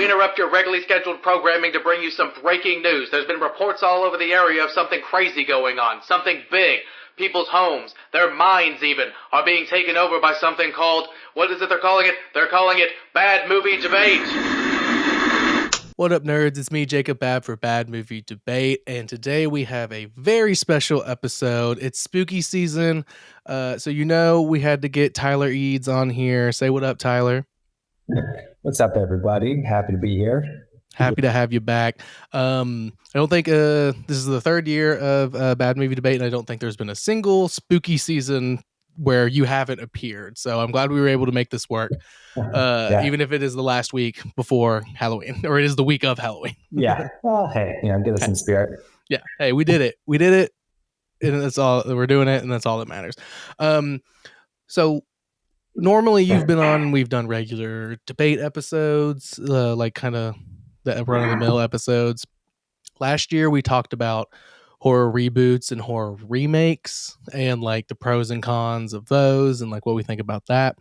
We interrupt your regularly scheduled programming to bring you some breaking news. There's been reports all over the area of something crazy going on, something big. People's homes, their minds even, are being taken over by something called, what is it they're calling it? They're calling it Bad Movie Debate. What up, nerds? It's me, Jacob Babb, for Bad Movie Debate, and today we have a very special episode. It's spooky season, so we had to get Tyler Eads on here. Say what up, Tyler. What's up, everybody? Happy to be here. Happy to have you back. I don't think this is the third year of Bad Movie Debate, and I don't think there's been a single spooky season where you haven't appeared. So I'm glad we were able to make this work, even if it is the last week before Halloween, or it is the week of Halloween. Yeah. Well, hey, get us in spirit. Yeah. Hey, we did it. We did it. And that's all. We're doing it, and that's all that matters. So normally you've been on and we've done regular debate episodes, like kind of the run-of-the-mill episodes. Last year we talked about horror reboots and horror remakes and like the pros and cons of those and like what we think about that.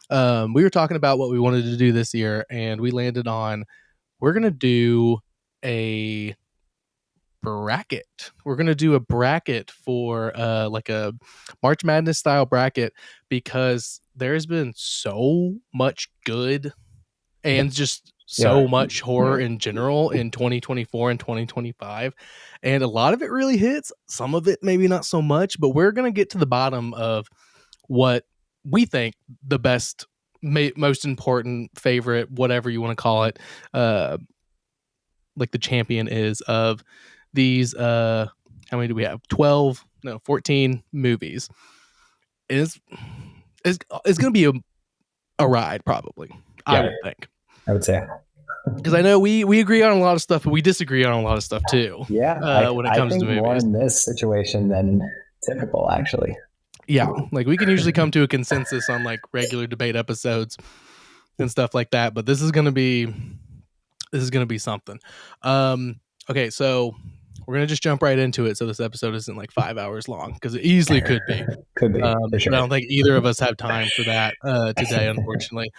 We were talking about what we wanted to do this year, and we landed on we're going to do a bracket. We're going to do a bracket for like a March Madness style bracket, because there's been so much good and just so much horror in general in 2024 and 2025, and a lot of it really hits, some of it maybe not so much, but we're going to get to the bottom of what we think the best, most important, favorite, whatever you want to call it, like the champion is of these how many do we have? 14 movies. It's going to be a ride, probably. I would think. I would say, because I know we agree on a lot of stuff, but we disagree on a lot of stuff too. Yeah, when it comes to movies, more in this situation than typical, actually. Yeah, like we can usually come to a consensus on like regular debate episodes and stuff like that, but this is gonna be something. Okay, so we're gonna just jump right into it, so this episode isn't like 5 hours long, because it easily could be. Could be. Sure. But I don't think either of us have time for that today, unfortunately.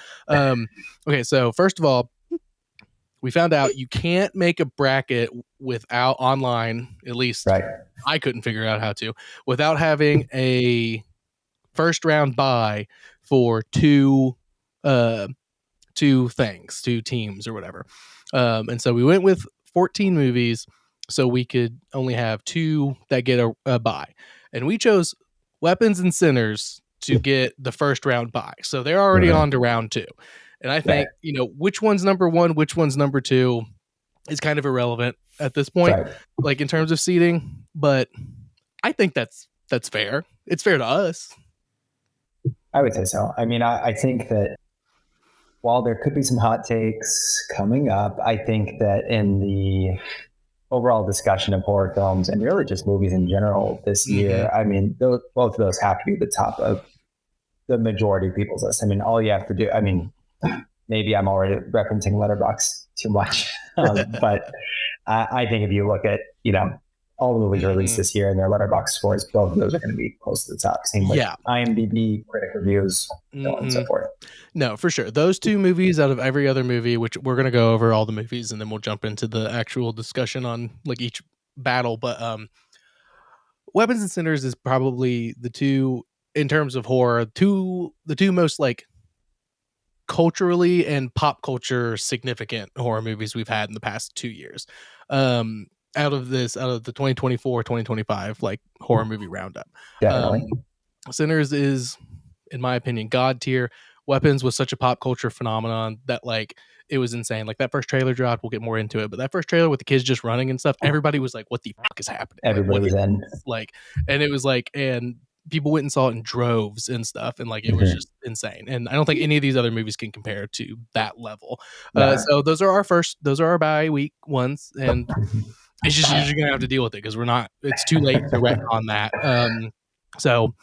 Okay, so first of all, we found out you can't make a bracket without online, at least right. I couldn't figure out how to, without having a first round bye for two teams or whatever. And so we went with 14 movies, so we could only have two that get a bye. And we chose Weapons and Sinners to get the first round bye. So they're already on to round two. And I think, which one's number one, which one's number two is kind of irrelevant at this point, like in terms of seeding. But I think that's fair. It's fair to us. I would say so. I mean, I think that while there could be some hot takes coming up, I think that in the overall discussion of horror films and really just movies in general this year, I mean, both of those have to be the top of the majority of people's list. I mean, all you have to do, I mean, maybe I'm already referencing Letterboxd too much, but I think if you look at, all the movies released this year and their Letterboxd scores, both of those are going to be close to the top. Same with IMDb, critic reviews, so on and so forth. No, for sure. Those two movies out of every other movie, which we're going to go over all the movies and then we'll jump into the actual discussion on like each battle. But Weapons and Sinners is probably the two, in terms of horror, the two most like culturally and pop culture significant horror movies we've had in the past 2 years. Out of the 2024-2025 like horror movie roundup. Sinners is, in my opinion, god tier. Weapons was such a pop culture phenomenon that like it was insane. Like that first trailer dropped, we'll get more into it, but that first trailer with the kids just running and stuff, everybody was like, what the fuck is happening? Everybody was in. Like, and it was like, and people went and saw it in droves and stuff, and like it was just insane. And I don't think any of these other movies can compare to that level. So those are our bye week ones, and it's just you're gonna have to deal with it because it's too late to retcon that. So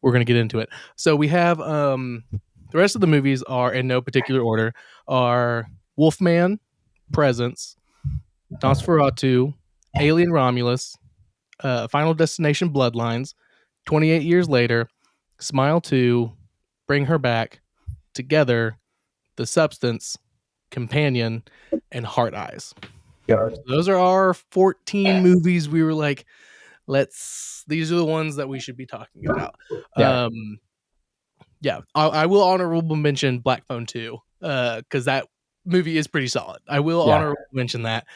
we're gonna get into it. So we have the rest of the movies are in no particular order, are Wolfman, Presence, Nosferatu, Alien Romulus, Final Destination Bloodlines, 28 Years Later, Smile 2, Bring Her Back, Together, The Substance, Companion, and Heart Eyes. Yeah. Those are our 14 movies. We were like, these are the ones that we should be talking about. Yeah. I will honorable mention Black Phone 2, because that movie is pretty solid. I will honorable mention that.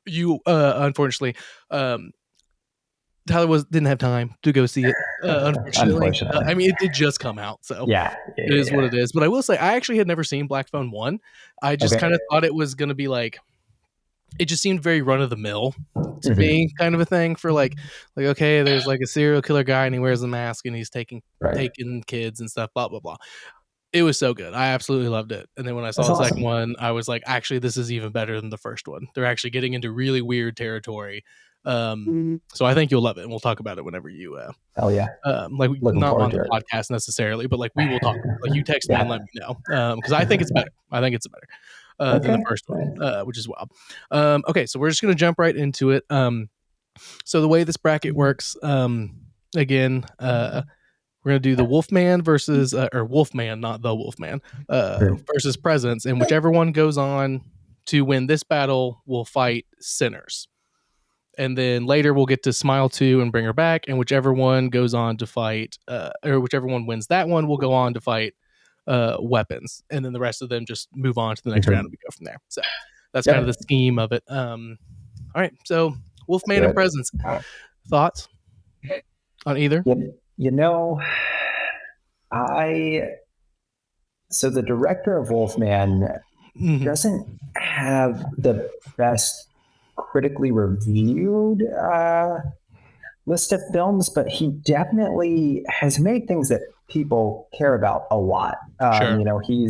You unfortunately, Tyler didn't have time to go see it. Unfortunately, I mean, it did just come out, so it is what it is. But I will say, I actually had never seen Black Phone 1. I just kind of thought it was going to be like, it just seemed very run of the mill to me, kind of a thing for like okay, there's like a serial killer guy and he wears a mask and he's taking kids and stuff, blah blah blah. It was so good. I absolutely loved it. And then when I saw the second one, I was like, actually, this is even better than the first one. They're actually getting into really weird territory. So I think you'll love it, and we'll talk about it whenever you. Hell yeah! Like not on the podcast necessarily, but like we will talk. Like you text me and let me know, because I think it's better. I think it's better than the first one, which is wild. Okay, so we're just gonna jump right into it. So the way this bracket works, again, we're going to do the Wolfman versus, or Wolfman, not the Wolfman, versus Presence. And whichever one goes on to win this battle will fight Sinners. And then later we'll get to Smile 2 and Bring Her Back. And whichever one goes on to fight, or whichever one wins that one will go on to fight Weapons. And then the rest of them just move on to the next round and we go from there. So that's kind of the scheme of it. All right. So Wolfman and Presence. Thoughts on either? You know, so the director of Wolfman doesn't have the best critically reviewed list of films, but he definitely has made things that people care about a lot. You know, he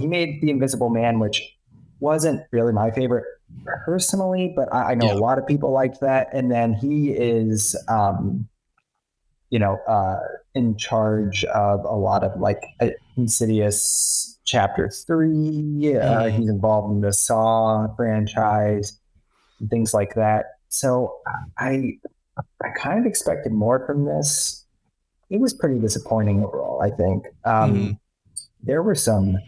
made The Invisible Man, which wasn't really my favorite personally, but I know a lot of people liked that. And then he is in charge of a lot of like Insidious Chapter 3. He's involved in the Saw franchise and things like that. So I kind of expected more from this. It was pretty disappointing overall, I think. There were some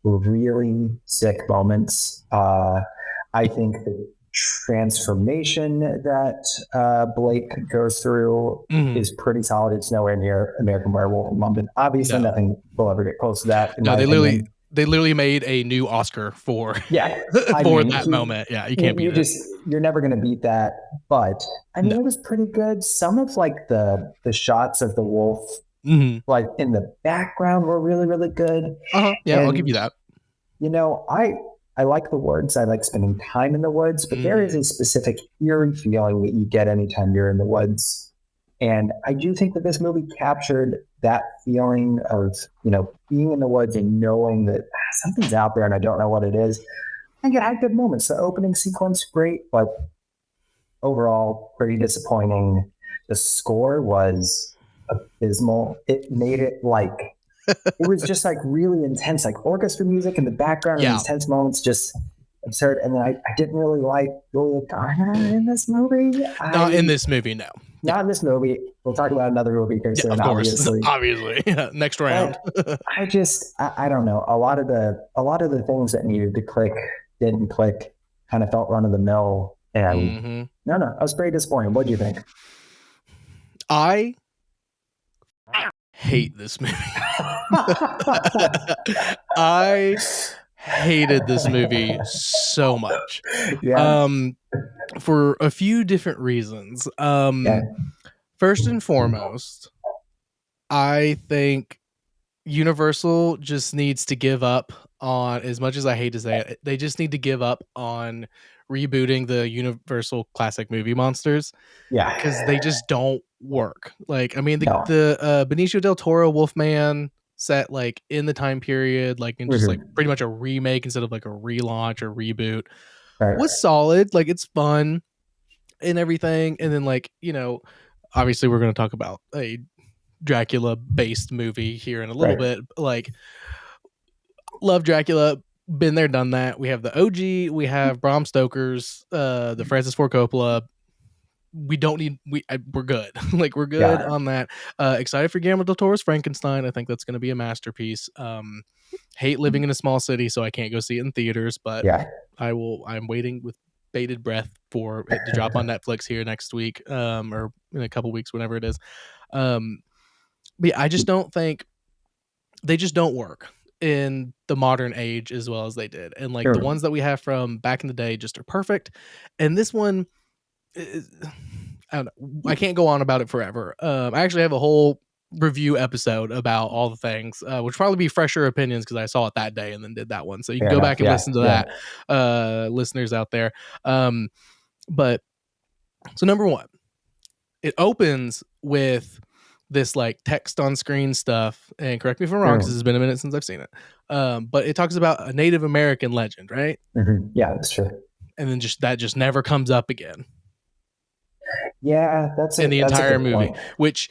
really sick moments. I think the transformation that Blake goes through is pretty solid. It's nowhere near American Werewolf in London. Obviously, nothing will ever get close to that. No, they literally made a new Oscar for that moment. Yeah, you can't beat it. You're never going to beat that. But I mean, it was pretty good. Some of like the shots of the wolf, like in the background, were really, really good. Yeah, and, I'll give you that. You know, I like the woods. I like spending time in the woods, but there is a specific eerie feeling that you get anytime you're in the woods. And I do think that this movie captured that feeling of, you know, being in the woods and knowing that something's out there and I don't know what it is. I think it had good moments. The opening sequence, great, but overall, pretty disappointing. The score was abysmal. It made it like... it was just like really intense, like orchestra music in the background and these tense moments, just absurd. And then I didn't really like Julia Garner in this movie. Not in this movie, no. Not in this movie. We'll talk about another movie here soon, of course. Obviously. Next round. I don't know. A lot of the things that needed to click didn't click. Kind of felt run of the mill. And I was pretty disappointed. What do you think? I hate this movie. I hated this movie so much. For a few different reasons. First and foremost, I think Universal just needs to give up on, as much as I hate to say it, they just need to give up on rebooting the Universal classic movie monsters. Because they just don't work. Like, I mean, the Benicio del Toro Wolfman set like in the time period, like in just like pretty much a remake instead of like a relaunch or reboot, was solid. Like, it's fun and everything. And then, like, you know, obviously we're going to talk about a Dracula based movie here in a little bit. Like, love Dracula, been there, done that. We have the OG, we have Bram Stoker's, the Francis Ford Coppola, we don't need we're good. Like we're good on that. Excited for Guillermo del Toro's Frankenstein. I think that's going to be a masterpiece. Hate living in a small city, so I can't go see it in theaters, but I'm waiting with bated breath for it to drop on Netflix here next week, or in a couple weeks, whenever it is. But yeah, I just don't think they just don't work in the modern age as well as they did. And like the ones that we have from back in the day just are perfect. And this one, I don't know, I can't go on about it forever. I actually have a whole review episode about all the things, which probably be fresher opinions because I saw it that day and then did that one. So you can go back and listen to that, listeners out there. But so number one, it opens with this like text on screen stuff, and correct me if I'm wrong because it's been a minute since I've seen it. But it talks about a Native American legend, right? Yeah, that's true. And then that just never comes up again. Yeah, that's in the entire movie. Point. Which,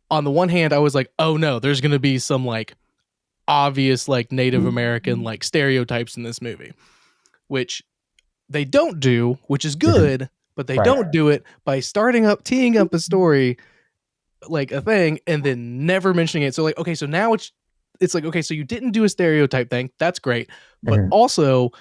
on the one hand, I was like, oh no, there's going to be some like obvious like Native American like stereotypes in this movie, which they don't do, which is good, but they don't do it by teeing up a story like a thing and then never mentioning it. So like, okay, so now it's like, okay, so you didn't do a stereotype thing. That's great. But also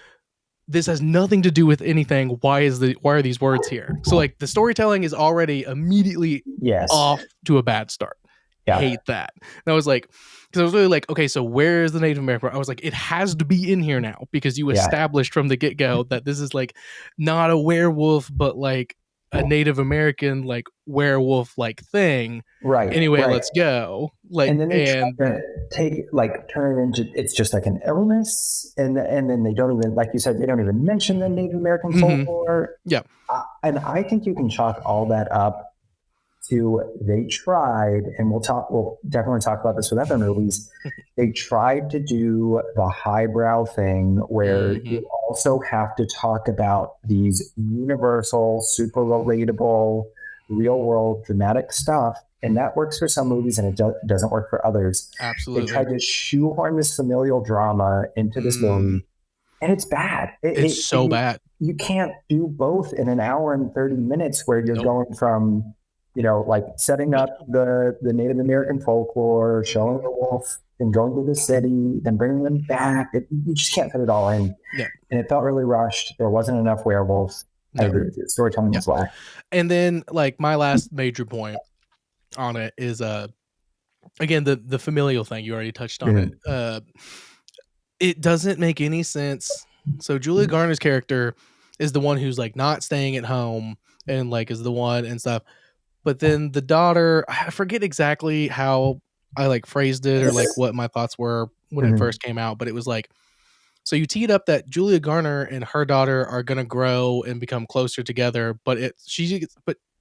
this has nothing to do with anything. Why are these words here? So like the storytelling is already immediately off to a bad start. Hate that. And I was like, because I was really like, okay, so where is the Native American? I was like, it has to be in here now because you established from the get-go that this is like not a werewolf, but like a Native American like werewolf like thing. Right. Anyway, let's go. Like, and then they turn it into it's just like an illness, and then they don't even, like you said, they don't even mention the Native American folklore. Yeah. And I think you can chalk all that up to they tried, and we'll definitely talk about this with other movies. They tried to do the highbrow thing where you also have to talk about these universal, super relatable, real world dramatic stuff. And that works for some movies and it doesn't work for others. Absolutely. They tried to shoehorn this familial drama into this movie, and it's bad. It's so bad. You can't do both in an hour and 30 minutes where you're going from, like setting up the Native American folklore, showing the wolf, and going to the city, then bringing them back. You just can't fit it all in. Yeah. And it felt really rushed. There wasn't enough werewolves. I agree with you. Storytelling was whack. And then like my last major point on it is again the familial thing. You already touched on it. It doesn't make any sense. So Julia Garner's character is the one who's like not staying at home and like is the one and stuff. But then the daughter, I forget exactly how I like phrased it or like what my thoughts were when it first came out, but it was like, so you teed up that Julia Garner and her daughter are gonna grow and become closer together, but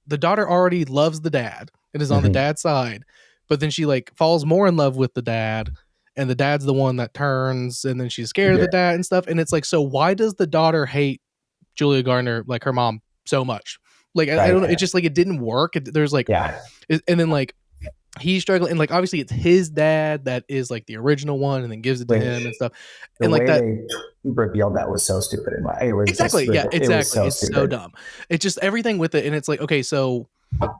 the daughter already loves the dad and is on the dad's side, but then she like falls more in love with the dad, and the dad's the one that turns, and then she's scared of the dad and stuff. And it's like, so why does the daughter hate Julia Garner, like her mom, so much? Like I don't know. It's just like it didn't work. There's like, and then like he's struggling, and like obviously it's his dad that is like the original one, and then gives it to him and stuff. And like that revealed that was so stupid. It was exactly, exactly. It's so dumb. It's just everything with it, and it's like, okay, so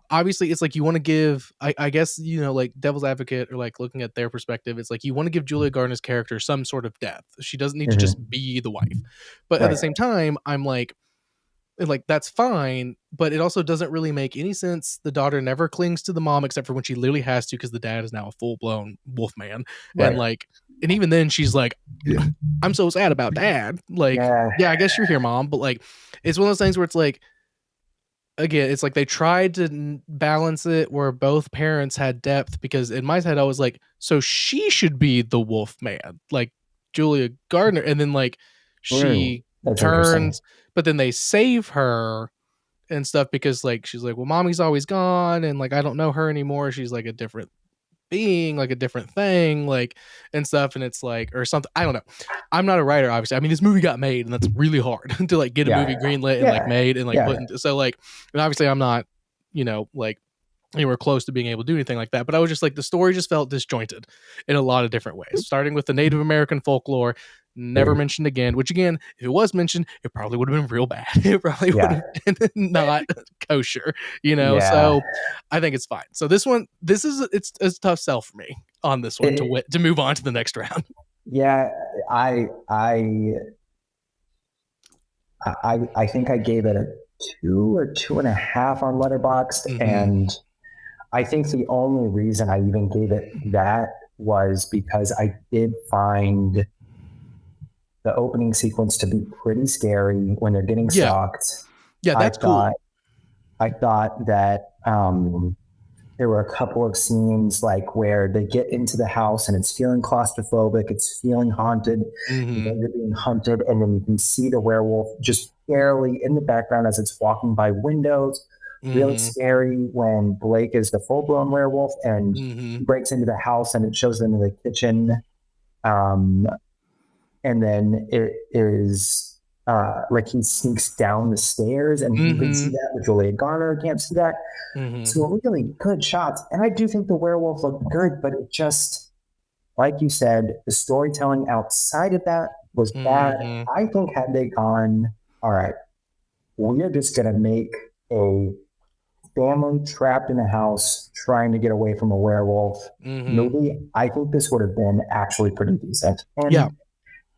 obviously it's like you want to give, I guess, like devil's advocate or like looking at their perspective, it's like you want to give Julia Garner's character some sort of depth. She doesn't need to just be the wife, but at the same time, I'm like that's fine, but it also doesn't really make any sense. The daughter never clings to the mom except for when she literally has to, because the dad is now a full-blown wolf man. And even then she's like, I'm so sad about dad. Like, yeah, I guess you're here, mom. But like, it's one of those things where it's like, again, it's like they tried to balance it where both parents had depth, because in my head I was like, so she should be the wolf man, like Julia Gardner, and then like she turns, but then they save her and stuff because like she's like, well, mommy's always gone, and like I don't know her anymore. She's like a different being, like a different thing, like and stuff. And it's like, or something. I don't know. I'm not a writer, obviously. I mean, this movie got made, and that's really hard to like get a movie greenlit and like made and like put into. So like, and obviously I'm not, like anywhere close to being able to do anything like that. But I was just like, the story just felt disjointed in a lot of different ways, starting with the Native American folklore. never mentioned again, which again, if it was mentioned, it probably would have been real bad. It probably would have been not kosher, so I think it's fine. So this one, it's a tough sell for me on this one to move on to the next round. Yeah, I think I gave it a 2 or 2.5 on Letterboxd, and I think the only reason I even gave it that was because I did find the opening sequence to be pretty scary when they're getting stalked. Yeah, that's cool. I thought that there were a couple of scenes like where they get into the house and it's feeling claustrophobic, it's feeling haunted, and then they're being hunted, and then you can see the werewolf just barely in the background as it's walking by windows. Really scary when Blake is the full-blown werewolf and he breaks into the house and it shows them in the kitchen. And then it is like he sneaks down the stairs and you can see that with Julia Garner can't see that. So really good shots. And I do think the werewolf looked good, but it just, like you said, the storytelling outside of that was bad. I think had they gone, all right, we're just going to make a family trapped in a house trying to get away from a werewolf movie, I think this would have been actually pretty decent. And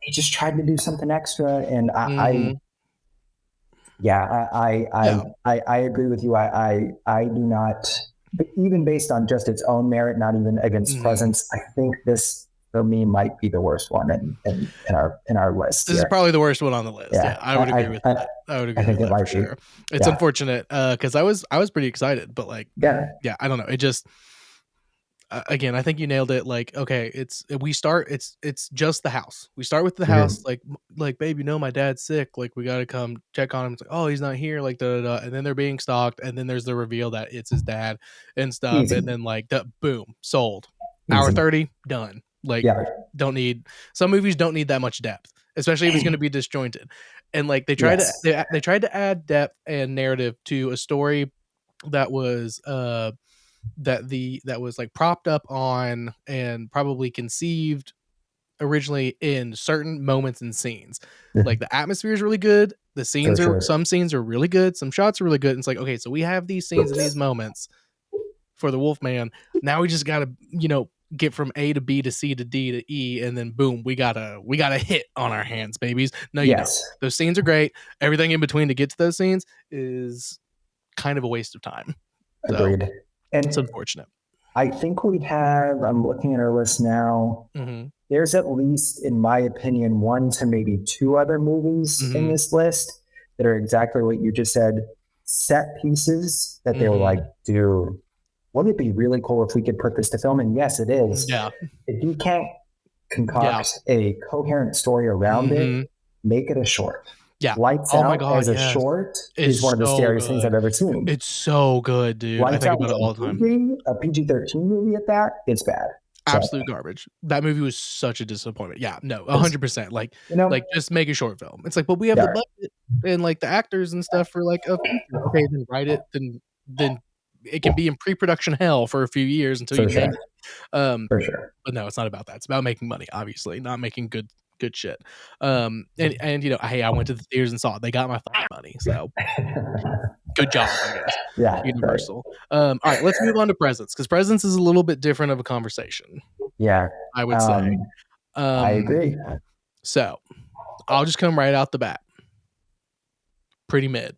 he just tried to do something extra, and I agree with you. I do not, even based on just its own merit, not even against presence, I think this for me might be the worst one in our list. This is probably the worst one on the list. Yeah, I would agree with that. I would agree with that for sure. It's unfortunate because I was pretty excited, but like I don't know. It just again, I think you nailed it. Like, okay, it's just the house. We start with the house, like babe, my dad's sick. Like, we got to come check on him. It's like, oh, he's not here. Like, and then they're being stalked, and then there's the reveal that it's his dad and stuff, and then like boom, sold. Hour 30, done. Like, don't need, some movies don't need that much depth, especially if it's going to be disjointed. And like they tried to add depth and narrative to a story that was that was like propped up on and probably conceived originally in certain moments and scenes. Like the atmosphere is really good. The scenes some scenes are really good. Some shots are really good. And it's like, okay, so we have these scenes and these moments for the Wolfman. Now we just got to, get from A to B to C to D to E, and then boom, we got a hit on our hands, babies. No, you don't. Those scenes are great. Everything in between to get to those scenes is kind of a waste of time. Agreed. So, and it's unfortunate. I think I'm looking at our list now. There's at least, in my opinion, 1 to maybe 2 other movies in this list that are exactly what you just said. Set pieces that they were like, dude, wouldn't it be really cool if we could put this to film? And yes, it is. Yeah. If you can't concoct a coherent story around it, make it a short. Yeah. Lights Out as a short is one of the scariest things I've ever seen. It's so good, dude. Lights I think about it all the time. A PG-13 movie at that, it's bad. Absolute garbage. That movie was such a disappointment. Yeah, no, 100%. Like, like just make a short film. It's like, but we have the budget and like the actors and stuff for like a feature. Okay, then write it. Then it can be in pre-production hell for a few years until you make it. For sure. But no, it's not about that. It's about making money, obviously, not making good shit. And hey, I went to the theaters and saw it. They got my fucking money. So good job, I guess. Yeah. Universal. All right, let's move on to Presents, because Presents is a little bit different of a conversation. Yeah. I would say. I agree. So I'll just come right out the bat. Pretty mid.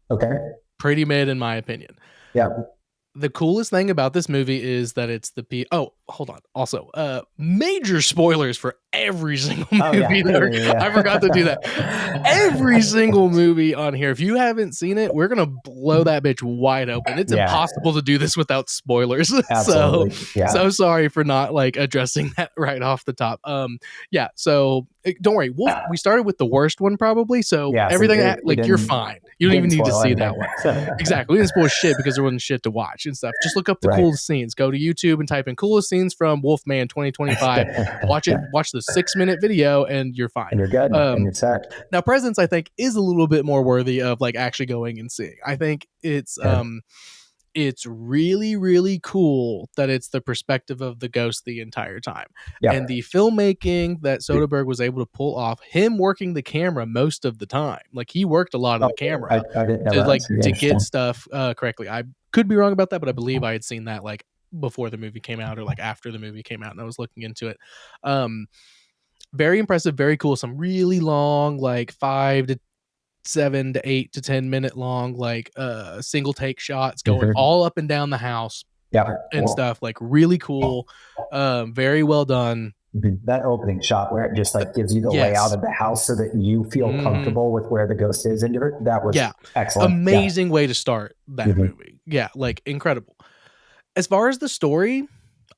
Okay. Pretty mid in my opinion. Yeah. The coolest thing about this movie is that it's oh, hold on. Also, major spoilers for every single movie. I forgot to do that. Every single movie on here. If you haven't seen it, we're gonna blow that bitch wide open. It's impossible to do this without spoilers. Absolutely. So sorry for not like addressing that right off the top. So don't worry. We started with the worst one probably. So everything you're fine. You don't even need to see that one. Exactly. We didn't spoil shit because there wasn't shit to watch and stuff. Just look up the coolest scenes. Go to YouTube and type in coolest scenes from Wolfman 2025. Watch it. Watch the 6-minute video and you're fine. And you're good. And you're set. Now, Presents, I think, is a little bit more worthy of like actually going and seeing. I think it's it's really, really cool that it's the perspective of the ghost the entire time. Yeah. And the filmmaking that Soderbergh was able to pull off, him working the camera most of the time, like he worked a lot of the camera I didn't know to that. like That's really to get interesting. stuff correctly. I could be wrong about that, but I believe I had seen that like before the movie came out or like after the movie came out, and I was looking into it. Very impressive, very cool. Some really long, like 5 to 7 to 8 to 10 minute long, like single take shots going all up and down the house Yeah. and stuff. Like really cool. Very well done. That opening shot where it just like gives you the layout of the house so that you feel comfortable with where the ghost is, and that was excellent. Amazing way to start that movie. Yeah, like incredible. As far as the story,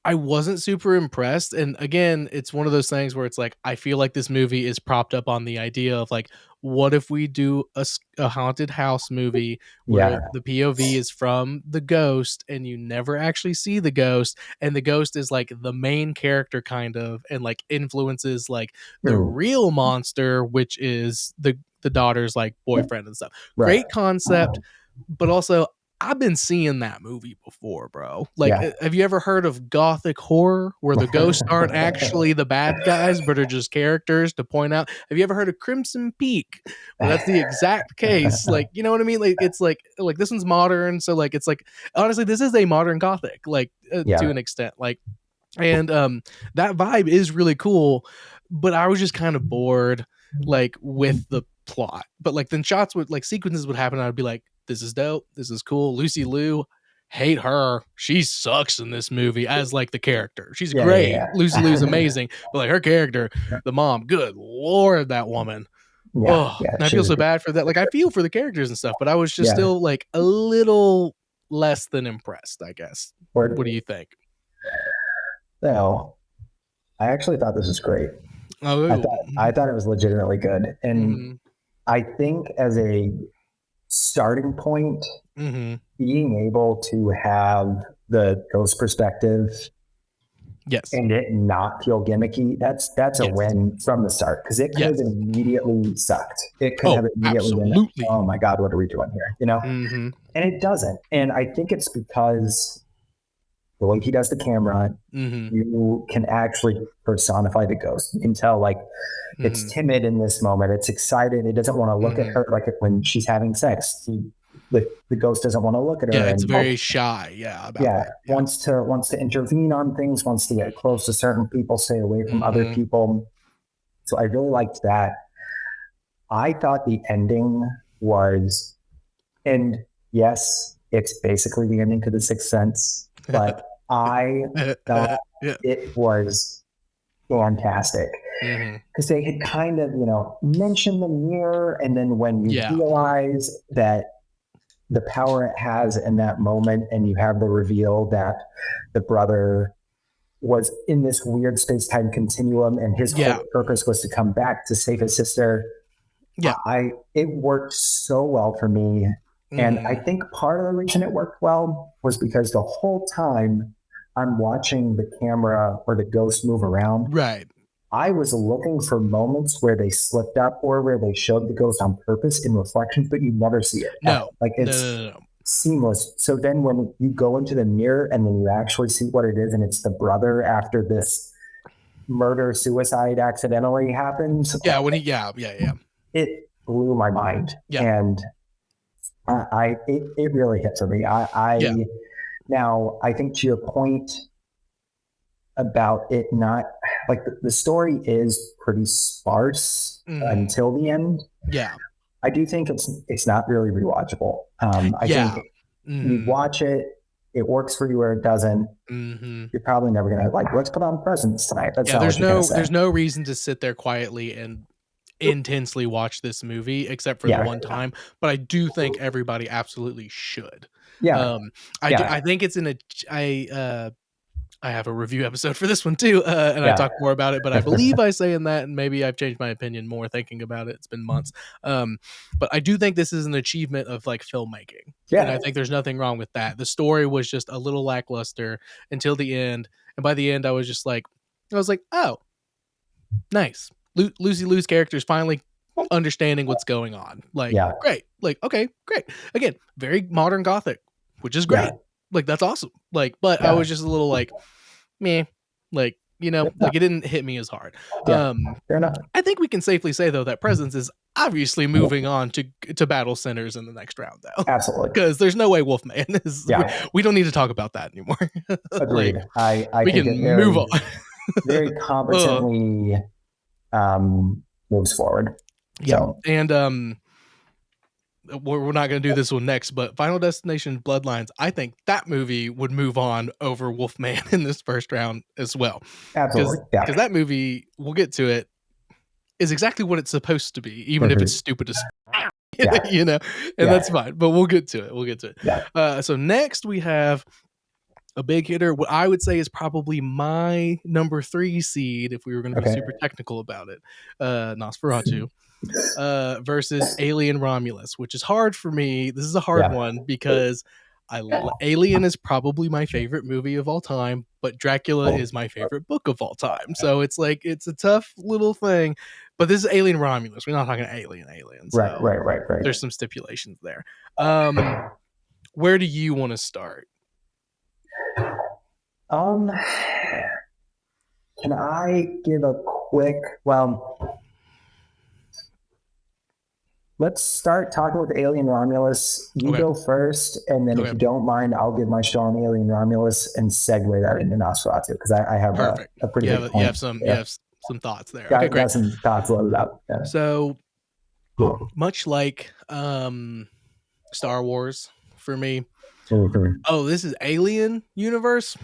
I wasn't super impressed. And again, it's one of those things where it's like, I feel like this movie is propped up on the idea of like, what if we do a haunted house movie where the POV is from the ghost and you never actually see the ghost, and the ghost is like the main character kind of, and like influences like the real monster, which is the daughter's like boyfriend and stuff. Great concept, but also I've been seeing that movie before, bro. Like, have you ever heard of gothic horror where the ghosts aren't actually the bad guys, but are just characters to point out? Have you ever heard of Crimson Peak? Well, that's the exact case. Like, you know what I mean? Like, it's like this one's modern. So like, it's like, honestly, this is a modern gothic, like to an extent, like, and that vibe is really cool, but I was just kind of bored, like with the plot. But like then shots would like sequences would happen. And I'd be like, this is dope. This is cool. Lucy Liu, hate her. She sucks in this movie as like the character. She's great. Lucy Liu's amazing. But like her character, the mom, good Lord, that woman. And I feel so bad for that. Like I feel for the characters and stuff, but I was just still like a little less than impressed, I guess. What do you think? No, I actually thought this was great. I thought it was legitimately good. And I think as a starting point, being able to have the ghost perspective and it not feel gimmicky, that's a win from the start, because it could have immediately sucked. It could have immediately been, oh my God, what are we doing here? You know? And it doesn't. And I think it's because the way he does the camera, you can actually personify the ghost. You can tell like it's timid in this moment. It's excited. It doesn't want to look at her like when she's having sex. The ghost doesn't want to look at her. Yeah, it's very shy. Wants to intervene on things. Wants to get close to certain people. Stay away from other people. So I really liked that. I thought the ending was, and yes, it's basically the ending to The Sixth Sense, but I thought it was fantastic, because they had kind of, mentioned the mirror, and then when you realize that the power it has in that moment, and you have the reveal that the brother was in this weird space-time continuum, and his whole purpose was to come back to save his sister. It worked so well for me. And I think part of the reason it worked well was because the whole time I'm watching the camera or the ghost move around, I was looking for moments where they slipped up or where they showed the ghost on purpose in reflections, but you never see it. It's seamless. So then when you go into the mirror and then you actually see what it is, and it's the brother after this suicide accidentally happens. It blew my mind. And it really hit for me. Now, I think to your point about it not, like the story is pretty sparse until the end. I do think it's not really rewatchable. I think you watch it, it works for you, or it doesn't. You're probably never gonna let's put on Presents tonight. That's there's no reason to sit there quietly and intensely watch this movie except for the one time, but I do think everybody absolutely should. I think it's I have a review episode for this one too, and I talk more about it, but I believe I say in that, and maybe I've changed my opinion more thinking about it. It's been months. But I do think this is an achievement of filmmaking. And I think there's nothing wrong with that. The story was just a little lackluster until the end. And by the end, I was like, oh, nice. Lucy Liu's character is finally understanding what's going on. Great. Okay, great. Again, very modern gothic, which is great. like that's awesome. Like, but I was just a little like, meh, like, you know, like it didn't hit me as hard. Fair enough. I think we can safely say though that Presence is obviously moving on to battle centers in the next round though. Absolutely. Because there's no way Wolfman is. We don't need to talk about that anymore. Agreed. Like, I we think can it move on. very competently moves forward. Yeah, So. and we're not going to do this one next, but Final Destination Bloodlines, I think that movie would move on over Wolfman in this first round as well. Absolutely. Because that movie, we'll get to it, is exactly what it's supposed to be, even if it's stupid as you know, and that's fine, but we'll get to it. Yeah. So next we have a big hitter, what I would say is probably my number 3 seed, if we were going to be super technical about it, Nosferatu. Versus Alien Romulus, which is hard for me. This is a hard one because Alien is probably my favorite movie of all time, but Dracula is my favorite book of all time. So it's like, it's a tough little thing, but this is Alien Romulus. We're not talking Alien. So Right. There's some stipulations there. Where do you want to start? Can I give a quick, let's start talking with Alien Romulus. You go first, and then if you don't mind, I'll give my show on Alien Romulus and segue that into Nosferatu, because I have a pretty big point. You have some thoughts there. Got some thoughts loaded up. Yeah. So, much like Star Wars for me, oh, this is Alien universe.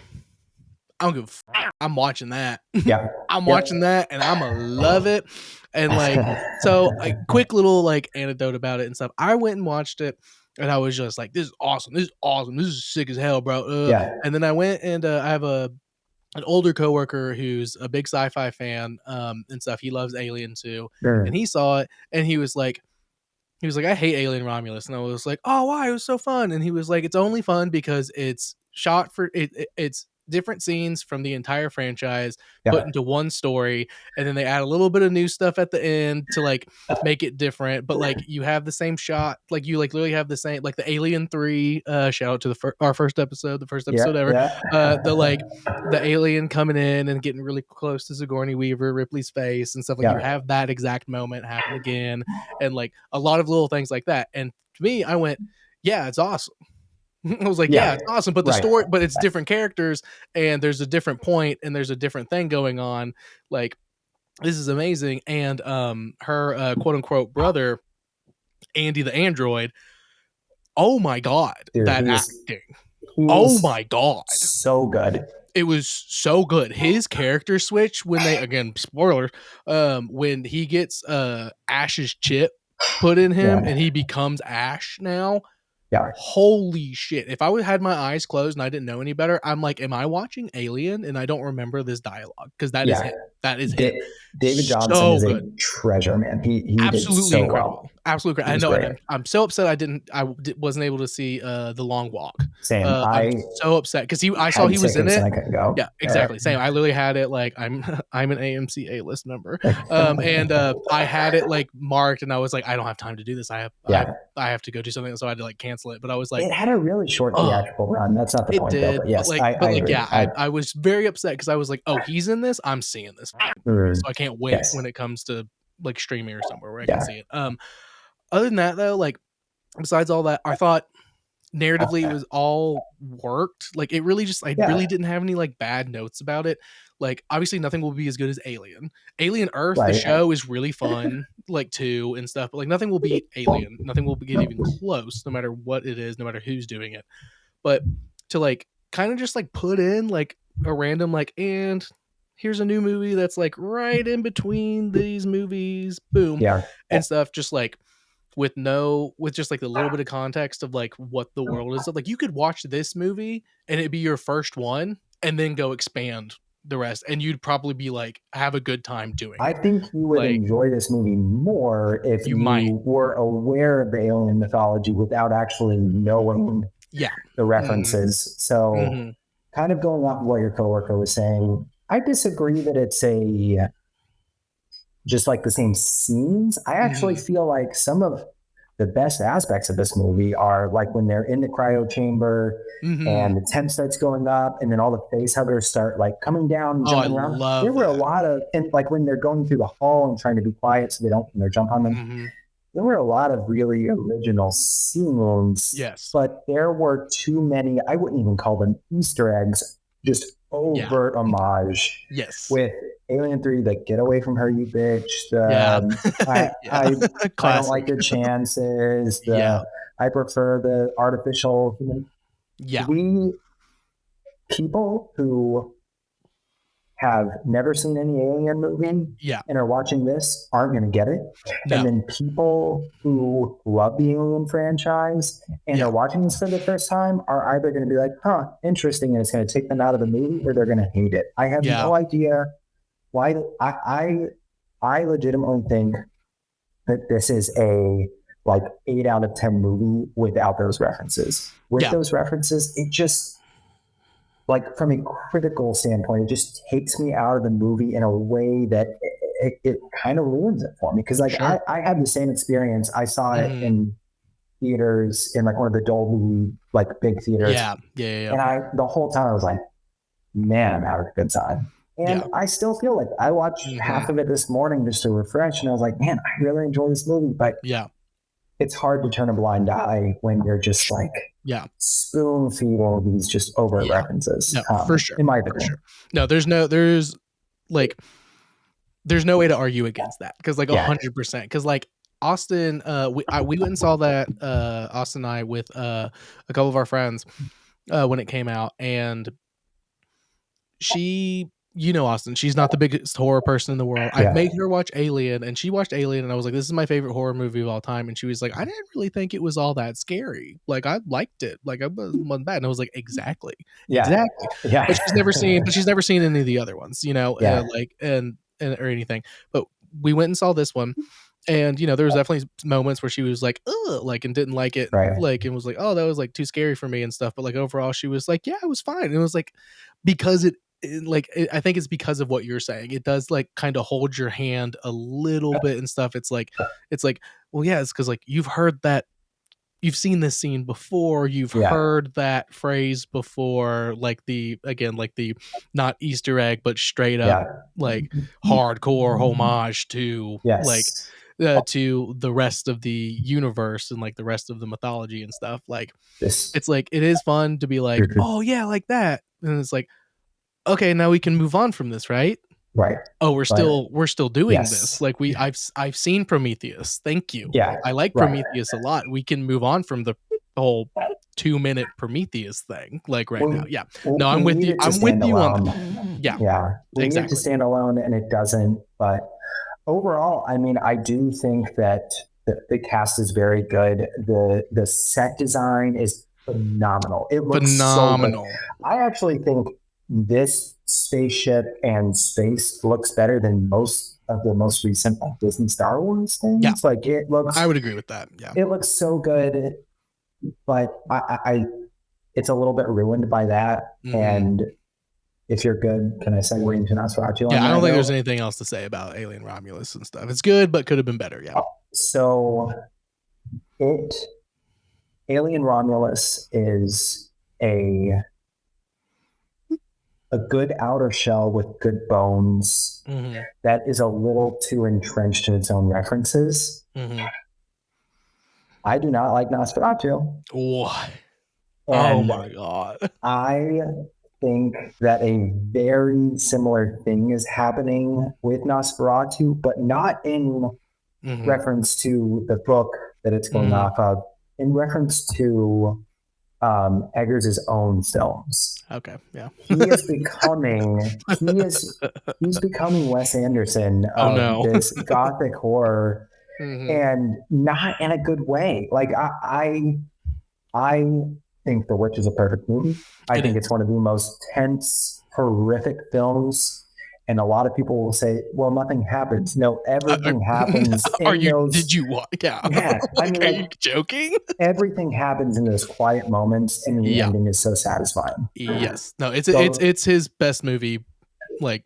I don't give a f- I'm watching that. Yeah. I'm watching that and I'm gonna love it. And like, so a quick little like anecdote about it and stuff. I went and watched it and I was just like, this is awesome. This is sick as hell, bro. And then I went and I have an older coworker who's a big sci-fi fan and stuff. He loves Alien too. And he saw it and he was like, I hate Alien Romulus. And I was like, oh, why? It was so fun. And he was like, it's only fun because it's shot for it's different scenes from the entire franchise put into one story, and then they add a little bit of new stuff at the end to like make it different, but like you have the same shot, like you like literally have the same, like the Alien 3 shout out to our first episode ever, the alien coming in and getting really close to Sigourney Weaver, Ripley's face and stuff, like you have that exact moment happen again, and like a lot of little things like that. And to me, I went, yeah, it's awesome. I was like, yeah, it's awesome, but the story, but it's different characters and there's a different point and there's a different thing going on. Like, this is amazing. And her quote unquote brother, Andy the android, oh my God, dude, that acting. Oh my God. So good. It was so good. His character switch when they, again, spoiler, when he gets Ash's chip put in him and he becomes Ash now. Yeah. Holy shit. If I had my eyes closed and I didn't know any better, I'm like, am I watching Alien? And I don't remember this dialogue because that is him. That is him. David Johnson is a treasure, man. He absolutely did so incredible. Well. Absolutely. I know. And I'm so upset I wasn't able to see The Long Walk. Same. I'm so upset because I saw he was in it. I couldn't go. Yeah, exactly. Same. I literally had it like I'm an AMC A-list member. And I had it like marked and I was like, I don't have time to do this. I have to go do something. So I had to like cancel it. But I was like, it had a really short theatrical run. That's not the point. It did. Though, but yes, I was very upset because I was like, oh, he's in this. I'm seeing this. So I can't wait when it comes to like streaming or somewhere where I can see it. Other than that though, like besides all that, I thought narratively it was all worked. Like it really just, I really didn't have any like bad notes about it. Like obviously nothing will be as good as Alien Earth. The show is really fun, like too and stuff, but like nothing will beat Alien. Nothing will get even close, no matter what it is, no matter who's doing it. But to like kind of just like put in like a random like, and here's a new movie that's like right in between these movies, boom, and stuff, just like with just like a little bit of context of like what the world is. Like you could watch this movie and it'd be your first one and then go expand the rest and you'd probably be like, have a good time doing it. I think you would enjoy this movie more if you were aware of the alien mythology without actually knowing the references. So kind of going off of what your coworker was saying, I disagree that it's just like the same scenes. I actually feel like some of the best aspects of this movie are like when they're in the cryo chamber and the temp starts going up, and then all the face huggers start like coming down and jumping around. There were a lot of, and like when they're going through the hall and trying to be quiet so they don't jump on them. There were a lot of really original scenes. Yes. But there were too many, I wouldn't even call them Easter eggs, just overt homage. Yes. With Alien 3, the get away from her, you bitch. I don't like your chances. I prefer the artificial human. People who have never seen any Alien movie and are watching this aren't going to get it. And then people who love the Alien franchise and are watching this for the first time are either going to be like, interesting, and it's going to take them out of the movie, or they're going to hate it. I have no idea why. I legitimately think that this is a like 8 out of 10 movie without those references. With those references, it just, like, from a critical standpoint, it just takes me out of the movie in a way that it kind of ruins it for me. Because like I had the same experience. I saw it in theaters, in like one of the Dolby like big theaters. And the whole time I was like, man, I'm having a good time. And I still feel like I watched half of it this morning just to refresh, and I was like, man, I really enjoy this movie. But it's hard to turn a blind eye when you're just like spoon feed all these just overt references. No, for sure. In my opinion. For sure. No, there's no way to argue against that, because like 100%. Because like Austin, we went and saw that Austin and I with a couple of our friends when it came out, and she. Austin, she's not the biggest horror person in the world. I made her watch Alien, and she watched Alien, and I was like, this is my favorite horror movie of all time. And she was like, I didn't really think it was all that scary. Like, I liked it. Like, it wasn't bad. And I was like, exactly. But she's never seen any of the other ones, like, and or anything. But we went and saw this one. And, there was definitely moments where she was like, ugh, like, and didn't like it. Like, and was like, oh, that was like too scary for me and stuff. But like, overall, she was like, yeah, it was fine. And it was like, because I think it's because of what you're saying. It does like kind of hold your hand a little bit and stuff. It's like, well, yeah, it's because like you've heard that, you've seen this scene before, you've heard that phrase before, like the not Easter egg, but straight up like hardcore homage to to the rest of the universe and like the rest of the mythology and stuff. Like it's like, it is fun to be like, oh yeah, like that. And it's like, okay, now we can move on from this, right? Oh, we're still doing this. Like I've seen Prometheus. Thank you. I like Prometheus a lot. We can move on from the whole 2-minute Prometheus thing. Like now. No, I'm with you. I'm with you on that. We need it to stand alone, and it doesn't. But overall, I mean, I do think that the cast is very good. The set design is phenomenal. It looks phenomenal. So good. I actually think this spaceship and space looks better than most of the most recent Disney Star Wars things. Like it looks, I would agree with that. It looks so good, but I it's a little bit ruined by that. And if you're good, can I segue into Nosferatu? I don't think there's anything else to say about Alien Romulus and stuff. It's good, but could have been better. So Alien Romulus is a good outer shell with good bones that is a little too entrenched in its own references. I do not like Nosferatu. Why? Oh my God. I think that a very similar thing is happening with Nosferatu, but not in reference to the book that it's going off of, in reference to Eggers' own films. Okay, yeah. He's becoming Wes Anderson of this gothic horror, and not in a good way. Like I think The Witch is a perfect movie. I think it's one of the most tense, horrific films. And a lot of people will say, well, nothing happens. No, everything happens. Did you watch? Yeah. I mean, are you joking? Everything happens in those quiet moments, and the ending is so satisfying. Yes. No, it's his best movie, like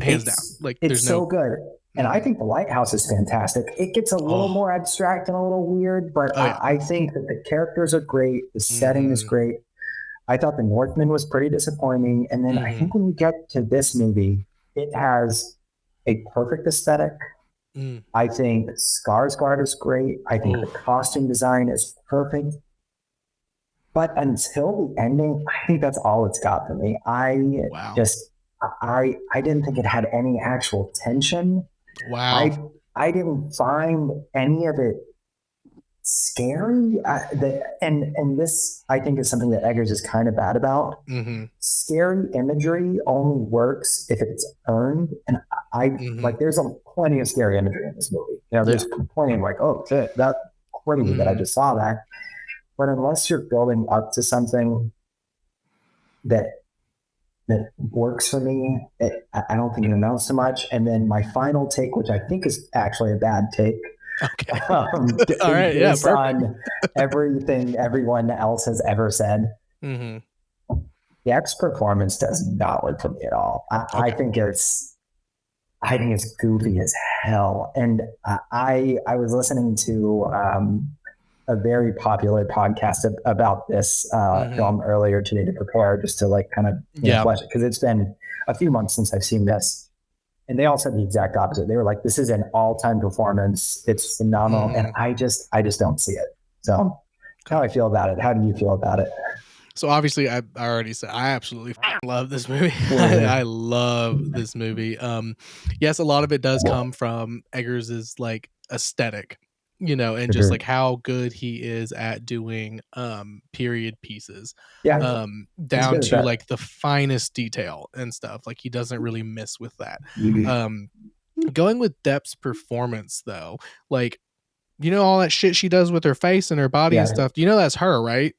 hands down. Like it's so good. And I think The Lighthouse is fantastic. It gets a little more abstract and a little weird, but I think that the characters are great. The setting is great. I thought The Northman was pretty disappointing. And then I think when you get to this movie, it has a perfect aesthetic. I think Skarsgård is great. I think the costume design is perfect. But until the ending, I think that's all it's got for me. I didn't think it had any actual tension. Wow. I didn't find any of it scary. And this, I think, is something that Eggers is kind of bad about. Scary imagery only works if it's earned. And like, there's plenty of scary imagery in this movie. There's plenty of like, oh shit, that's crazy that I just saw that. But unless you're building up to something that works for me, I don't think it amounts to much. And then my final take, which I think is actually a bad take, all right, based on everything everyone else has ever said, the X performance does not work for me at all. I think it's goofy as hell. And I was listening to a very popular podcast about this film earlier today to prepare, just to like kind of flesh it, because it's been a few months since I've seen this, and they all said the exact opposite. They were like, "This is an all-time performance. It's phenomenal," and I just don't see it. So, how I feel about it? How do you feel about it? So obviously, I already said I absolutely love this movie. I love this movie. Yes, a lot of it does come from Eggers's like aesthetic, and just like how good he is at doing period pieces, down to like the finest detail and stuff. Like he doesn't really miss with that. Going with Depp's performance though, like all that shit she does with her face and her body and stuff. That's her, right?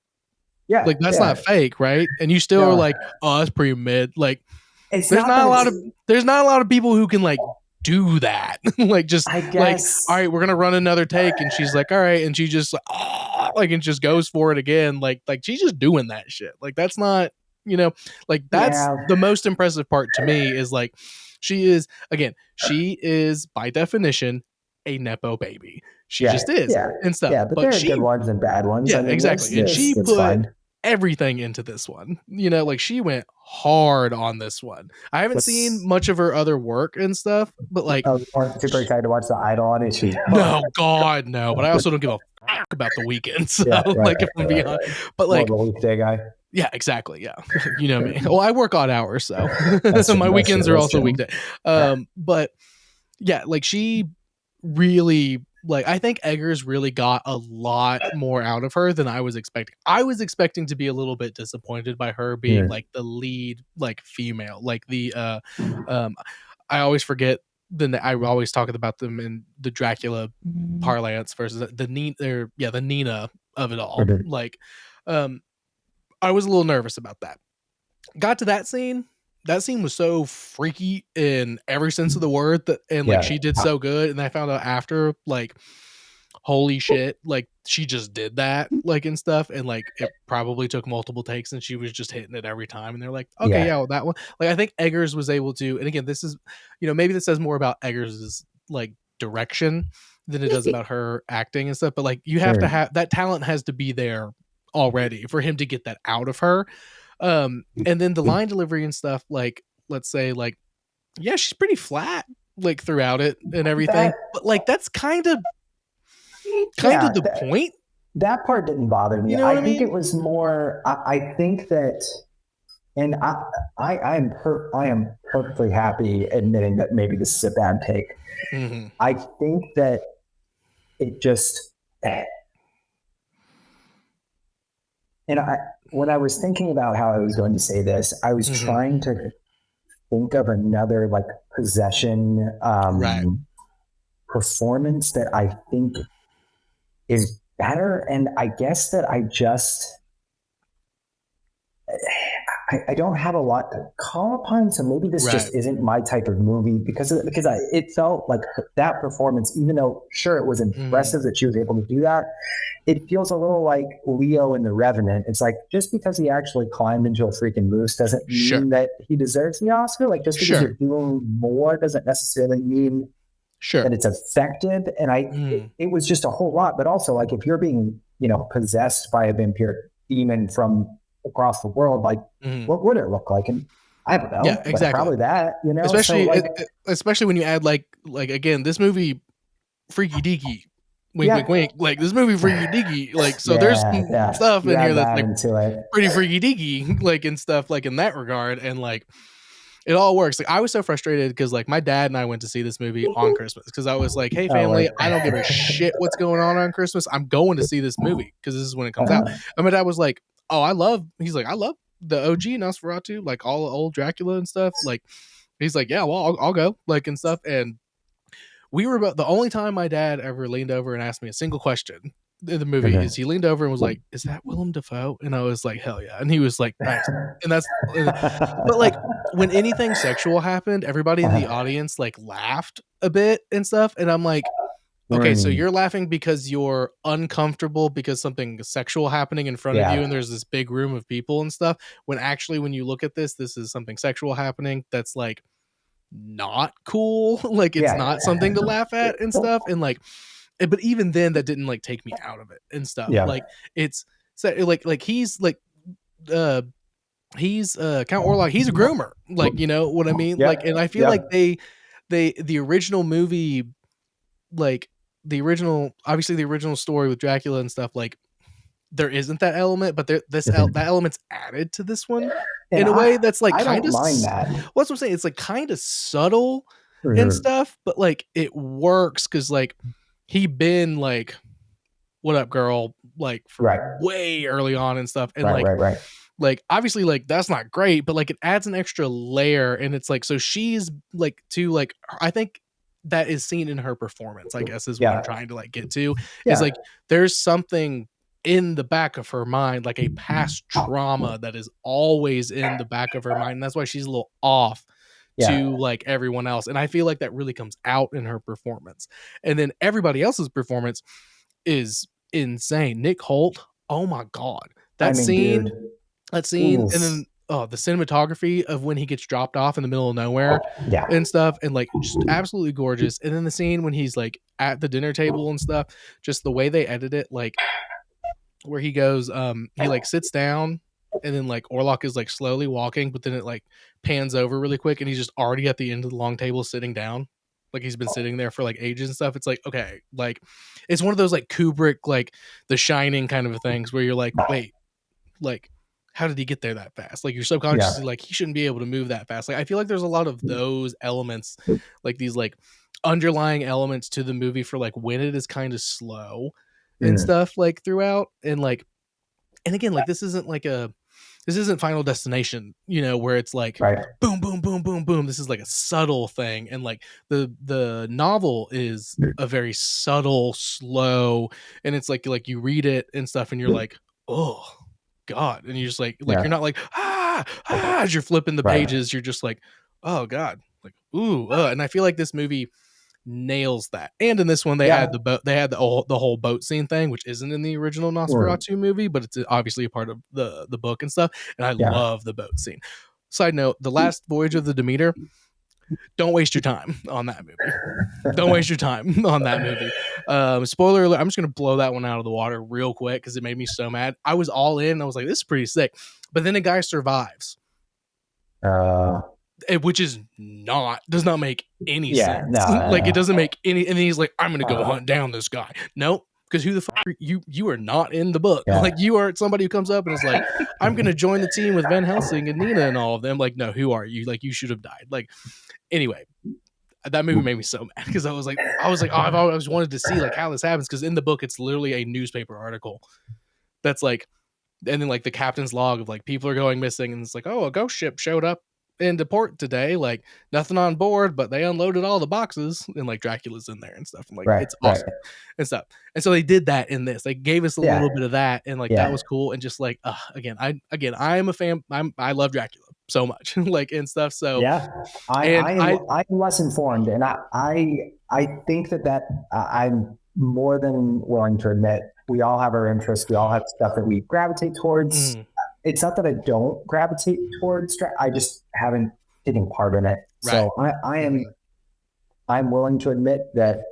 Yeah, like that's not fake, right? And you still are like, oh, that's pretty mid. Like there's not a lot of people who can like do that. Like just like, all right, we're gonna run another take, and she's like, all right, and she just like and just goes for it again. Like she's just doing that shit. Like that's not, like that's the most impressive part to me is like she is by definition a Nepo baby. She just is and stuff. Yeah, but there are good ones and bad ones. Yeah, exactly. And she put everything into this one. Like she went hard on this one. I haven't seen much of her other work and stuff, but like I'm super excited to watch the Idol audition. No, God, no. But I also don't give a fuck about the weekend. So if I'm being honest. But like the weekday guy. Yeah, exactly. Yeah. You know me. Well, I work odd hours, so my weekends are also weekday. But yeah, like she really, like I think Eggers really got a lot more out of her than I was expecting. I was expecting to be a little bit disappointed by her being like the lead, like female, like the I always forget I always talk about them in the Dracula parlance versus the Nina of it all. Like I was a little nervous about that. Got to that scene. That scene was so freaky in every sense of the word and like she did so good. And I found out after, like, holy shit, like she just did that, like, and stuff. And like it probably took multiple takes and she was just hitting it every time. And they're like, okay, well, that one. Like I think Eggers was able to, and again, this is, maybe this says more about Eggers's like direction than it does about her acting and stuff. But like you have to have that talent has to be there already for him to get that out of her. And then the line delivery and stuff, like let's say like she's pretty flat like throughout it and everything, but like that's kind of the point. That part didn't bother me. I think it was more I think that, and I am perfectly happy admitting that maybe this is a bad take. I think that it just and when I was thinking about how I was going to say this, I was trying to think of another like possession performance that I think is better. And I guess that I don't have a lot to call upon, so maybe this just isn't my type of movie because it felt like that performance, even though sure it was impressive that she was able to do that, it feels a little like Leo in The Revenant. It's like just because he actually climbed into a freaking moose doesn't mean that he deserves the Oscar. Like just because you're doing more doesn't necessarily mean Sure. that it's effective. And it was just a whole lot. But also, like, if you're being, possessed by a vampiric demon from across the world, like, what would it look like? And I don't know. Yeah, exactly. But probably that, Especially, So, like, especially when you add like again, this movie, freaky deaky, wink, wink, wink. Like, this movie, freaky deaky. Like, so there's some stuff in here that's like pretty freaky deaky, like, and stuff like in that regard, and like it all works. Like, I was so frustrated because like my dad and I went to see this movie on Christmas because I was like, hey family, I don't give a shit what's going on Christmas. I'm going to see this movie because this is when it comes out. And my dad was like, oh, I love the OG Nosferatu, like all the old Dracula and stuff. Like, he's like, yeah, well, I'll go, like, and stuff. And we were about the only time my dad ever leaned over and asked me a single question in the movie is he leaned over and was like, is that Willem Dafoe? And I was like, hell yeah. And he was like, nice. And but like when anything sexual happened, everybody in the audience like laughed a bit and stuff. And I'm like, okay, so you're laughing because you're uncomfortable because something sexual happening in front of you and there's this big room of people and stuff, when actually when you look at this is something sexual happening that's like not cool. Like, it's not something to laugh at and stuff. And like, but even then that didn't like take me out of it and stuff. Like, it's so like he's like he's Count Orlok, he's a groomer, like, you know what I mean? Like, and I feel like the original movie, like obviously the original story with Dracula and stuff, like there isn't that element, but that element's added to this one in a way that's like kind of mind that. What's I'm saying? It's like kind of subtle and stuff, but like it works because like he been like, what up, girl? Like for way early on and stuff, and like obviously like that's not great, but like it adds an extra layer, and it's like so she's like to like I think that is seen in her performance, I guess is what I'm trying to like get to is like there's something in the back of her mind, like a past trauma that is always in the back of her mind, and that's why she's a little off to like everyone else. And I feel like that really comes out in her performance, and then everybody else's performance is insane. Nick Holt, oh my god, that scene, and then the cinematography of when he gets dropped off in the middle of nowhere and stuff, and like just absolutely gorgeous. And then the scene when he's like at the dinner table and stuff, just the way they edit it, like where he goes, he like sits down and then like Orlok is like slowly walking, but then it like pans over really quick and he's just already at the end of the long table sitting down. Like he's been sitting there for like ages and stuff. It's like, okay, like it's one of those like Kubrick, like The Shining kind of things where you're like, wait, like how did he get there that fast? Like you're subconsciously like, he shouldn't be able to move that fast. Like I feel like there's a lot of those elements, like these like underlying elements to the movie for like when it is kind of slow and stuff like throughout. And like, and again, like this isn't Final Destination, you know, where it's like boom, boom, boom, boom, boom. This is like a subtle thing. And like the novel is a very subtle, slow, and it's like you read it and stuff and you're like, oh God. And you're just like you're not like, as you're flipping the pages, you're just like, oh God, like, ooh. And I feel like this movie nails that. And in this one they had the boat, they had the whole boat scene thing, which isn't in the original Nosferatu movie, but it's obviously a part of the book and stuff. And I love the boat scene. Side note, the last voyage of the Demeter, don't waste your time on that movie. Don't waste your time on that movie. Spoiler alert, I'm just gonna blow that one out of the water real quick because it made me so mad. I was all in. I was like, this is pretty sick. But then a guy survives. Which is does not make any sense. Like it doesn't make any. And he's like, I'm gonna go hunt down this guy. Nope, because who the fuck are you? You are not in the book. Like you are somebody who comes up and is like, I'm gonna join the team with Van Helsing and Nina and all of them. Like, no, who are you? Like you should have died. Like anyway, that movie made me so mad because I was like, oh, I've always wanted to see like how this happens, because in the book it's literally a newspaper article that's like, and then like the captain's log of like people are going missing, and it's like, oh, a ghost ship showed up into port today, like nothing on board, but they unloaded all the boxes, and like Dracula's in there and stuff. I'm like, it's awesome and stuff. And so they did that in this. They gave us a little bit of that, and like that was cool. And just like I am a fan. I love Dracula so much, like and stuff. So I'm less informed, and I think that I'm more than willing to admit we all have our interests. We all have stuff that we gravitate towards. It's not that I don't gravitate towards, I just haven't taken part in it. So I am I'm willing to admit that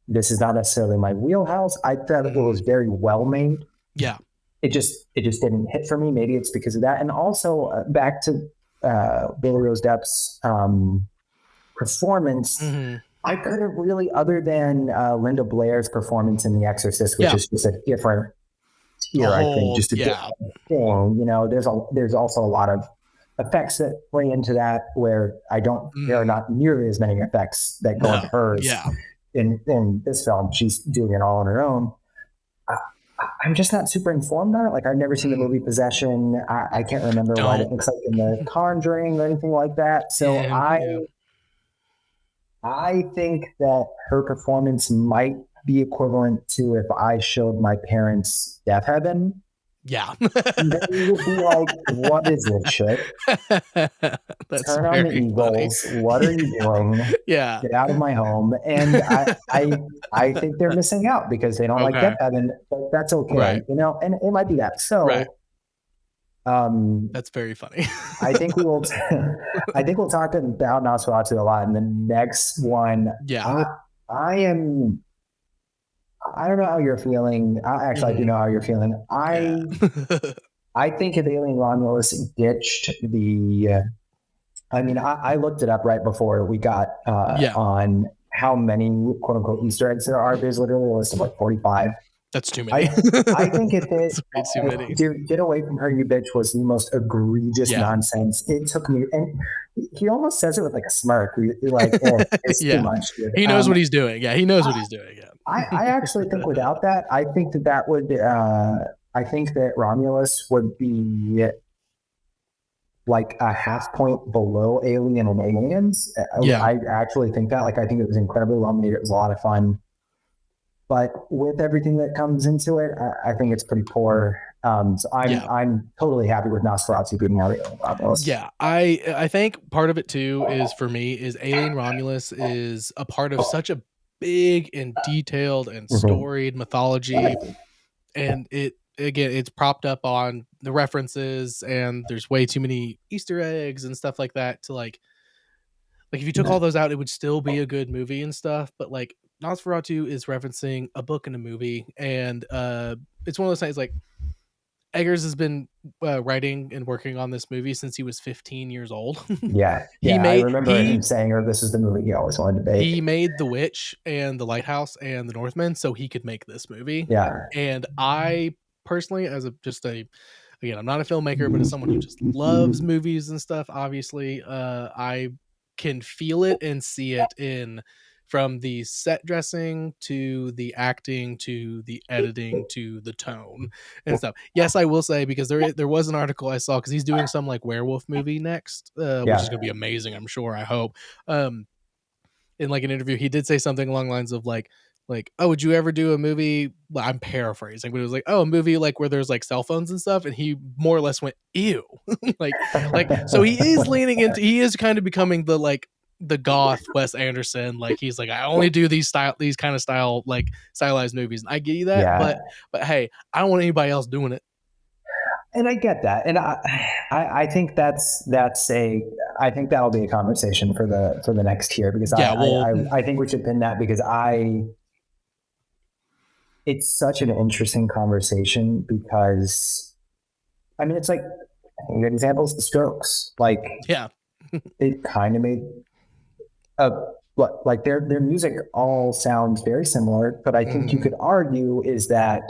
this is not necessarily my wheelhouse. I thought it was very well made. Yeah. It just didn't hit for me. Maybe it's because of that. And also back to Billy Rose Depp's performance. I couldn't really, other than Linda Blair's performance in The Exorcist, which is just a different tier, I think, just a different thing. You know, there's also a lot of effects that play into that where there are not nearly as many effects that go into hers. Yeah. In this film, she's doing it all on her own. I'm just not super informed on it. Like, I've never seen the movie Possession. I can't remember what it looks like in The Conjuring or anything like that. So I think that her performance might be equivalent to if I showed my parents Death Heaven. Yeah. They would be like, what is this shit? Turn on the Eagles. Funny. What are you doing? Yeah. Get out of my home. And I think they're missing out because they don't like Death Heaven, but that's okay. Right. You know, and it might be that. So that's very funny. I think we'll talk about Nosferatu a lot in the next one. Yeah. I don't know how you're feeling. I do know how you're feeling. I think if Alien Romulus ditched the, I looked it up right before we got on how many quote unquote Easter eggs there are. There's literally a list of like 45. That's too many. I think if it Get Away From Her, You Bitch was the most egregious nonsense. It took me, and he almost says it with like a smirk. You're like, it's too much. Dude. He knows what he's doing. Yeah, he knows what he's doing. Yeah. I actually think without that, I think that would, I think that Romulus would be like a half point below Alien and Aliens. I actually think that. Like, I think it was incredibly well made. It was a lot of fun. But with everything that comes into it, I think it's pretty poor. So I'm totally happy with Nosferatu being out of Romulus. Yeah, I think part of it too is, for me, is Alien Romulus is a part of such a big and detailed and storied mythology, and it's propped up on the references, and there's way too many Easter eggs and stuff like that to like if you took all those out, it would still be a good movie and stuff. But like, Nosferatu is referencing a book and a movie, and it's one of those things like Eggers has been writing and working on this movie since he was 15 years old. I remember him saying, this is the movie he always wanted to make. He made The Witch and The Lighthouse and The Northman so he could make this movie. Yeah. And I personally, again, I'm not a filmmaker, but as someone who just loves movies and stuff, obviously, I can feel it and see it from the set dressing to the acting to the editing to the tone and stuff. Yes, I will say, because there was an article I saw, because he's doing some like werewolf movie next, which is going to be amazing, I'm sure, I hope. In like an interview, he did say something along the lines of like, oh, would you ever do a movie? I'm paraphrasing, but it was like, oh, a movie like where there's like cell phones and stuff. And he more or less went, ew. like, so he is kind of becoming the goth Wes Anderson. Like, he's like, I only do these kind of like stylized movies. And I get you that, but hey, I don't want anybody else doing it. And I get that. And I think I think that'll be a conversation for the next tier, because I think we should pin that, because it's such an interesting conversation, because it's like, a good example is The Strokes. Like, it kind of made like their music all sounds very similar, but I think you could argue is that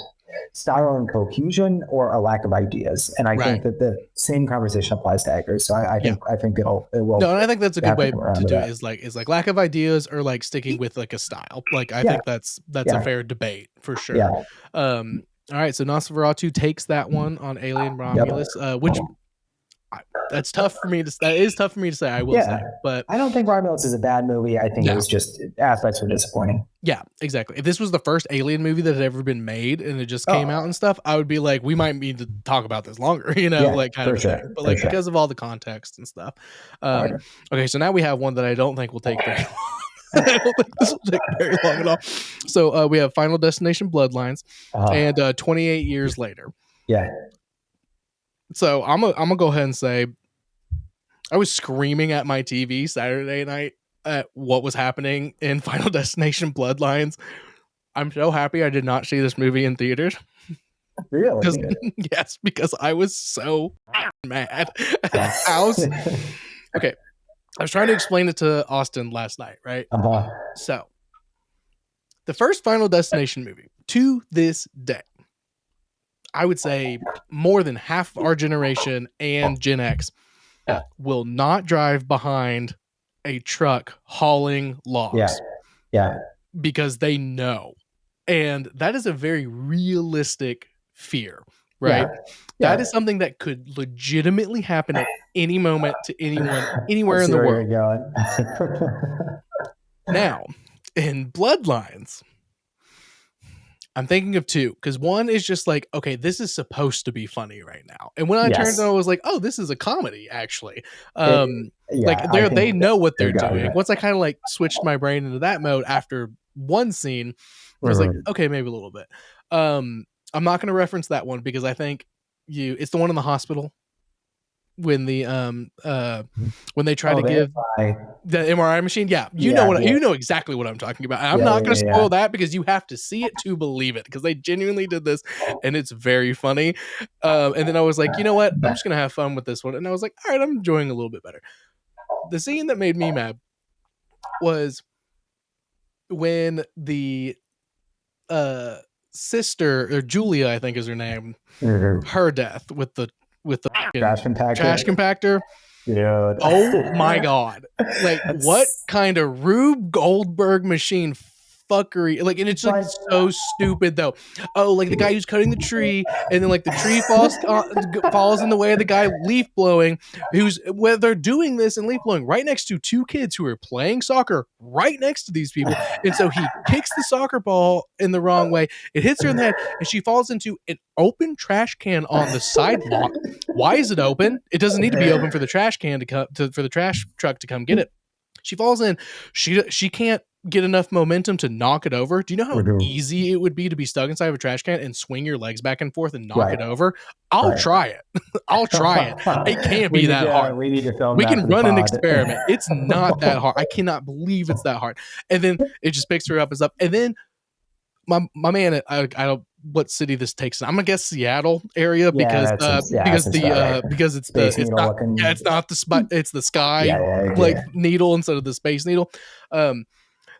style and cohesion or a lack of ideas. And I think that the same conversation applies to Eggers. So I think it will. No, and I think that's a good way to do it, is like lack of ideas or like sticking with like a style. Like, I think that's a fair debate for sure. Yeah. All right. So Nosferatu takes that one on Alien Romulus, which that is tough for me to say, I will say, but I don't think Romulus is a bad movie. I think it was just aspects were disappointing. Yeah, exactly. If this was the first Alien movie that had ever been made and it just came out and stuff, I would be like, we might need to talk about this longer, like kind of thing. But like, because of all the context and stuff. Okay, so now we have one that I don't think will take very long. I don't think this will take very long at all. So we have Final Destination Bloodlines and 28 Years Later. Yeah. So I'm gonna go ahead and say I was screaming at my TV Saturday night at what was happening in Final Destination Bloodlines. I'm so happy I did not see this movie in theaters. Really? Yes, because I was so mad at the house. Okay. I was trying to explain it to Austin last night, right? So, the first Final Destination movie, to this day, I would say more than half of our generation and Gen X will not drive behind a truck hauling logs. Yeah. Because they know. And that is a very realistic fear, right? Yeah. That is something that could legitimately happen at any moment to anyone, anywhere in the world. Now, in Bloodlines, I'm thinking of two, because one is just like, okay, this is supposed to be funny right now. And when I turned it on, I was like, oh, this is a comedy, actually. They know what they're doing. Once I kind of like switched my brain into that mode after one scene, I was like, okay, maybe a little bit. I'm not going to reference that one because I think it's the one in the hospital when the when they try to give the MRI machine. Yeah, you know exactly what I'm talking about. I'm not going to spoil that because you have to see it to believe it, because they genuinely did this and it's very funny. And then I was like, you know what? I'm just going to have fun with this one. And I was like, all right, I'm enjoying a little bit better. The scene that made me mad was when the sister, or Julia, I think is her name, her death with the trash compactor. Dude. Oh my god! Like, what kind of Rube Goldberg machine fuckery? Like, and it's like so stupid though. Oh, like the guy who's cutting the tree, and then like the tree falls in the way of the guy leaf blowing. Where they're doing this and leaf blowing right next to two kids who are playing soccer right next to these people, and so he kicks the soccer ball in the wrong way. It hits her in the head, and she falls into an open trash can on the sidewalk. Why is it open? It doesn't need to be open for the trash can to come for the trash truck to come get it. She falls in. She can't get enough momentum to knock it over. Do you know how easy it would be to be stuck inside of a trash can and swing your legs back and forth and knock it over? I'll try it. I'll try it. It can't be that hard. We need to film. We can run an experiment. It's not that hard. I cannot believe it's that hard. And then it just picks her up and stuff. And then my man, I don't what city this takes. I'm gonna guess Seattle area because it's not the spot. It's the sky needle instead of the space needle.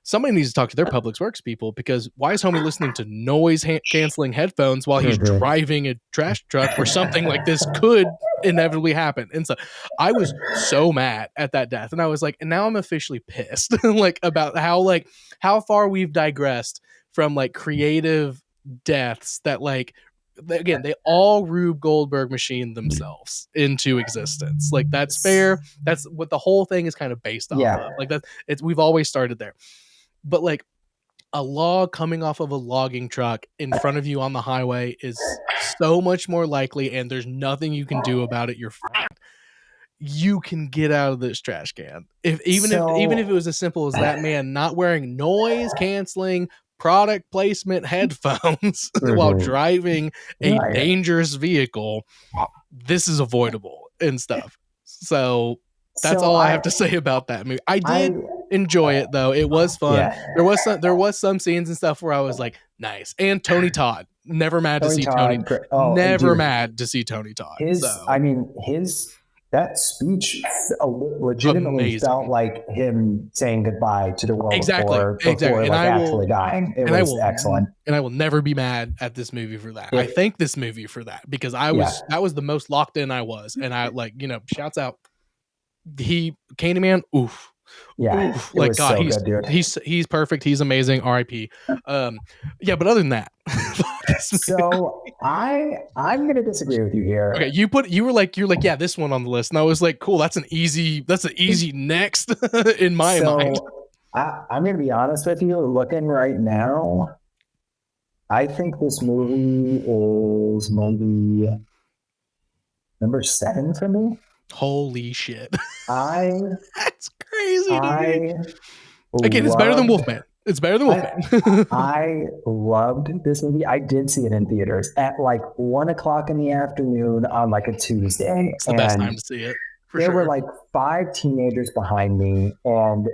Somebody needs to talk to their public works people, because why is homie listening to noise canceling headphones while he's driving a trash truck where something like this could inevitably happen? And so I was so mad at that death, and I was like, and now I'm officially pissed like about how far we've digressed from like creative deaths that like, again, they all Rube Goldberg machined themselves into existence. Like, that's fair. That's what the whole thing is kind of based off of. Like, we've always started there. But like, a log coming off of a logging truck in front of you on the highway is so much more likely, and there's nothing you can do about it. You can get out of this trash can. Even if it was as simple as that man not wearing noise canceling product placement headphones while driving a dangerous vehicle, this is avoidable and stuff. So that's all I have to say about that movie. I did enjoy it though. It was fun. There was some scenes and stuff where I was like, nice. And Tony Todd, never mad to see Tony. Mad to see Tony Todd. That speech legitimately felt like him saying goodbye to the world before actually dying. It was excellent. And I will never be mad at this movie for that. I thank this movie for that, because that was the most locked in I was. And I shouts out. Candyman, oof. Yeah. Oof. Like, God, so good, he's perfect. He's amazing. R.I.P. But other than that, so I'm gonna disagree with you here. Okay, you're like, yeah, this one on the list, and I was like, cool, that's an easy next in my mind. I'm gonna be honest with you. Looking right now, I think this movie is maybe number 7 for me. Holy shit. That's crazy. It's better than Wolfman. It's better than Wolfman. I loved this movie. I did see it in theaters at like 1:00 in the afternoon on like a Tuesday. It's the best time to see it. There were like 5 teenagers behind me, and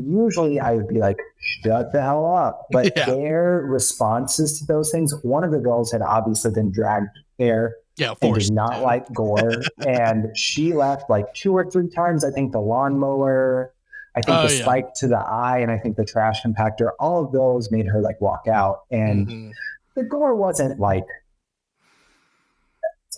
usually I would be like, shut the hell up. But their responses to those things, one of the girls had obviously been dragged there and did not like gore. And she left like 2 or 3 times. I think the lawnmower, I think the spike to the eye, and I think the trash compactor, all of those made her like walk out. And the gore wasn't like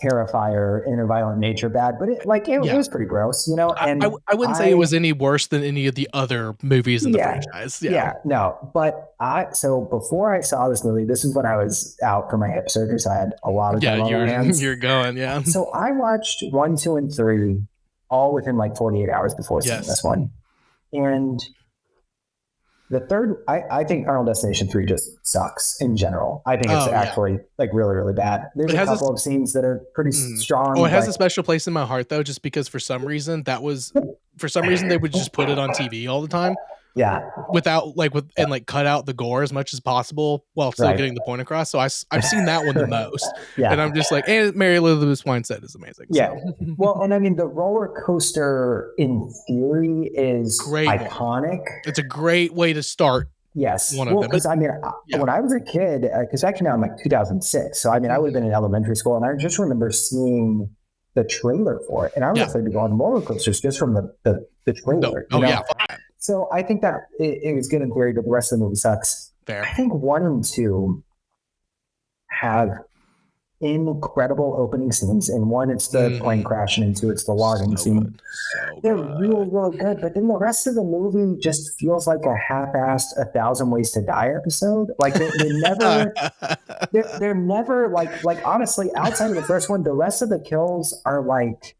Terrifier in a violent nature bad, but it was pretty gross, you know. And I wouldn't say it was any worse than any of the other movies in the franchise. No, but so before I saw this movie, this is when I was out for my hip surgery, so I had a lot of time on my hands. You're going, So I watched 1, 2, and 3 all within like 48 hours before seeing this one, and the third, I think Final Destination 3 just sucks in general. I think it's actually like really, really bad. There's a couple of scenes that are pretty strong. Oh, it has a special place in my heart though, just because for some reason they would just put it on TV all the time. Yeah. Without and cut out the gore as much as possible while still getting the point across. So I've seen that one the most. And I'm just like, and Mary Elizabeth Winstead is amazing. Yeah. So. Well, and I mean, the roller coaster in theory is iconic. It's a great way to start. Yes. Because I mean, when I was a kid, because actually now I'm like 2006. So I mean, I would have been in elementary school, and I just remember seeing the trailer for it. And I was afraid to go on roller coasters just from the trailer. So I think that it was good in theory, but the rest of the movie sucks. Fair. I think 1 and 2 have incredible opening scenes. In 1, it's the plane crashing, and 2, it's the logging scene. They're really, really good. But then the rest of the movie just feels like a half-assed 1,000 Ways to Die episode. Like they're never, they're never like honestly, outside of the first one, the rest of the kills are like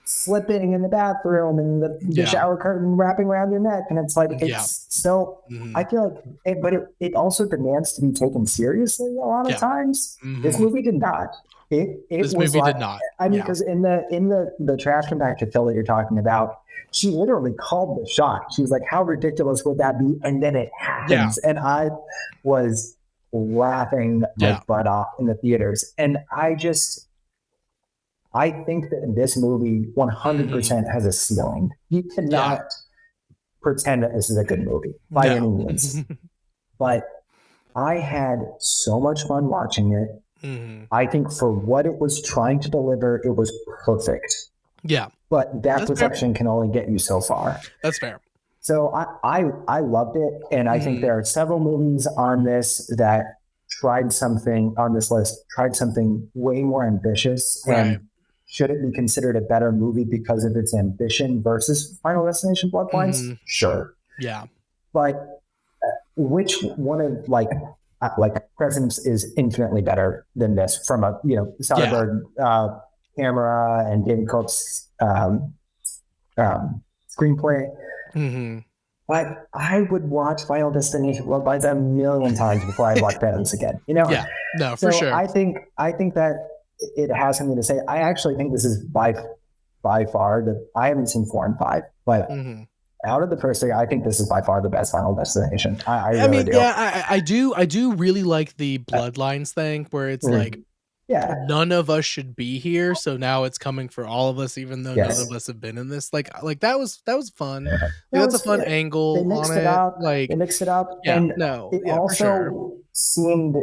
slipping in the bathroom and the shower curtain wrapping around your neck, and it's like so I feel like but it also demands to be taken seriously a lot of times. This movie did not. This movie did not. I mean, because in the trash compactor fill that you're talking about, she literally called the shot. She was like, how ridiculous would that be? And then it happens. And I was laughing my butt off in the theaters. And I think that this movie 100% has a ceiling. You cannot pretend that this is a good movie by any means. But I had so much fun watching it. I think for what it was trying to deliver, it was perfect. Yeah. But that perfection can only get you so far. That's fair. So I loved it. And I think there are several movies on this that tried something way more ambitious. And should it be considered a better movie because of its ambition versus Final Destination Bloodlines? Sure. Yeah. But which one of like Presence is infinitely better than this from a Soderbergh camera and David Koch's screenplay. But I would watch Final Destination Bloodlines a million times before I watch Presence again. Yeah. No, for sure. I think that it has something to say. I actually think this is by far I haven't seen 4 and 5, but out of the first three, I think this is by far the best Final Destination. I really do. Yeah, I do really like the Bloodlines thing where it's like, none of us should be here, so now it's coming for all of us, even though none of us have been in this. Like that was fun. That's a fun angle. They mixed it up. They mixed it up. Yeah, and it also seemed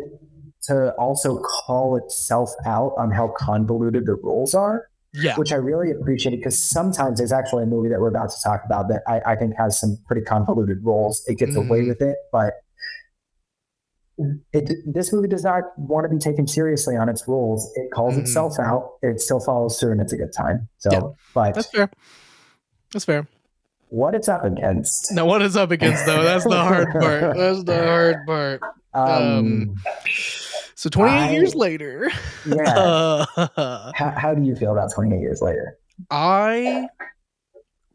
to also call itself out on how convoluted the rules are. Yeah. Which I really appreciated, because sometimes there's actually a movie that we're about to talk about that I think has some pretty convoluted rules. It gets away with it, but this movie does not want to be taken seriously on its rules. It calls itself out. It still follows through, and it's a good time. So, but that's fair. That's fair. What it's up against. Now, what it's up against, though, that's the hard part. That's the hard part. So 28 years later. Yeah. How do you feel about 28 years later? I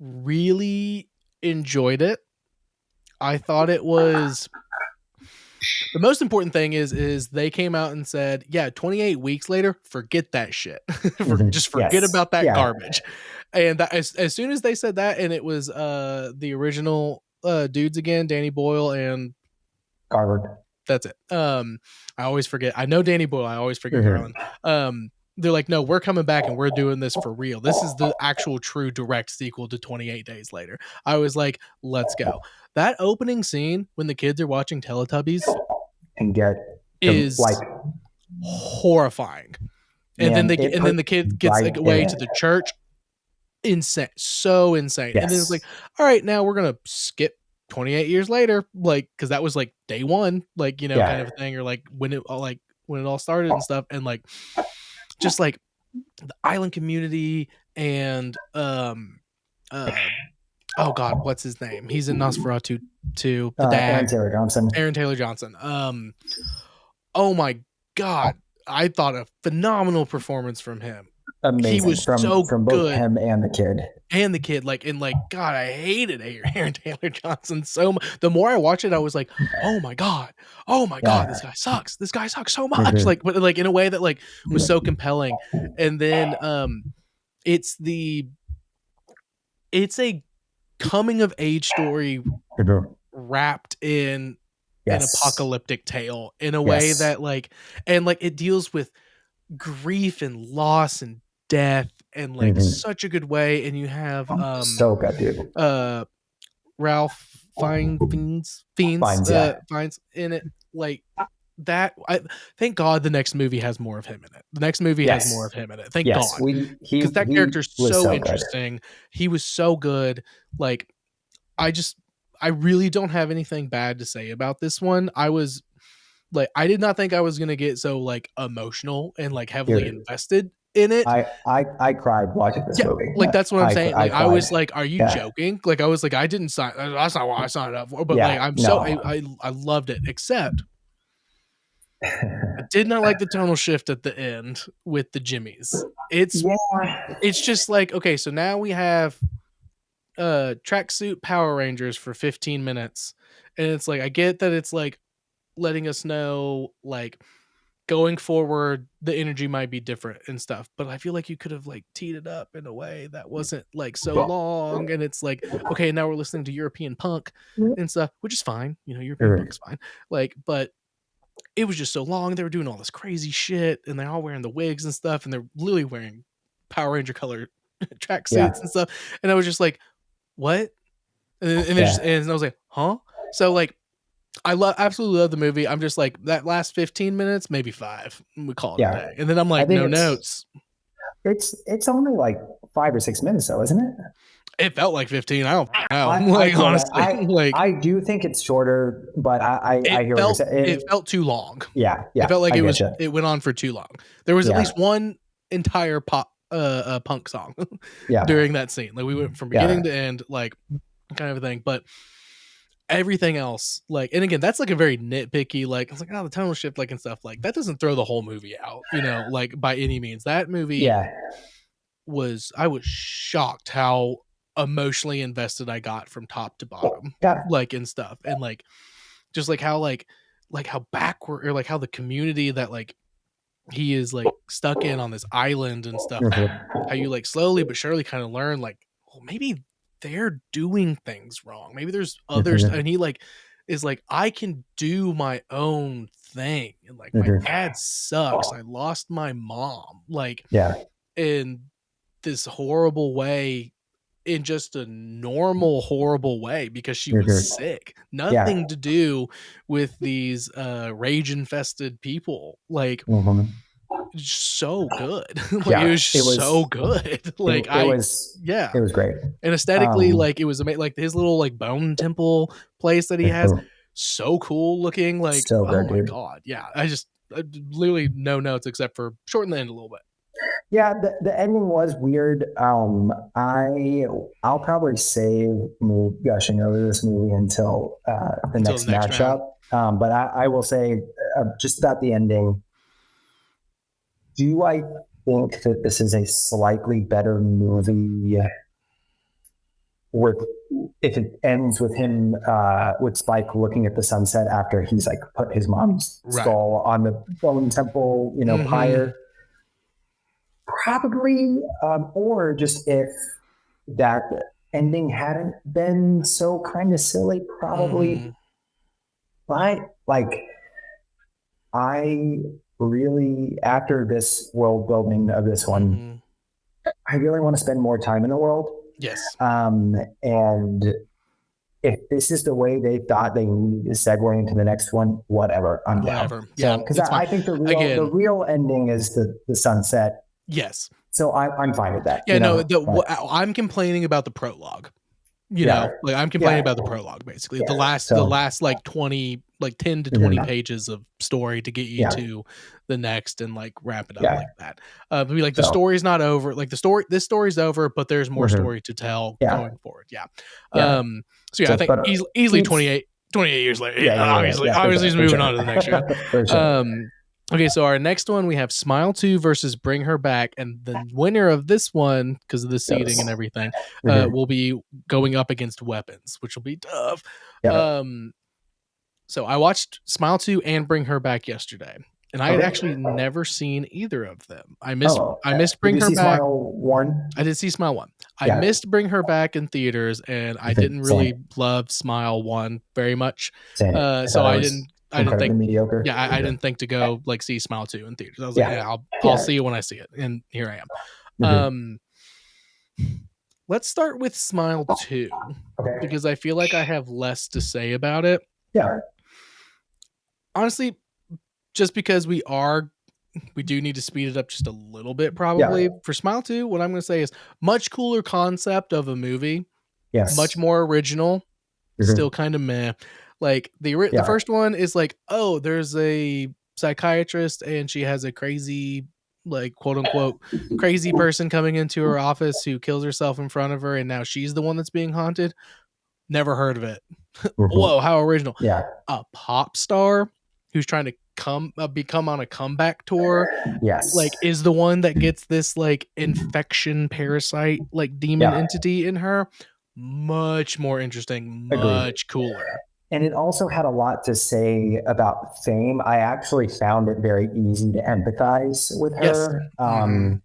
really enjoyed it. I thought it was... The most important thing is they came out and said, 28 weeks later, forget that shit. Just forget about that garbage. And that, as soon as they said that, and it was the original dudes again, Danny Boyle and Garland. That's it. I always forget. I know Danny Boyle. I always forget Garland. They're like, no, we're coming back and we're doing this for real. This is the actual true direct sequel to 28 Days Later. I was like, let's go. That opening scene when the kids are watching Teletubbies and get is like horrifying. And man, then the kid gets right away to the church. Insane. So insane. Yes. And then it's like, all right, now we're gonna skip 28 years later, like, because that was like day one, like, you know, kind of a thing, or like when it all started and stuff, and like just like the island community and oh god, what's his name? He's in Nosferatu 2, the dad. Aaron Taylor Johnson. Oh my god, I thought a phenomenal performance from him. Amazing. He was from both good. him and the kid. Like, and like, God, I hated Aaron Taylor Johnson so much. The more I watched it, I was like, oh my god, this guy sucks. This guy sucks so much. Like, but like in a way that like was so compelling. And then it's a coming of age story wrapped in an apocalyptic tale in a way that like, and like it deals with grief and loss and death and like such a good way. And you have so good, dude. Ralph Fiennes in it, like that. I thank God the next movie has more of him in it. The next movie has more of him in it. Thank God, because that character's so interesting. Good. He was so good. Like, I really don't have anything bad to say about this one. I did not think I was gonna get so like emotional and like heavily invested in it. I cried watching this movie. Like that's what I'm saying. Like I was like, "Are you joking?" Like I was like, "I didn't sign. That's not what I signed up for." But like I loved it. Except I did not like the tonal shift at the end with the Jimmies. It's just like, okay, so now we have tracksuit Power Rangers for 15 minutes, and it's like I get that it's like letting us know like going forward the energy might be different and stuff, but I feel like you could have like teed it up in a way that wasn't like so long. And it's like, okay, now we're listening to European punk and stuff, which is fine, you know, European punk is fine, like, but it was just so long. They were doing all this crazy shit and they're all wearing the wigs and stuff, and they're literally wearing Power Ranger color tracksuits and stuff, and I was just like, what? And I was like, huh? So like I absolutely love the movie. I'm just like, that last 15 minutes, maybe 5, we call it a day. And then I'm like, no notes. It's only like 5 or 6 minutes though, isn't it? It felt like 15. I don't know. Honestly, I do think it's shorter, but I hear what you're saying. It felt too long. Yeah. It felt like it went on for too long. There was at least one entire punk song during that scene. Like we went from beginning to end, like kind of a thing. But everything else, like, and again, that's like a very nitpicky, like, I was like, oh, the tonal shift, like, and stuff, like, that doesn't throw the whole movie out, you know, like, by any means. That movie I was shocked how emotionally invested I got from top to bottom, like, and stuff, and like, just like how how backward, or like how the community that like he is like stuck in on this island and stuff, how you like slowly but surely kind of learn like, well, maybe they're doing things wrong. Maybe there's others, and he like is like, I can do my own thing, and like my dad sucks. I lost my mom, like in this horrible way, in just a normal horrible way, because she was sick. Nothing to do with these rage infested people. Like so good. Like it was so good. Like it was great. And aesthetically, like it was amazing. Like his little like bone temple place that he has, so cool looking. Like, so good, oh my god, yeah. I literally no notes except for shorten the end a little bit. Yeah, the ending was weird. I'll probably save me gushing over this movie until the next matchup. But I will say just about the ending. Do I think that this is a slightly better movie if it ends with him with Spike looking at the sunset after he's like put his mom's skull on the bone temple, pyre? Probably, or just if that ending hadn't been so kind of silly, probably. But like, I really, after this world building of this one, I really want to spend more time in the world. Yes. And if this is the way they thought they needed to segue into the next one, whatever, I'm down. Whatever. Yeah, because I think the real ending is the sunset. Yes. So I'm fine with that. Yeah, I'm complaining about the prologue. You know, like I'm complaining about the prologue basically. The last like 10 to 20 pages of story to get you to the next and like wrap it up like that. Like the story's not over. Like this story's over, but there's more story to tell going forward. Yeah. So I think easily 28 years later. Obviously he's moving on to the next year. Okay, so our next one, we have Smile 2 versus Bring Her Back, and the winner of this one, because of the seating and everything, will be going up against Weapons, which will be tough. So I watched Smile 2 and Bring Her Back yesterday, and I had actually never seen either of them. I missed Bring Her Back. Smile 1? I did see Smile 1. I missed Bring Her Back in theaters, and I didn't really love Smile 1 very much. So I didn't think mediocre. Yeah, I didn't think to go like see Smile 2 in theaters. I was like, I'll see it when I see it, and here I am. Let's start with Smile 2 because I feel like I have less to say about it. Yeah. Honestly, just because we do need to speed it up just a little bit probably. For Smile 2, what I'm going to say is much cooler concept of a movie. Yes. Much more original. Still kind of meh. Like the first one is like, oh, there's a psychiatrist and she has a crazy, like quote unquote, crazy person coming into her office who kills herself in front of her, and now she's the one that's being haunted. Never heard of it. Whoa, how original! Yeah, a pop star who's trying to become on a comeback tour. Yes, like is the one that gets this like infection parasite like demon entity in her. Much more interesting, much cooler. And it also had a lot to say about Fame. I actually found it very easy to empathize with her. Yes.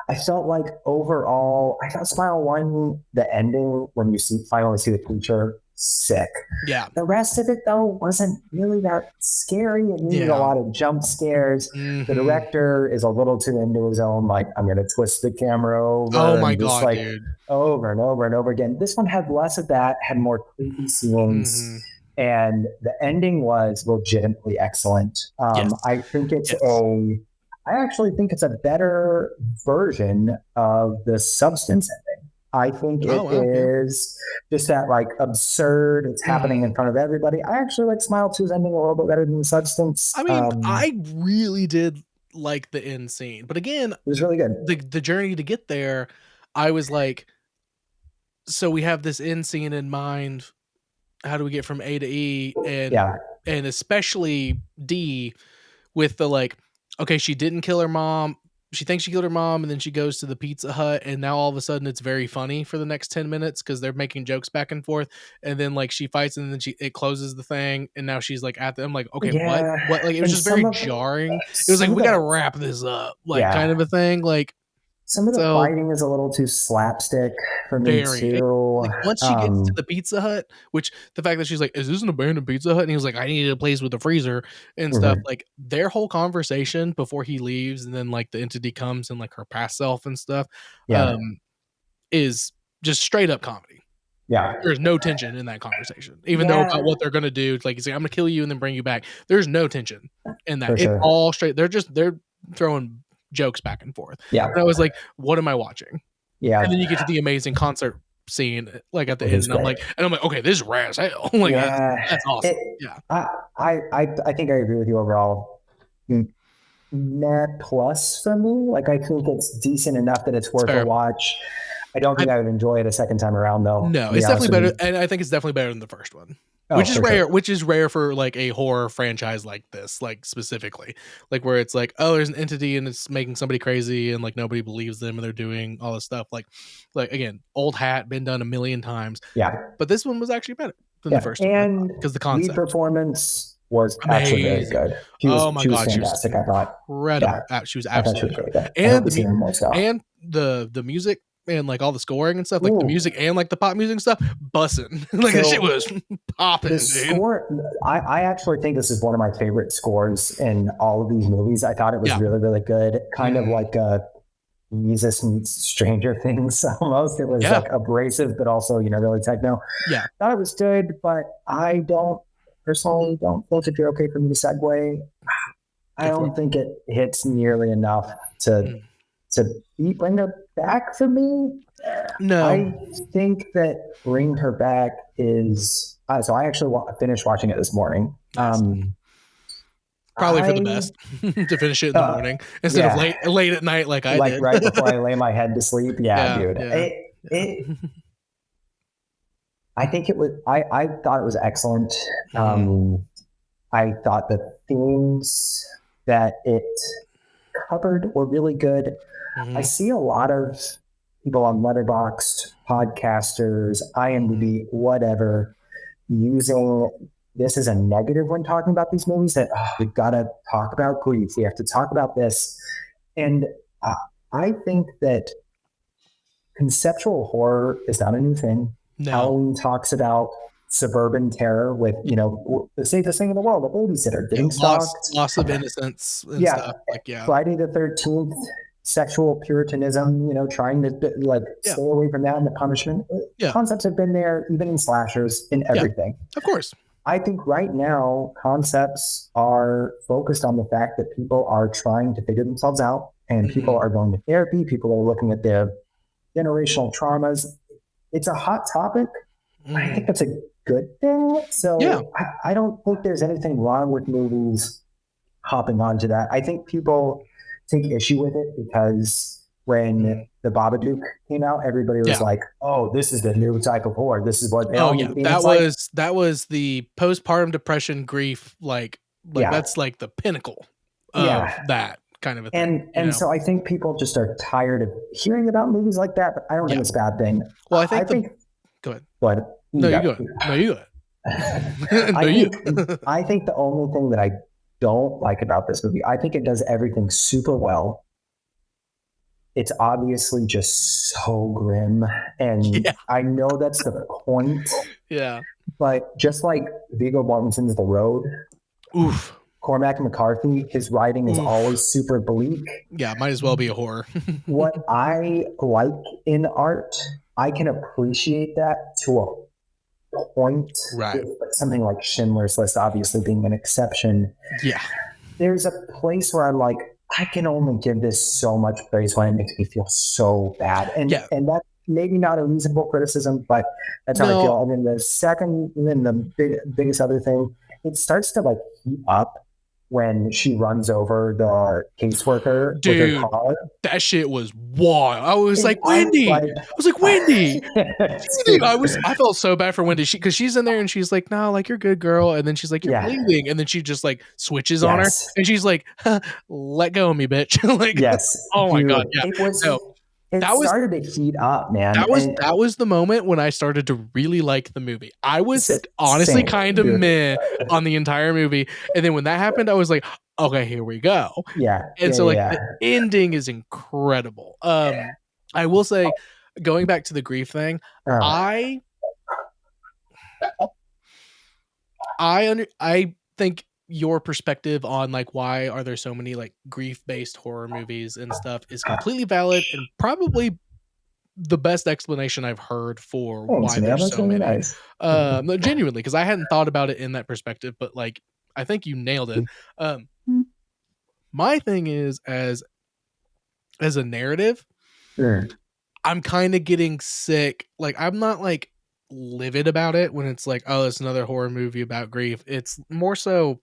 I felt like overall, I thought Smile 1, the ending, when you finally see the creature, sick. Yeah. The rest of it, though, wasn't really that scary. It needed a lot of jump scares. The director is a little too into his own, like, I'm going to twist the camera over. Oh, my God, dude. Over and over and over again. This one had less of that, had more creepy scenes. And the ending was legitimately excellent. I think it's I actually think it's a better version of the Substance ending. I think it is just that like absurd. It's happening in front of everybody. I actually like Smile 2's ending a little bit better than the Substance. I mean, I really did like the end scene, but again, it was really good. The journey to get there, I was like, so we have this end scene in mind. How do we get from A to E? And especially D with the like, okay, she didn't kill her mom. She thinks she killed her mom, and then she goes to the Pizza Hut, and now all of a sudden it's very funny for the next 10 minutes because they're making jokes back and forth. And then like she fights, and then it closes the thing, and now she's like I'm like, okay, what? Like it was just very jarring. It was like we gotta wrap this up, like kind of a thing. Like some of the fighting is a little too slapstick for me too. Like once she gets to the Pizza Hut, which the fact that she's like, "Is this an abandoned Pizza Hut?" and he was like, "I needed a place with a freezer and stuff." Like their whole conversation before he leaves, and then like the entity comes and like her past self and stuff, is just straight up comedy. Yeah, there's no tension in that conversation, even though about what they're gonna do. Like he's like, "I'm gonna kill you and then bring you back." There's no tension in that. It's all straight. They're throwing jokes back and forth. Yeah. And I was like, what am I watching? Yeah. And then you get to the amazing concert scene like at the end, and I'm like, okay, this is rad as hell. Like that's awesome. I think I agree with you overall. Net plus for me. Like I think it's decent enough that it's worth a watch. I don't think I would enjoy it a second time around though. No, it's definitely better, and I think it's definitely better than the first one. Which is rare. Which is rare for like a horror franchise like this, like specifically, like where it's like, oh, there's an entity and it's making somebody crazy, and like nobody believes them, and they're doing all this stuff. Like again, old hat, been done a million times. Yeah, but this one was actually better than the first one because the concept, the performance was actually very good. She was fantastic. I thought incredible. She was absolutely really good. And the music and like all the scoring and stuff, like the Ooh. music and like the pop music and stuff, bussin'. Like that So, shit was popping, The dude. score, I actually think this is one of my favorite scores in all of these movies. I thought it was Yeah. really, really good. Kind of Mhm. like Jesus meets Stranger Things almost. It was Yeah. like abrasive, but also, really techno. Yeah. Thought it was good, but I personally don't think it'd be okay for me to segue. I Go for don't think it hits nearly enough Mm. to bring her back for me. No. I think that Bring Her Back is. So I actually finished watching it this morning. Nice. Probably for the best to finish it in the morning instead of late at night like I did. Right before I lay my head to sleep. Yeah, dude. Yeah. I think it was. I thought it was excellent. I thought the themes that it covered were really good. I see a lot of people on Letterboxd, podcasters, IMDb, whatever, using this as a negative when talking about these movies, that we've got to talk about grief. We have to talk about this. And I think that conceptual horror is not a new thing. No. Halloween talks about suburban terror with, the safest thing in the world, a babysitter getting stalked. Loss of innocence and stuff. Like, Friday the 13th, sexual puritanism, trying to stay away from that and the punishment. Concepts have been there, even in slashers, in everything. Of course. I think right now concepts are focused on the fact that people are trying to figure themselves out, and people are going to therapy. People are looking at their generational traumas. It's a hot topic. I think that's a good thing. So I don't think there's anything wrong with movies hopping onto that. I think people take issue with it because when the Babadook came out, everybody was like, "Oh, this is the new type of horror. This is what they all need." That was the postpartum depression grief. Like that's like the pinnacle of that kind of a thing. And so I think people just are tired of hearing about movies like that. But I don't think it's a bad thing. Well, I think. Go ahead. But no, you go ahead. No, you go ahead. I think the only thing that I don't like about this movie, I think it does everything super well. It's obviously just so grim, and I know that's the point. Yeah. But just like Viggo Mortensen's The Road, Cormac McCarthy, his writing is always super bleak. Yeah, might as well be a horror. What I like in art, I can appreciate that to a point. Right. With something like Schindler's List obviously being an exception. Yeah. There's a place where I'm like, I can only give this so much praise when it makes me feel so bad. And that's maybe not a reasonable criticism, but that's how I feel. And then the biggest other thing, it starts to heat up when she runs over the caseworker with her car. That shit was wild. I was like, Wendy. I felt so bad for Wendy because she's in there and she's like, no, you're good, girl. And then she's like, you're bleeding. And then she just switches on her and she's like, let go of me, bitch. Oh my God. Yeah. It started to heat up, man. That was the moment when I started to really like the movie. I was honestly kind of meh on the entire movie. And then when that happened, I was like, okay, here we go. Yeah. And the ending is incredible. I will say, going back to the grief thing, I think your perspective on why are there so many grief-based horror movies and stuff is completely valid and probably the best explanation I've heard for why there's so many. Nice. Genuinely, because I hadn't thought about it in that perspective, but I think you nailed it. My thing is as a narrative, I'm kind of getting sick. I'm not livid about it when it's oh, it's another horror movie about grief. It's more so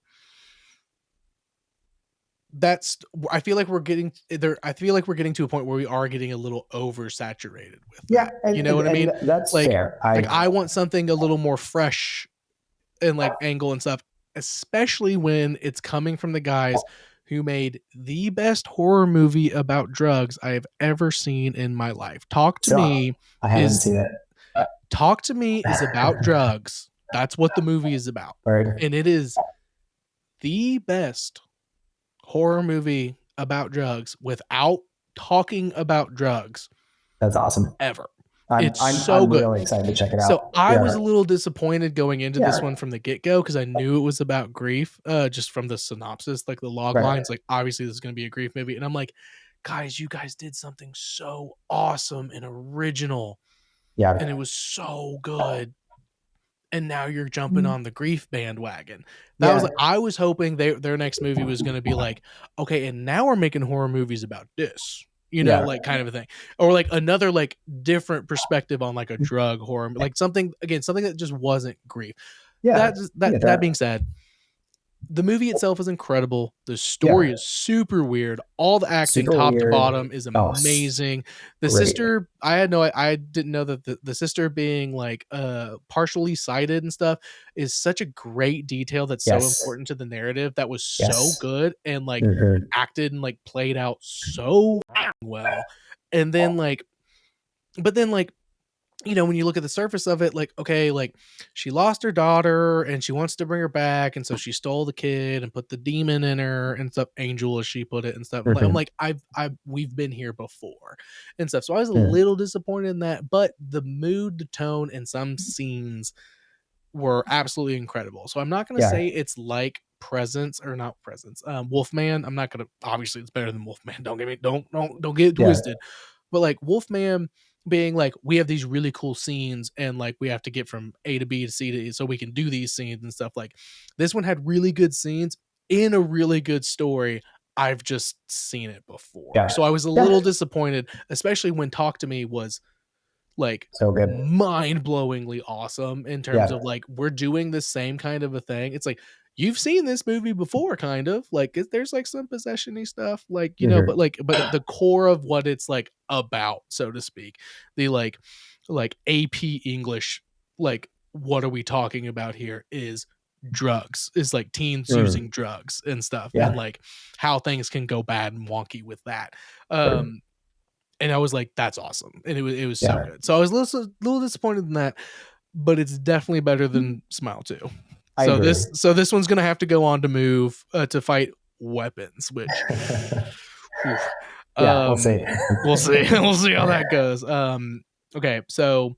I feel like we're getting there. I feel like we're getting to a point where we are getting a little oversaturated with that. You know what I mean? That's fair. I want something a little more fresh and angle and stuff, especially when it's coming from the guys who made the best horror movie about drugs I have ever seen in my life. Talk to Me. I haven't seen it. Talk to Me is about drugs. That's what the movie is about. Right. And it is the best horror movie about drugs without talking about drugs That's awesome. ever. I'm good. really excited to check it out. So I was a little disappointed going into this Yeah. one from the get-go because I knew it was about grief, just from the synopsis, like the log Right. lines. Like, obviously, this is going to be a grief movie. And I'm like, guys, you guys did something so awesome and original. Yeah. And it was so good. And now you're jumping on the grief bandwagon. That was I was hoping their next movie was going to be like, okay, and now we're making horror movies about this, you know, like kind of a thing, or like another like different perspective on like a drug horror, like something that just wasn't grief. That being said, the movie itself is incredible. The story is super weird. All the acting, top to bottom, is amazing. The sister, I didn't know that the sister being like partially sighted and stuff is such a great detail that's so important to the narrative. That was so good and like acted and like played out so well. And then you know, when you look at the surface of it, like, okay, like she lost her daughter and she wants to bring her back. And so she stole the kid and put the demon in her and stuff, angel, as she put it and stuff. I'm like, we've been here before and stuff. So I was a little disappointed in that, but the mood, the tone, and some scenes were absolutely incredible. So I'm not going to say it's like Wolfman. I'm not going to, obviously it's better than Wolfman. Don't get it twisted. But like Wolfman being like, we have these really cool scenes and like we have to get from A to B to C to E so we can do these scenes and stuff. Like this one had really good scenes in a really good story. I've just seen it before. So I was a little disappointed, especially when Talk to Me was like so good, mind-blowingly awesome in terms of like, we're doing the same kind of a thing. It's like, you've seen this movie before, kind of like there's like some possession-y stuff, like, you know, but the core of what it's like about, so to speak, the like AP English, like, what are we talking about here is drugs, is like teens using drugs and stuff, and like how things can go bad and wonky with that. And I was like, that's awesome. And it was so good. So I was a little disappointed in that, but it's definitely better than Smile 2. So this one's gonna have to go on to move to fight weapons, which we'll see. we'll see how that goes. Okay, so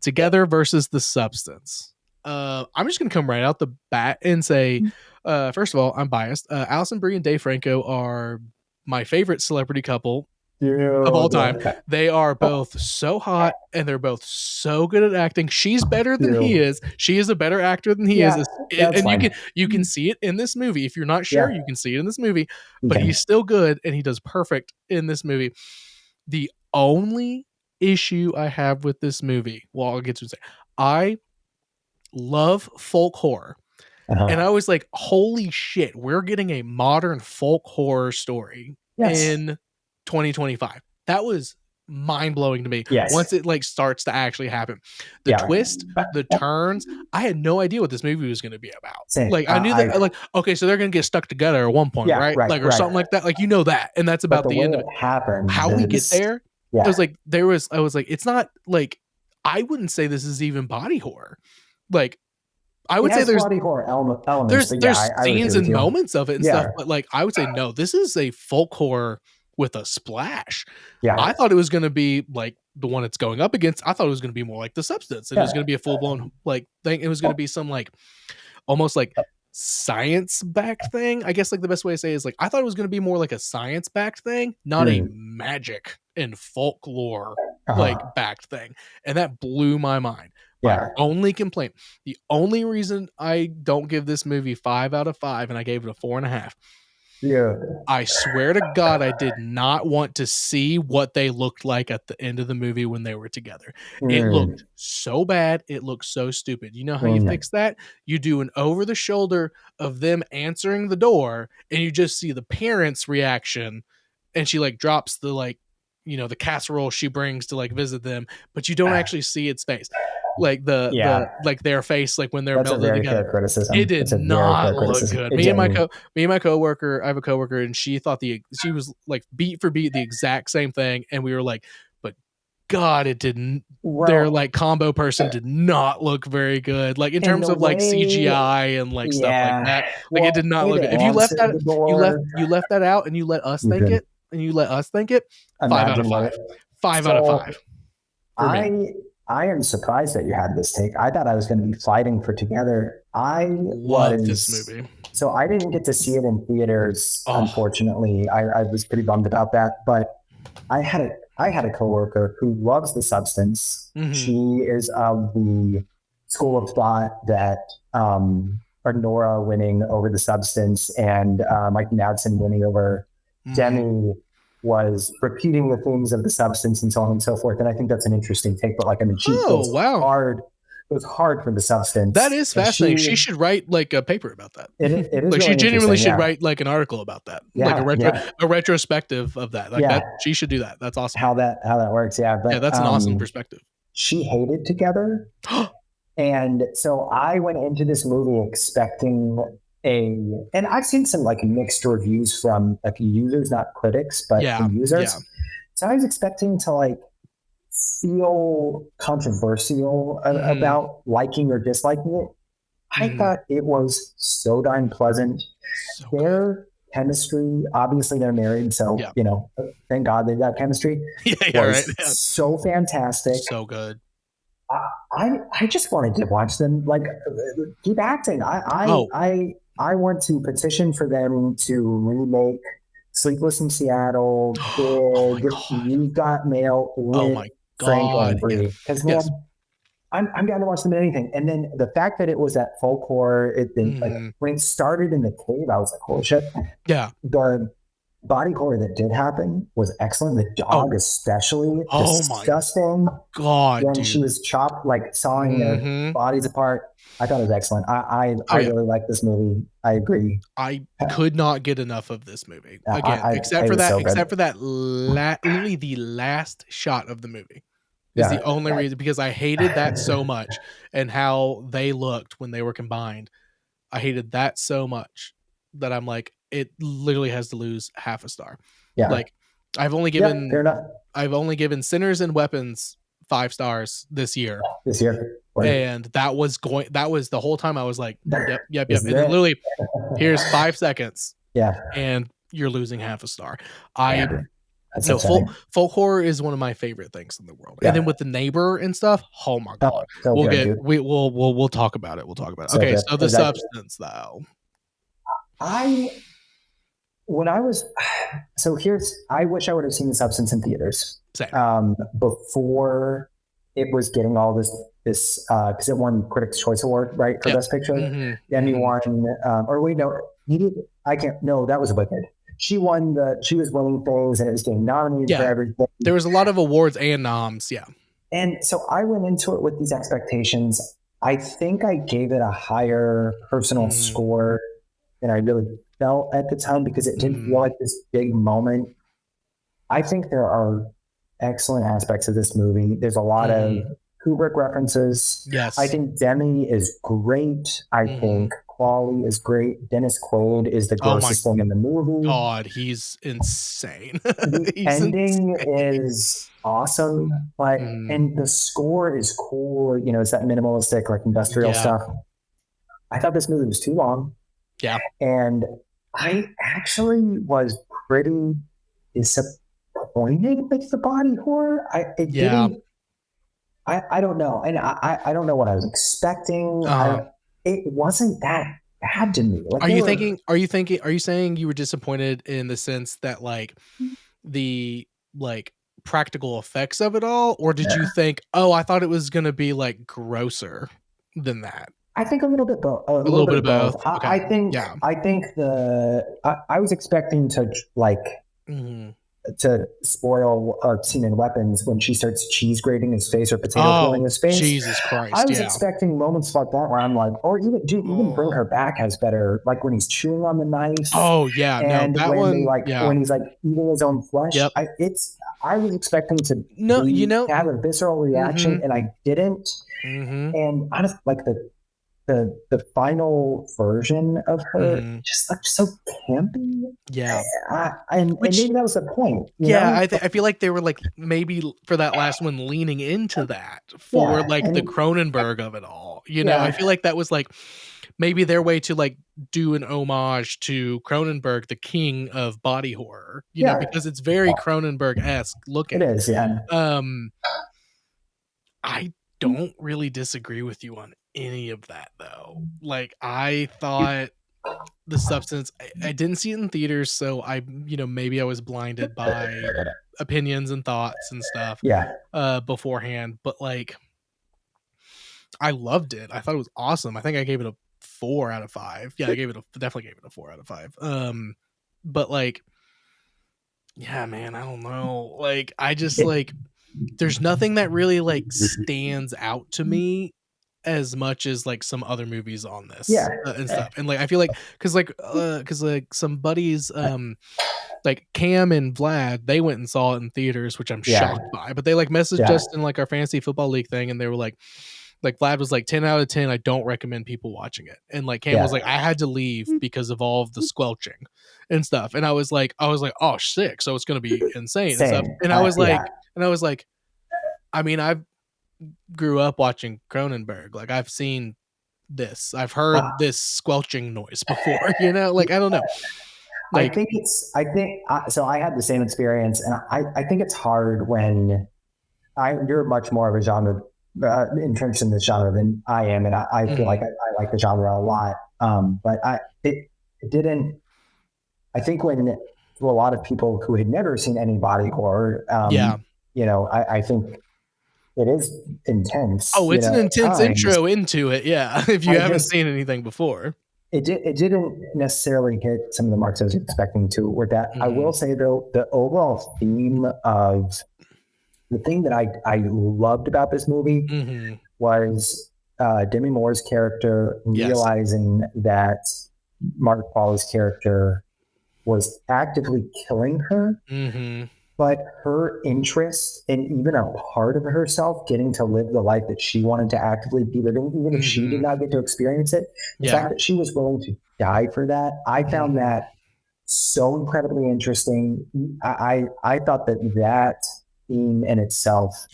Together versus The Substance. I'm just gonna come right out the bat and say, first of all, I'm biased. Alison Brie and Dave Franco are my favorite celebrity couple of all time. They are both so hot and they're both so good at acting. She's better than he is. She is a better actor than he is. And you can see it in this movie. If you're not sure, you can see it in this movie, but he's still good and he does perfect in this movie. The only issue I have with this movie, well, I'll get to it. I love folk horror. And I was like, holy shit, we're getting a modern folk horror story in 2025. That was mind-blowing to me. Once it like starts to actually happen, the twist, the turns, I had no idea what this movie was going to be about. Like I knew that like, okay, so they're going to get stuck together at one point, right? Like, or something like that, like, you know, that, and that's about the end of it. How we get there, I was like, it's not like, I wouldn't say this is even body horror. Like, I would say there's body horror elements. There's scenes and moments of it and stuff, but like, I would say no, this is a folk horror with a splash. I thought it was going to be like the one it's going up against. I thought it was going to be more like The Substance. It was going to be a full-blown like thing. It was going to be some like almost like science-backed thing. I guess like the best way to say it is like, I thought it was going to be more like a science-backed thing, not a magic and folklore like backed thing. And that blew my mind. My only complaint, the only reason I don't give this movie 5 out of 5 and I gave it a 4.5. I swear to God, I did not want to see what they looked like at the end of the movie when they were together. It looked so bad. It looked so stupid. You know how you fix that? You do an over the shoulder of them answering the door and you just see the parents' reaction. And she like drops the like, you know, the casserole she brings to like visit them, but you don't actually see its face. Like like their face, like when they're melded together. It did not look good. Me and my coworker, I have a coworker, and she thought she was like beat for beat the exact same thing, and we were like, but God, it didn't. Their like combo person did not look very good, like in terms of like CGI and like stuff like that. Like it did not look good. If you left that, you left that out, and you let us think it. and you let us think it, 5 out of Imagine 5. what 5 out of 5. For me. I am surprised that you had this take. I thought I was going to be fighting for Together. Love this movie. So I didn't get to see it in theaters, unfortunately. I was pretty bummed about that. But I had a coworker who loves The Substance. Mhm. She is of the school of thought that Nora winning over The Substance and Mike Madsen winning over Demi was repeating the themes of The Substance and so on and so forth. And I think that's an interesting take. But like, I mean, she goes hard. It was hard for The Substance. That is fascinating. She should write like a paper about that. It is like really she genuinely should yeah. write like an article about that. Yeah, like a retrospective of that. Like that she should do that. That's awesome. How that works. Yeah. But that's an awesome perspective. She hated Together. And so I went into this movie expecting and I've seen some like mixed reviews from like users, not critics, but from users. So I was expecting to like feel controversial about liking or disliking it. I thought it was so darn pleasant. Their chemistry, obviously they're married, so you know, thank God they've got chemistry. So fantastic, so good. I just wanted to watch them like keep acting. I want to petition for them to remake Sleepless in Seattle, Big, You've Got Mail with Frank and Brie. Because man, I'm down to watch them in anything. And then the fact that it was at folk horror, like when it started in the cave, I was like, holy shit. Yeah. The body horror that did happen was excellent. The dog especially disgusting. My God, when she was chopped, like sawing their bodies apart. I thought it was excellent. I really like this movie. I agree. I could not get enough of this movie. Again, except for that literally the last shot of the movie is the only reason, because I hated that so much and how they looked when they were combined. I hated that so much that I'm like, it literally has to lose half a star. Yeah. Like I've only given Sinners and Weapons 5 stars this year. Right. And that was the whole time I was like, yep. And then literally, here's 5 seconds. Yeah. And you're losing half a star. Folk horror is one of my favorite things in the world. Yeah. And then with The Neighbor and stuff, oh my God. We'll talk about it. Okay, so The Substance though. I wish I would have seen The Substance in theaters. Same. Before it was getting all this because it won Critics' Choice Award, right, for Best Picture. Demi won, that was Wicked. She was winning things and it was getting nominated for everything. There was a lot of awards and noms, And so I went into it with these expectations. I think I gave it a higher personal score than I really felt at the time because it didn't feel like this big moment. I think there are excellent aspects of this movie. There's a lot of Kubrick references. Yes. I think Demi is great. I think Qualley is great. Dennis Quaid is the grossest thing in the movie. God, he's insane. The ending is awesome. And the score is cool. You know, it's that minimalistic, like industrial stuff. I thought this movie was too long. Yeah. And I actually was pretty disappointed with the body horror. I don't know. And I don't know what I was expecting. It wasn't that bad to me. Like, are you saying you were disappointed in the sense that like the like practical effects of it all? Or did you think, I thought it was going to be like grosser than that? I think a little bit both. A little bit of both. Okay. I think I was expecting to like to spoil a scene in Weapons when she starts cheese grating his face or potato peeling his face. Jesus Christ! I was expecting moments like that where I'm like, or even Bring Her Back has better, like when he's chewing on the knife. Oh yeah, and no, that when when he's like eating his own flesh. Yep. I was expecting to have a visceral reaction, and I didn't. And honestly, like the final version of her just looked so campy. Yeah. And maybe that was the point. I feel like they were like maybe for that last one leaning into that for like the Cronenberg of it all. You know, I feel like that was like maybe their way to like do an homage to Cronenberg, the king of body horror, you know, because it's very Cronenberg-esque looking. It is, yeah. I don't really disagree with you on any of that though. Like I thought The Substance, I didn't see it in theaters, so I, you know, maybe I was blinded by opinions and thoughts and stuff beforehand, but like I loved it. I thought it was awesome. I think I gave it a 4 out of 5. Yeah, definitely gave it a 4 out of 5. But like, yeah, man, I don't know. Like, I just like, there's nothing that really like stands out to me as much as like some other movies on this and stuff. And like, I feel like, cause like some buddies, like Cam and Vlad, they went and saw it in theaters, which I'm shocked by, but they like messaged us in like our fantasy football league thing. And they were like Vlad was like 10 out of 10. I don't recommend people watching it. And like Cam was like, I had to leave because of all of the squelching and stuff. And I was like, oh, sick. So it's going to be insane and stuff. And I was like, I mean, I grew up watching Cronenberg. Like I've seen this, I've heard this squelching noise before, you know, like, I don't know. Like, so I had the same experience, and I think it's hard when you're much more of a genre entrenched in this genre than I am, and I feel like I like the genre a lot. But it didn't. I think when to a lot of people who had never seen any body horror, you know, I think it is intense. Oh, it's an intense intro into it. Yeah, if you haven't seen anything before. It didn't necessarily hit some of the marks I was expecting to with that. I will say though, the overall theme of the thing that I loved about this movie was Demi Moore's character realizing that Mark Paul's character was actively killing her, but her interest in even a part of herself getting to live the life that she wanted to actively be living, even if she did not get to experience it, the fact that she was willing to die for that, I found that so incredibly interesting. I thought that theme in itself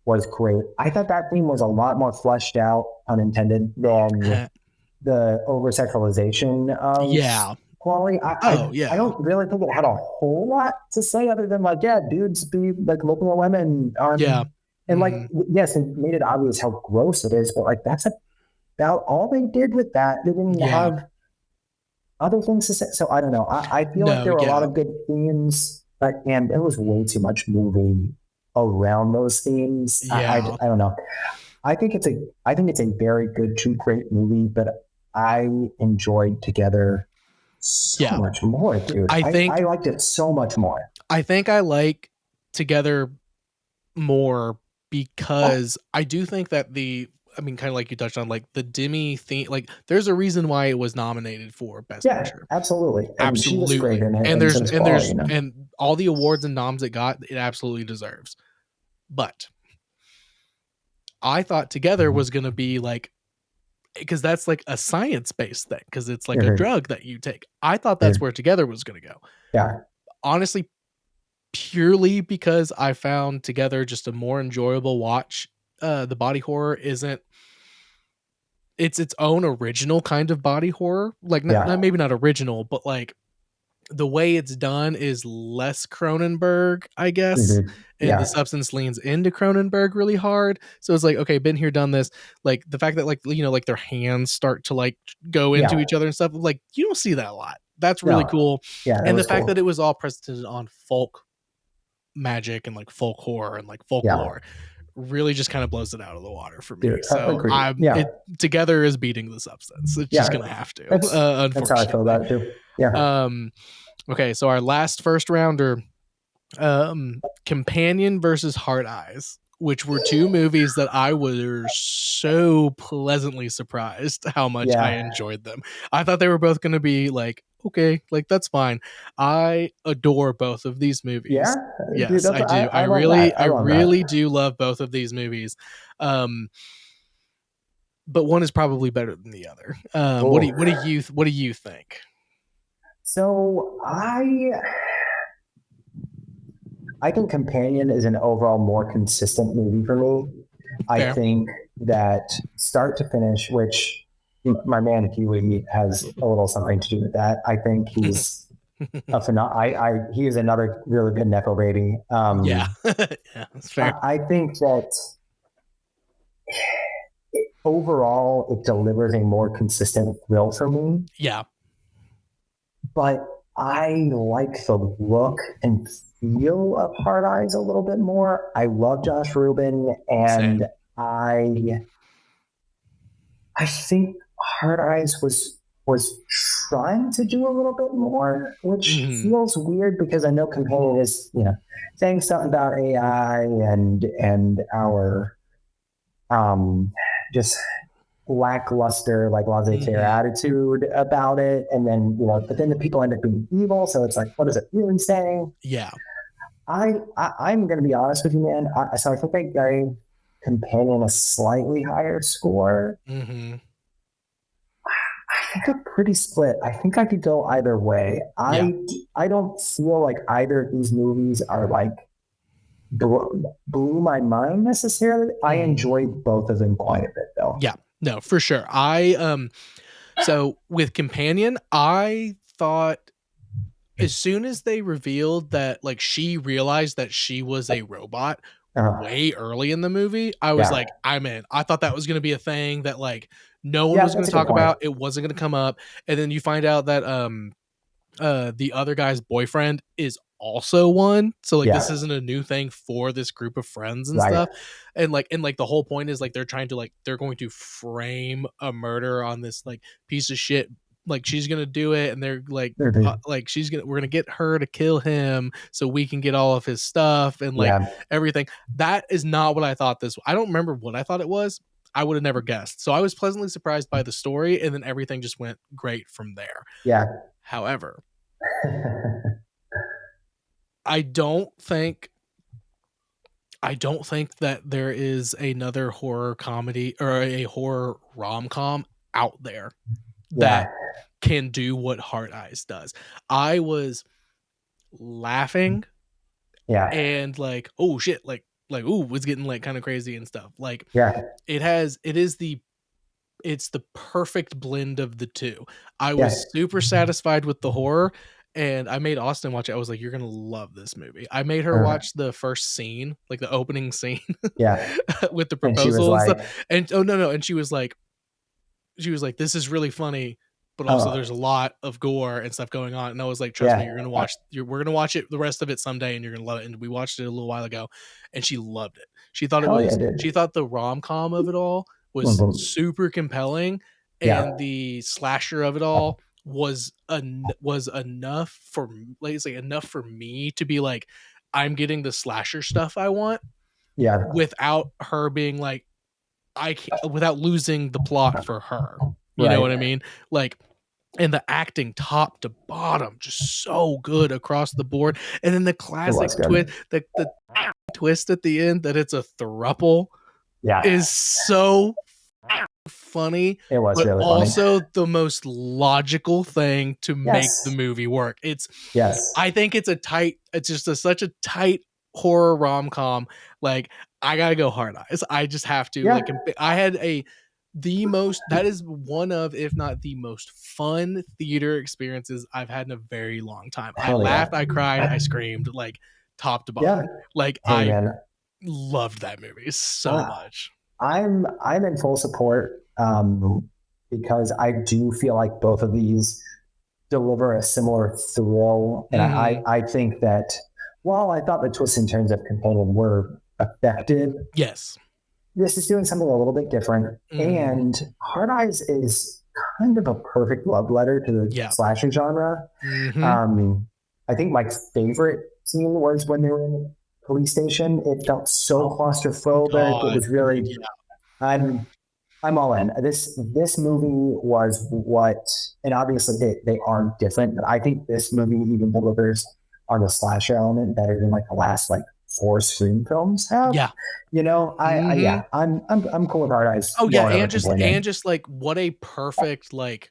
was great. I thought that theme was a lot more fleshed out, unintended, than the over-sexualization of quality. I don't really think it had a whole lot to say other than like, dudes be like looking at women. And like, yes, it made it obvious how gross it is, but like that's about all they did with that. They didn't have other things to say. So I don't know. I feel like there were a lot of good themes, and there was way too much moving around those themes. I don't know. I think it's a very good, true, great movie, but I enjoyed Together so much more, dude. I liked it so much more. I think I like Together more because I do think that kind of like you touched on, like the Demi theme, like there's a reason why it was nominated for Best Picture. Absolutely. Absolutely. She was great in it, and all the awards and noms it got, it absolutely deserves. But I thought Together was going to be like, because that's like a science-based thing, because it's like a drug that you take. I thought that's where Together was going to go. Yeah. Honestly, purely because I found Together just a more enjoyable watch. The body horror it's its own original kind of body horror. Like maybe not original, but like the way it's done is less Cronenberg, I guess. And The Substance leans into Cronenberg really hard. So it's like, okay, been here, done this. Like the fact that like, you know, like their hands start to like go into each other and stuff. Like you don't see that a lot. That's really cool. Yeah. And the fact that it was all presented on folk magic and like folk horror and like folklore really just kind of blows it out of the water for me. So Together is beating The Substance. It's just gonna have to. Unfortunately. That's how I feel about it too. Yeah. Okay, so our last first rounder, Companion versus Hard Eyes, which were two movies that I was so pleasantly surprised how much I enjoyed them. I thought they were both going to be like, okay, like that's fine. I adore both of these movies. Yeah, yes, dude, I do. I really do love both of these movies. But one is probably better than the other. What do you think? So I think Companion is an overall more consistent movie for me. I think that start to finish, which my man Huey has a little something to do with that. I think he's he is another really good Nepo baby. Yeah. Yeah, that's fair. I think that overall it delivers a more consistent thrill for me. Yeah. But I like the look and feel of Hard Eyes a little bit more. I love Josh Rubin, and Same. I think Hard Eyes was trying to do a little bit more, which feels weird because I know Companion is, saying something about AI and our just lackluster, like laissez-faire attitude about it. And then, but then the people end up being evil. So it's like, what is it really saying? Yeah. I'm going to be honest with you, man. So I think I gave Companion a slightly higher score. Mm-hmm. I think I'm pretty split. I think I could go either way. I don't feel like either of these movies are like blew my mind necessarily. I enjoyed both of them quite a bit though. Yeah, no, for sure. So with Companion, I thought as soon as they revealed that like she realized that she was a robot way early in the movie, I was like, I'm in. I thought that was going to be a thing that like no one was going to talk about. It wasn't going to come up. And then you find out that the other guy's boyfriend is also one. So like this isn't a new thing for this group of friends and stuff. And like the whole point is like they're going to frame a murder on this like piece of shit. Like she's gonna do it, and they're like, we're gonna get her to kill him so we can get all of his stuff and like everything. That is not what I thought this. I don't remember what I thought it was. I would have never guessed. So I was pleasantly surprised by the story, and then everything just went great from there. Yeah. However, I don't think that there is another horror comedy or a horror rom-com out there that can do what Hard Eyes does. I was laughing and like, oh shit, like ooh, was getting like kind of crazy and stuff. Like it's the perfect blend of the two. I was super satisfied with the horror, and I made Austin watch it. I was like, you're going to love this movie. I made her watch the first scene, like the opening scene with the proposal and stuff. And no. And she was like, this is really funny, but also there's a lot of gore and stuff going on. And I was like, trust me, we're going to watch it, the rest of it someday, and you're going to love it. And we watched it a little while ago, and she loved it. She thought she thought the rom-com of it all was super compelling, and the slasher of it all was enough for like, it's like enough for me to be like, I'm getting the slasher stuff I want, without her being like, I can't, without losing the plot for her. You know what I mean? Like, and the acting top to bottom just so good across the board. And then the classic twist, the twist at the end that it's a throuple is so funny. It was but really also funny. The most logical thing to make the movie work. I think it's such a tight horror rom-com. Like, I gotta go Hard Eyes. I just have to. Like, I had that is one of, if not the most fun theater experiences I've had in a very long time. I laughed, I cried, I screamed, like top to bottom. Like, I loved that movie so much. I'm in full support because I do feel like both of these deliver a similar thrill, and I think that while I thought the twists and turns of Companion were effective, this is doing something a little bit different. And Hard Eyes is kind of a perfect love letter to the slasher genre. I think my favorite scene was when they were in the police station. It felt so claustrophobic. It was really, I'm all in. This movie was what, and obviously they are different, but I think this movie even delivers on the slasher element better than like the last like 4 Scream films have. I'm cool with Hard Eyes. Oh yeah, and just like what a perfect like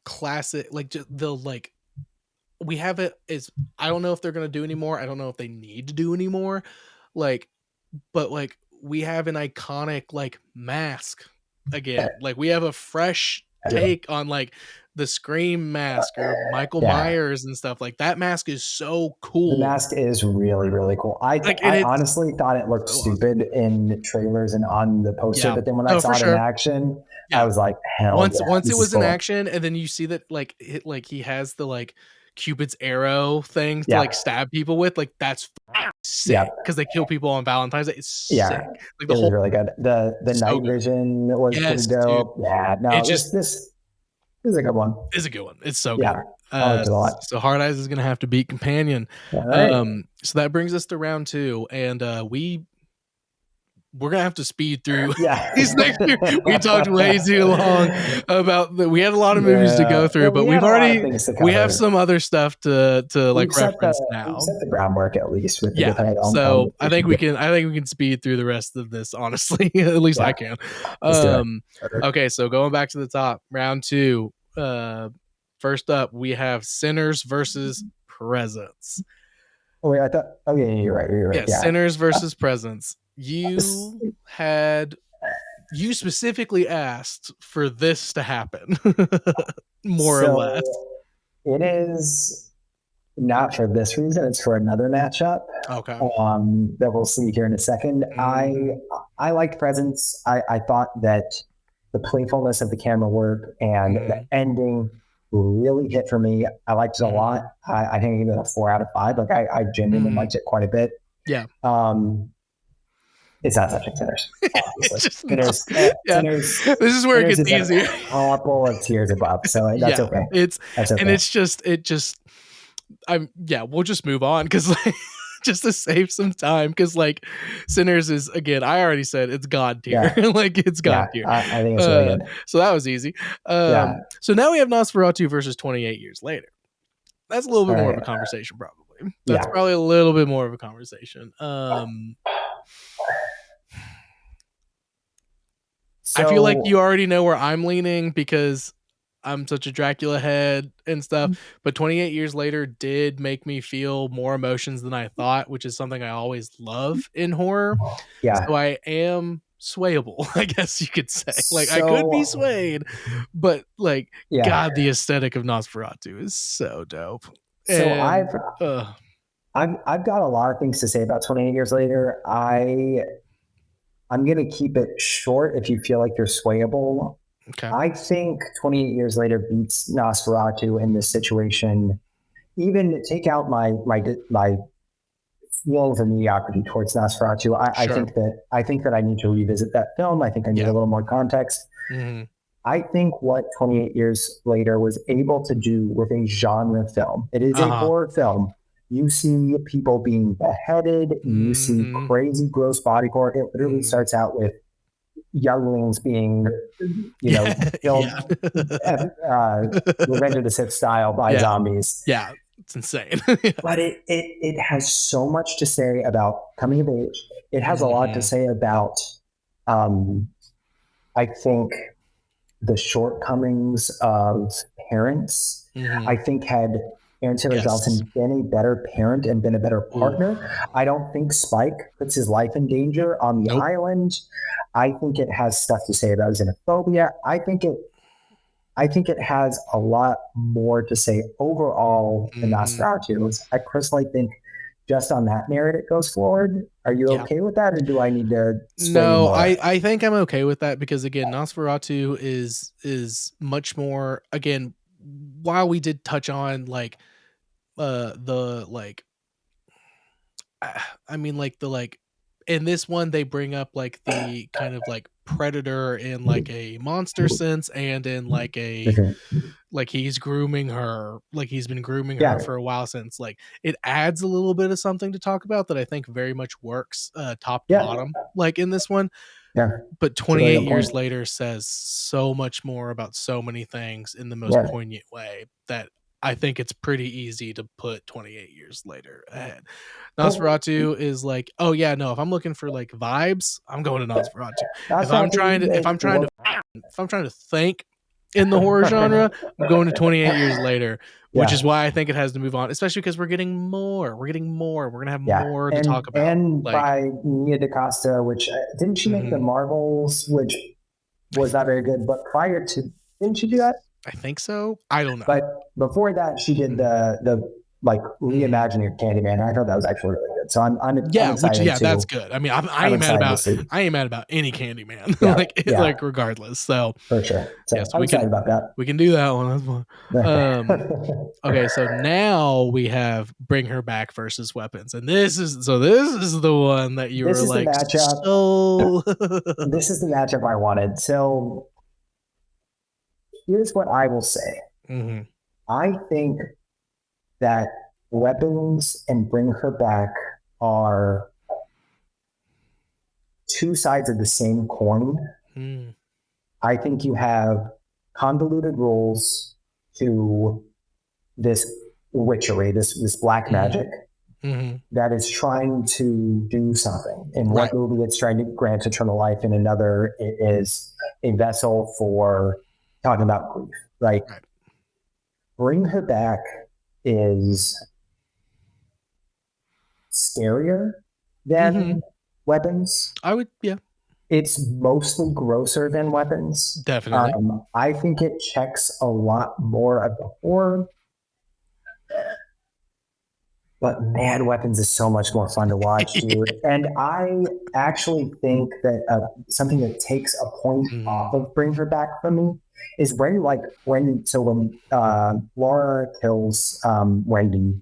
classic, like just the like, we have it is, I don't know if they're gonna do anymore. I don't know if they need to do anymore. Like, but like we have an iconic like mask again. Like we have a fresh take on like the Scream mask or Michael Myers and stuff. Like that mask is so cool. The mask is really, really cool. I honestly thought it looked stupid in trailers and on the poster, but then when I saw it in action, I was like, hell once it was in action, and then you see that like he has the like Cupid's arrow thing to like stab people with, like that's sick because they kill people on Valentine's Day. It's sick. Like the whole, was really good. The night vision was pretty dope. Dude. Yeah, no, this is a good one. It's a good one. It's so good. I liked it a lot. So Hard Eyes is gonna have to beat Companion. Right. So that brings us to round 2, and we're gonna have to speed through these next few. We talked way too long about that. We had a lot of movies to go through, but we have some other stuff to like reference now. We've set the groundwork at least with so I think we can speed through the rest of this. Honestly, at least I can. Okay, so going back to the top, round 2. First up, we have Sinners versus Presence. Oh wait, I thought. Oh yeah, you're right. Yeah, Sinners versus Presence. You specifically asked for this to happen, more or less. It is not for this reason. It's for another matchup. Okay. That we'll see here in a second. I liked Presence. I thought that the playfulness of the camera work and the ending really hit for me. I liked it a lot. I think I gave it a 4 out of 5. Like I genuinely liked it quite a bit. Yeah. It's not such a Sinners. Sinners. This is where it gets easier. A couple of tiers above, so that's okay. And it's just. We'll just move on because like, just to save some time, because like Sinners is, again, I already said it's God tier. Like it's God tier. I think it's really good. So that was easy. So now we have Nosferatu versus 28 Years Later. That's a little bit more of a conversation, probably. That's probably a little bit more of a conversation. I feel like you already know where I'm leaning because I'm such a Dracula head and stuff, but 28 Years Later did make me feel more emotions than I thought, which is something I always love in horror. So I am swayable, I guess you could say. Like I could be swayed, but like God, the aesthetic of Nosferatu is so dope. So I've got a lot of things to say about 28 Years Later. I'm going to keep it short if you feel like you're swayable. Okay. I think 28 Years Later beats Nosferatu in this situation. Even take out my feelings of mediocrity towards Nosferatu. I think that I need to revisit that film. I think I need a little more context. I think what 28 Years Later was able to do with a genre film. It is a horror film. You see people being beheaded. You see crazy, gross body horror. It literally starts out with younglings being, killed, Revenge of the Sith style by zombies. Yeah, it's insane. But it has so much to say about coming of age. It has a lot to say about, I think, the shortcomings of parents. I think had Aaron Taylor Johnson been a better parent and been a better partner, I don't think Spike puts his life in danger on the island. I think it has stuff to say about xenophobia. I think it has a lot more to say overall than Nosferatu. I personally think just on that merit it goes forward. Are you okay with that, or do I need to No, I think I'm okay with that because again, Nosferatu is much more, again, while we did touch on like the like I mean like the like in this one they bring up like the kind of like predator in like a monster sense and in like a like he's grooming her, like he's been grooming her for a while since, like it adds a little bit of something to talk about that I think very much works top to bottom like in this one. But 28 Years Later says so much more about so many things in the most poignant way that I think it's pretty easy to put 28 Years Later ahead. Nosferatu is like, if I'm looking for like vibes, I'm going to Nosferatu. If I'm trying to think in the horror genre. I'm going to 28 years later, which Yeah. is why I think it has to move on, especially because we're getting more. We're going to have Yeah. more to talk about. And Like, by Nia DaCosta, which didn't she make the Marvels, which was not very good, but prior to, didn't she do that? I think so. I don't know. But before that, she did the like reimagining of Candyman. I thought that was actually really good. So I'm excited. That's good. I mean, I ain't mad about any Candyman, Yeah. like regardless. So for sure. So yes, I'm excited about that. We can do that one. That's fun. Okay, so now we have Bring Her Back versus Weapons, and this is the one that you were like, the matchup. So this is the matchup I wanted. So here's what I will say. Mm-hmm. I think that Weapons and Bring Her Back are two sides of the same coin. Mm. I think you have convoluted rules to this witchery, this black magic that is trying to do something. In one movie, it's trying to grant eternal life. In another, it is a vessel for talking about grief. Right? Bring Her Back is scarier than Weapons. I would, yeah. It's mostly grosser than Weapons. Definitely. I think it checks a lot more of the horror. But man, Weapons is so much more fun to watch, dude. And I actually think that something that takes a point off of Bring Her Back for me is when Laura kills Wendy,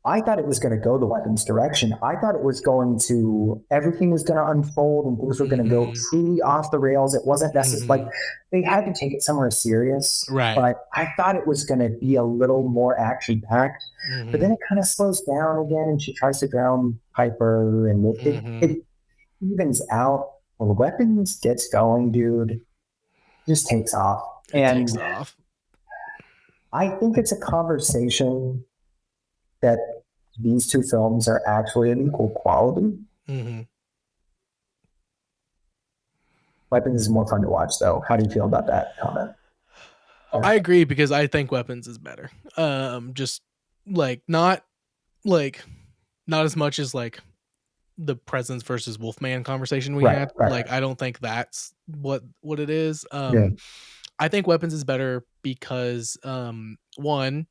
I thought it was going to go the Weapons direction. I thought it was going to, everything was going to unfold and things were going to go truly off the rails. It wasn't necessarily like they had to take it somewhere serious. Right. But I thought it was going to be a little more action packed. But then it kind of slows down again and she tries to drown Piper and it evens out. When Weapons gets going, dude, it just takes off. I think it's a conversation that these two films are actually of equal quality. Weapons is more fun to watch, though. How do you feel about that comment? I agree because I think Weapons is better. Just like not as much as like the Presence versus Wolfman conversation we had. Like I don't think that's what it is. I think Weapons is better because one,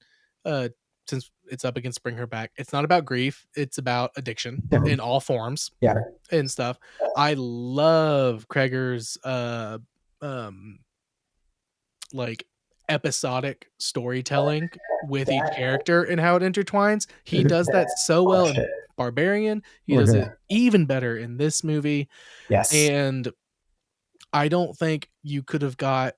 since it's up against Bring Her Back, it's not about grief, it's about addiction in all forms and stuff. I love Kreger's like episodic storytelling with each character and how it intertwines. He does that so well in Barbarian. He does it even better in this movie. Yes. And I don't think you could have got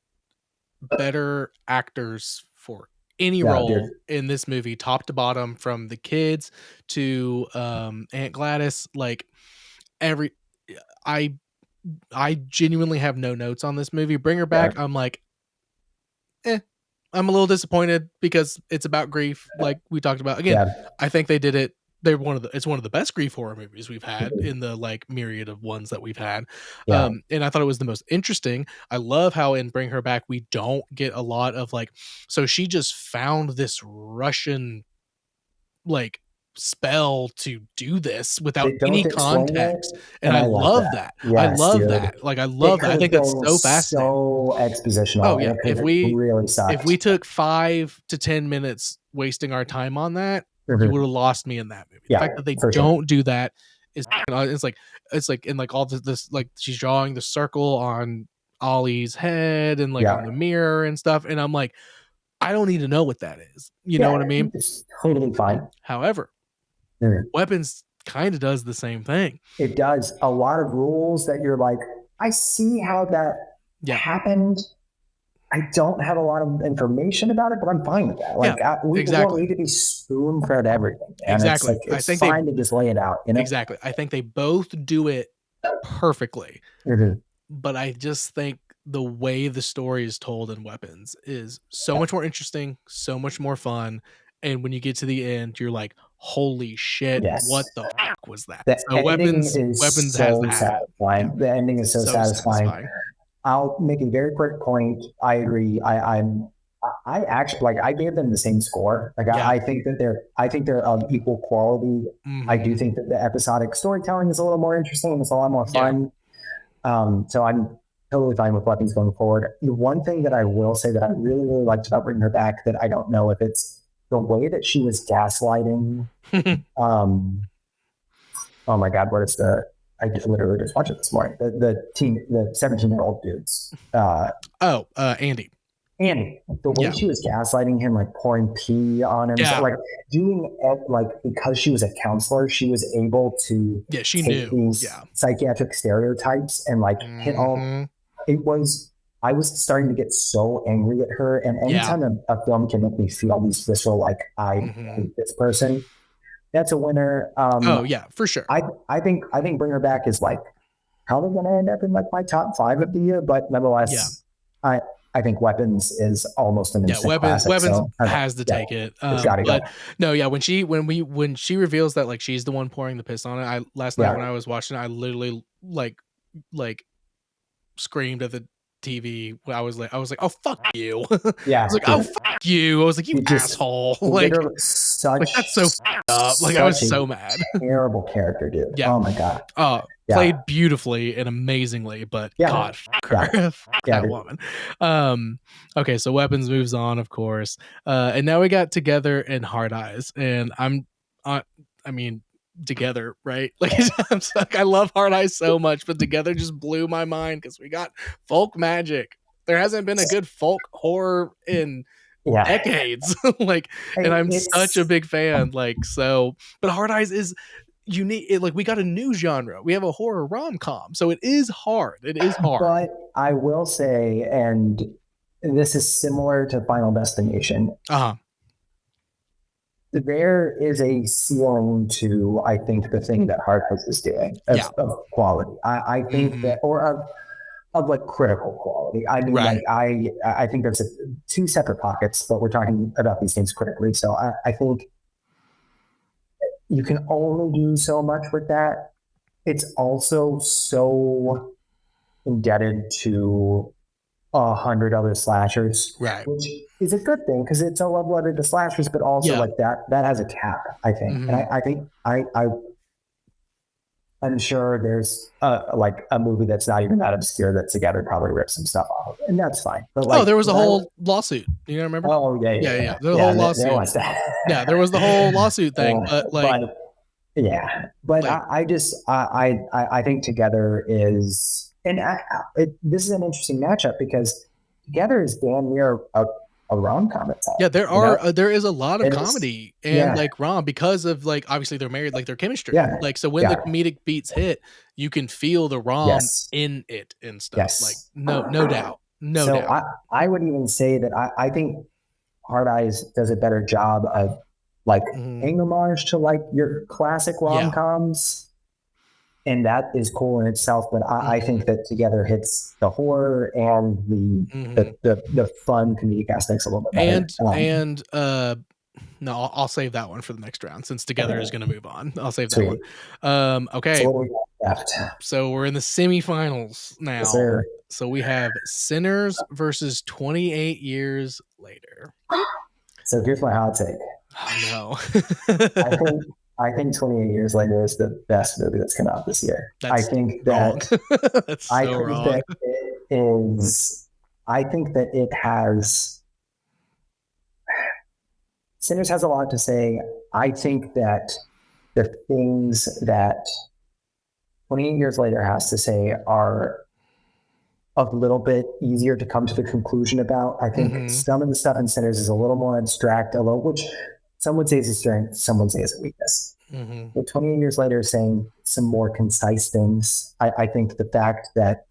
better actors for any role in this movie, top to bottom, from the kids to Aunt Gladys. Like I genuinely have no notes on this movie. Bring Her Back, I'm like, I'm a little disappointed because it's about grief, like we talked about. Again, I think they did it. It's one of the best grief horror movies we've had in the like myriad of ones that we've had. And I thought it was the most interesting. I love how in Bring Her Back we don't get a lot of like, so she just found this Russian like spell to do this without any context, and I love that. I love that. Like I love that. I think that's so fascinating. So expositional. Oh yeah. If we took 5 to 10 minutes wasting our time on that, you would have lost me in that movie. The fact that they don't do that is it's like in like all this like she's drawing the circle on Ollie's head and like on the mirror and stuff, and I'm like, I don't need to know what that is. You know what I mean? It's totally fine. However, Weapons kind of does the same thing. It does. A lot of rules that you're like, I see how that happened. I don't have a lot of information about it, but I'm fine with that. Like we don't need to be spoon-fed everything. And exactly. It's fine to just lay it out. You know? Exactly. I think they both do it perfectly. But I just think the way the story is told in Weapons is so much more interesting, so much more fun. And when you get to the end, you're like, holy shit, what the fuck was that? The so Weapons so has that. satisfying. The ending is so satisfying. I'll make a very quick point. I agree. I actually like. I gave them the same score. Like Yeah. I think that they're of equal quality. I do think that the episodic storytelling is a little more interesting. It's a lot more fun. So I'm totally fine with Weapons going forward. The one thing that I will say that I really, really liked about bringing her back that I don't know if it's the way that she was gaslighting. Oh my God, what is I just literally just watched it this morning. The 17-year-old dudes. Andy. Andy, the way she was gaslighting him, like pouring pee on him, so, like doing it, like because she was a counselor, she was able to she take knew these psychiatric stereotypes and like hit all. It was. I was starting to get so angry at her, and anytime a film can make me feel these visceral, like I hate this person, that's a winner. For sure. I think Bring Her Back is like probably going to end up in like my top 5 of the year, but nonetheless, I think Weapons is almost an instant classic. Weapons has to take it. It's gotta go. No, when she reveals that like she's the one pouring the piss on it, last night when I was watching it, I literally like screamed at the TV. I was like, oh fuck you. Yeah. I was like, oh fuck you. I was like, you asshole. Like that's so fucked up. Like I was so mad. Terrible character, dude. Yeah. Oh my God. Played beautifully and amazingly, but God, fuck her. Fuck that woman. Okay, so Weapons moves on, of course. And now we got Together and Hard Eyes. And I mean, Together, right? Like I love Hard Eyes so much, but Together just blew my mind because we got folk magic. There hasn't been a good folk horror in decades. Like, and I'm such a big fan. Like, so, but Hard Eyes is unique. Like, we got a new genre. We have a horror rom-com, so it is hard. It is hard. But I will say, and this is similar to Final Destination. There is a ceiling to, I think, the thing that Hard Eyes is doing of quality. I think that, or of like critical quality. I mean, like I think there's two separate pockets, but we're talking about these things critically. So I think you can only do so much with that. It's also so indebted to 100 other slashers, which is a good thing because it's a love letter to slashers, but also like that has a cap, I think. And I think I'm sure there's like a movie that's not even that obscure that Together probably rips some stuff off, and that's fine. But like, there was a whole lawsuit. You remember? Oh yeah. There was a whole lawsuit. There was that. There was the whole lawsuit thing. But like, I think Together is, and this is an interesting matchup because Together is damn near a rom-com itself. Yeah, there is a lot of comedy and like rom because of like obviously they're married, like their chemistry. Yeah. Like so when the comedic beats hit, you can feel the rom in it and stuff. Yes. Like no doubt. No doubt. I would even say that I think Hard Eyes does a better job of like paying homage to like your classic rom-coms. And that is cool in itself, but I think that Together hits the horror and the fun comedic aspects a little bit better. No, I'll save that one for the next round since Together is going to move on. I'll save that one. Okay, so we're in the semifinals now. Yes, so we have Sinners versus 28 Years Later. So here's my hot take. Oh, no. I think 28 Years Later is the best movie that's come out this year. I think that it has. Sinners has a lot to say. I think that the things that 28 Years Later has to say are a little bit easier to come to the conclusion about. I think some of the stuff in Sinners is a little more abstract, which some would say is a strength, some would say is a weakness. But 28 Years Later is saying some more concise things. I think the fact that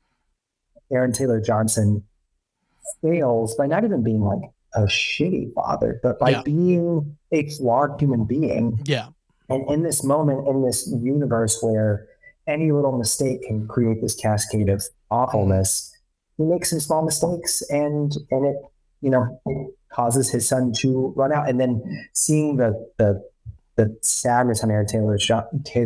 Aaron Taylor Johnson fails by not even being like a shitty father, but by being a flawed human being. Yeah. And in this moment, in this universe where any little mistake can create this cascade of awfulness, he makes some small mistakes and it, it causes his son to run out. And then seeing the sadness on Aaron Taylor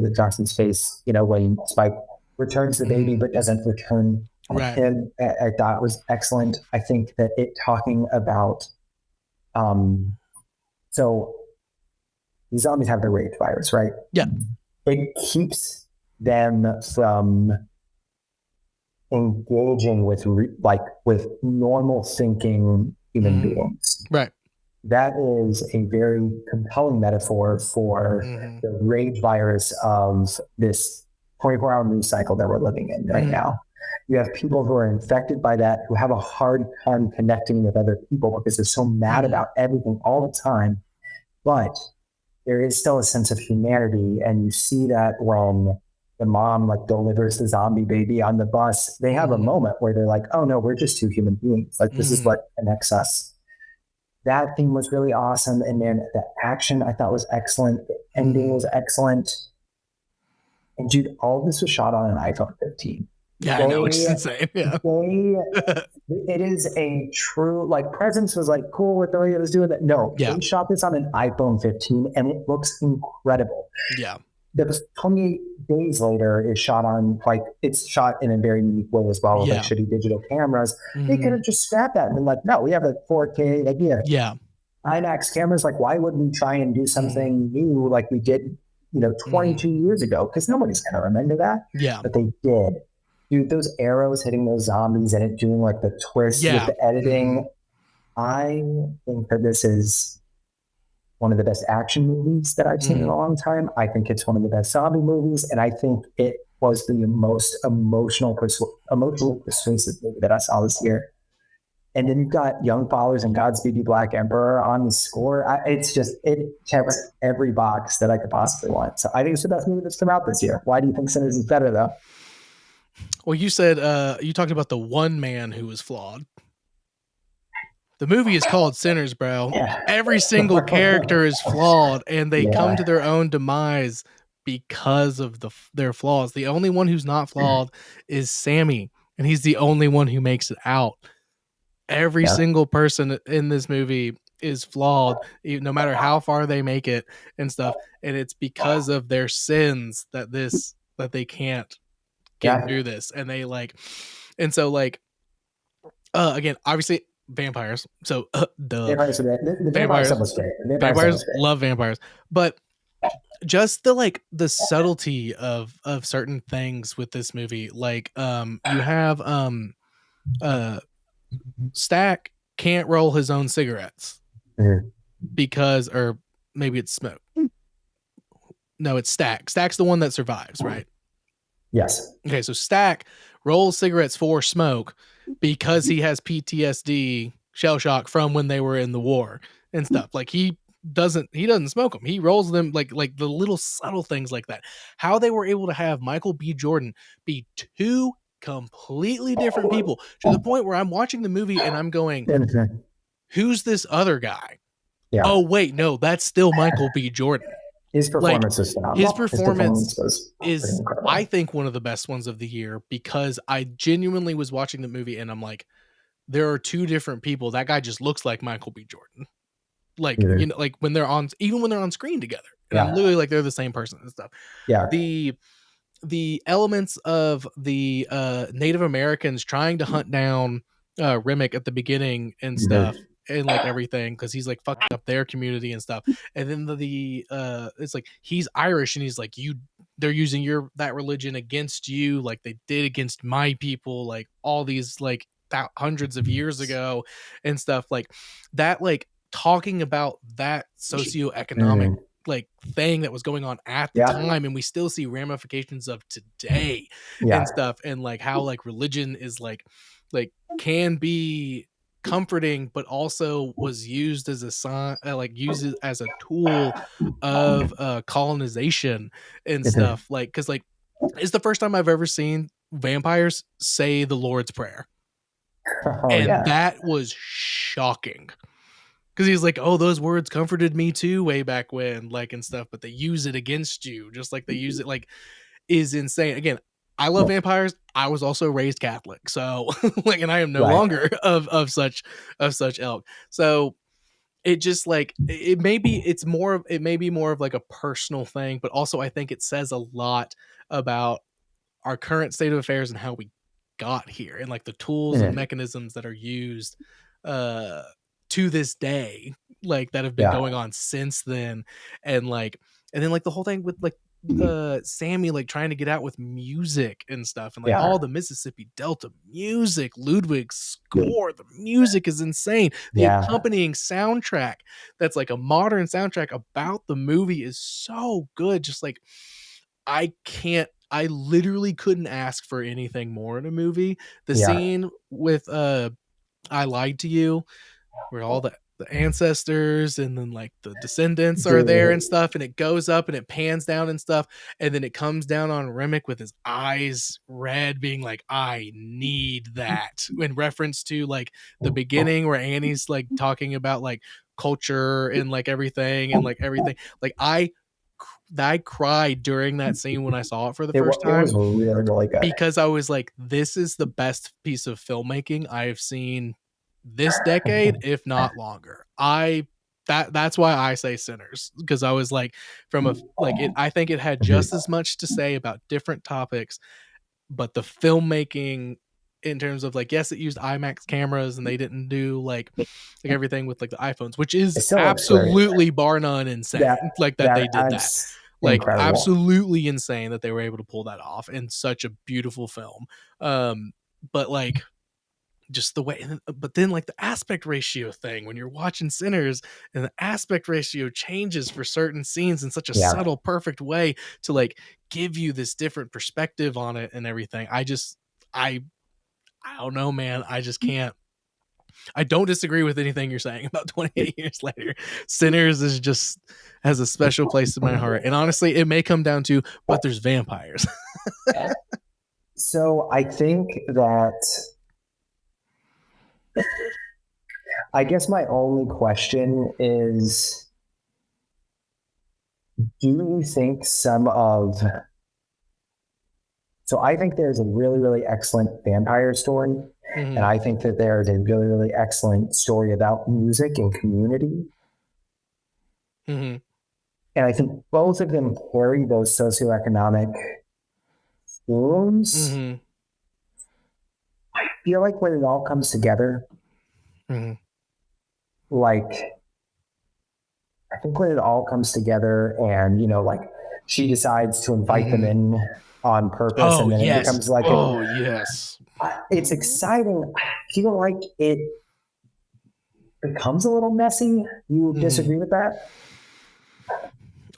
Johnson's face, when Spike returns the baby but doesn't return Right. And I thought it was excellent. I think that it talking about, so these zombies have the rage virus, right? Yeah. It keeps them from engaging with with normal thinking human beings. Right. That is a very compelling metaphor for the rage virus of this 24-hour news cycle that we're living in right now. You have people who are infected by that, who have a hard time connecting with other people because they're so mad about everything all the time. But there is still a sense of humanity. And you see that when the mom like delivers the zombie baby on the bus, they have a moment where they're like, oh no, we're just two human beings. Like this is what connects us. That theme was really awesome. And then the action I thought was excellent. The ending was excellent. And dude, all this was shot on an iPhone 15. Yeah, I know, which is insane. Yeah. It is a true, like, Presence was like cool with the way it was doing that. No, they shot this on an iPhone 15 and it looks incredible. Yeah. The 28 days later is shot on, like, it's shot in a very unique way as well with like shitty digital cameras. They could have just scrapped that and been like, no, we have a 4K idea. Yeah. IMAX cameras, like, why wouldn't we try and do something new like we did, 22 years ago? Because nobody's going to remember that. Yeah. But they did. Dude, those arrows hitting those zombies and it doing like the twist with the editing. I think that this is one of the best action movies that I've seen in a long time. I think it's one of the best zombie movies. And I think it was the most emotionally persuasive movie that I saw this year. And then you've got Young Fathers and Godspeed You Black Emperor on the score. It checks every box that I could possibly want. So I think it's the best movie that's come out this year. Why do you think Sinners is better though? Well, you said you talked about the one man who was flawed. The movie is called Sinners, bro. Yeah. Every single character is flawed, and they come to their own demise because of their flaws. The only one who's not flawed is Sammy, and he's the only one who makes it out. Every single person in this movie is flawed, no matter how far they make it and stuff. And it's because of their sins that they can't get through this. And they again, obviously vampires. So vampires love vampires, but just the subtlety of certain things with this movie. Like, you have, Stack can't roll his own cigarettes because, or maybe it's Smoke. No, it's Stack. Stack's the one that survives, right? Yes. Okay, so Stack rolls cigarettes for Smoke because he has PTSD, shell shock from when they were in the war and stuff. Like, he doesn't smoke them. He rolls them like the little subtle things like that. How they were able to have Michael B. Jordan be two completely different people, to the point where I'm watching the movie and I'm going, who's this other guy? Yeah. Oh wait, no, that's still Michael B. Jordan. His performance is phenomenal. His performance is I think one of the best ones of the year, because I genuinely was watching the movie and I'm like, there are two different people. That guy just looks like Michael B. Jordan. Like, like when they're on screen together. And I'm literally like, they're the same person and stuff. Yeah. The elements of the Native Americans trying to hunt down Remick at the beginning and stuff, and like everything, because he's like fucking up their community and stuff. And then it's like he's Irish and he's like, they're using that religion against you, like they did against my people, like all these like hundreds of years ago and stuff like that. Like talking about that socioeconomic like thing that was going on at the time, and we still see ramifications of today and stuff, and like how like religion is like can be comforting, but also was used as a sign, used as a tool of colonization and stuff. Like, because like it's the first time I've ever seen vampires say the Lord's Prayer, that was shocking. Because he's like, oh, those words comforted me too way back when, like, and stuff, but they use it against you, just like they use it, like, is insane. Again, I love vampires. I was also raised Catholic, so like, and I am no longer of such ilk. So it just like it may be more of like a personal thing, but also I think it says a lot about our current state of affairs and how we got here, and like the tools and mechanisms that are used to this day, like that have been going on since then. And then like the whole thing with like Sammy like trying to get out with music and stuff, and like all the Mississippi Delta music, Ludwig's score, the music is insane. The accompanying soundtrack that's like a modern soundtrack about the movie is so good. Just like I literally couldn't ask for anything more in a movie. The scene with I Lied to You, where all the ancestors and then like the descendants are there and stuff, and it goes up and it pans down and stuff, and then it comes down on Remick with his eyes red, being like, I need that, in reference to like the beginning where Annie's like talking about like culture and like everything and like everything. Like I cried during that scene when I saw it for the first time. It was really, really good. Because I was like, this is the best piece of filmmaking I've seen this decade, if not longer. That's why I say Sinners, because I was like, I think it had just as much to say about different topics, but the filmmaking in terms of like, yes, it used IMAX cameras and they didn't do like everything with like the iPhones, which is absolutely bar none insane. They did that. Like incredible. Absolutely insane that they were able to pull that off in such a beautiful film. But like just the way, but then like the aspect ratio thing, when you're watching Sinners and the aspect ratio changes for certain scenes in such a subtle, perfect way to like give you this different perspective on it and everything. I don't know, man. I just can't. I don't disagree with anything you're saying about 28 years later. Sinners is just has a special place in my heart. And honestly, it may come down to, but there's vampires. So I think that, I guess my only question is, do you think so I think there's a really, really excellent vampire story. Mm-hmm. And I think that there's a really, really excellent story about music and community. Mm-hmm. And I think both of them carry those socioeconomic themes. Mm-hmm. I feel like when it all comes together, like, I think when it all comes together and, like she decides to invite them in on purpose, and then it becomes like it's exciting. I feel like it becomes a little messy. You disagree with that?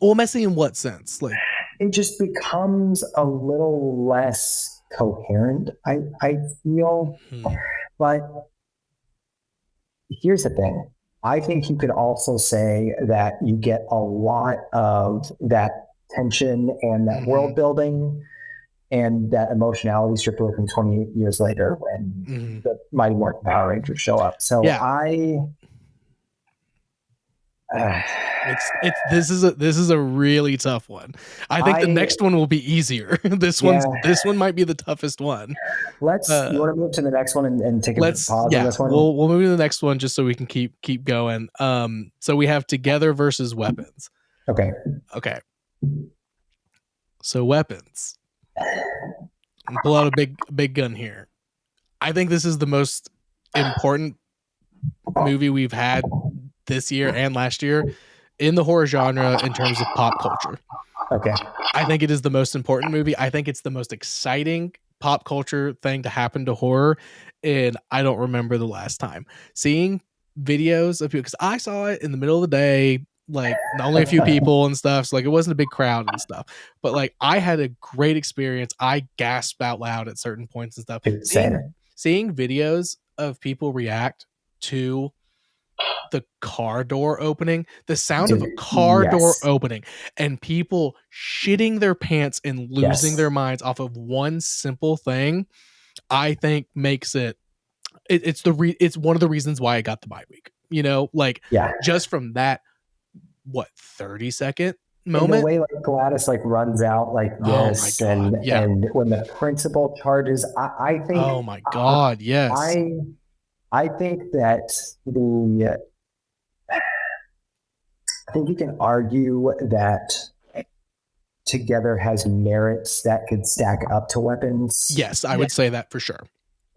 Well, messy in what sense? Like it just becomes a little less coherent, I feel. But here's the thing. I think you could also say that you get a lot of that tension and that world building and that emotionality stripped away from 28 years later when the Mighty Morphin Power Rangers show up. So this is a really tough one. I think the next one will be easier. This one might be the toughest one. You want to move to the next one and take a pause on this one? We'll move to the next one just so we can keep going. So we have Together versus Weapons. Okay. So Weapons. Pull out a big gun here. I think this is the most important movie we've had this year and last year in the horror genre in terms of pop culture. Okay. I think it is the most important movie. I think it's the most exciting pop culture thing to happen to horror. And I don't remember the last time seeing videos of people, because I saw it in the middle of the day, like only a few people and stuff. So like it wasn't a big crowd and stuff, but like I had a great experience. I gasped out loud at certain points and stuff. Seeing videos of people react to the car door opening, the sound of a car door opening, and people shitting their pants and losing their minds off of one simple thing, I think makes it's one of the reasons why I got the bye week. Just from that 30-second moment. And the way like Gladys like runs out like this, and when the principal charges, I think. Oh my God! Yes. I think that I think you can argue that Together has merits that could stack up to Weapons. Yes, I would say that for sure.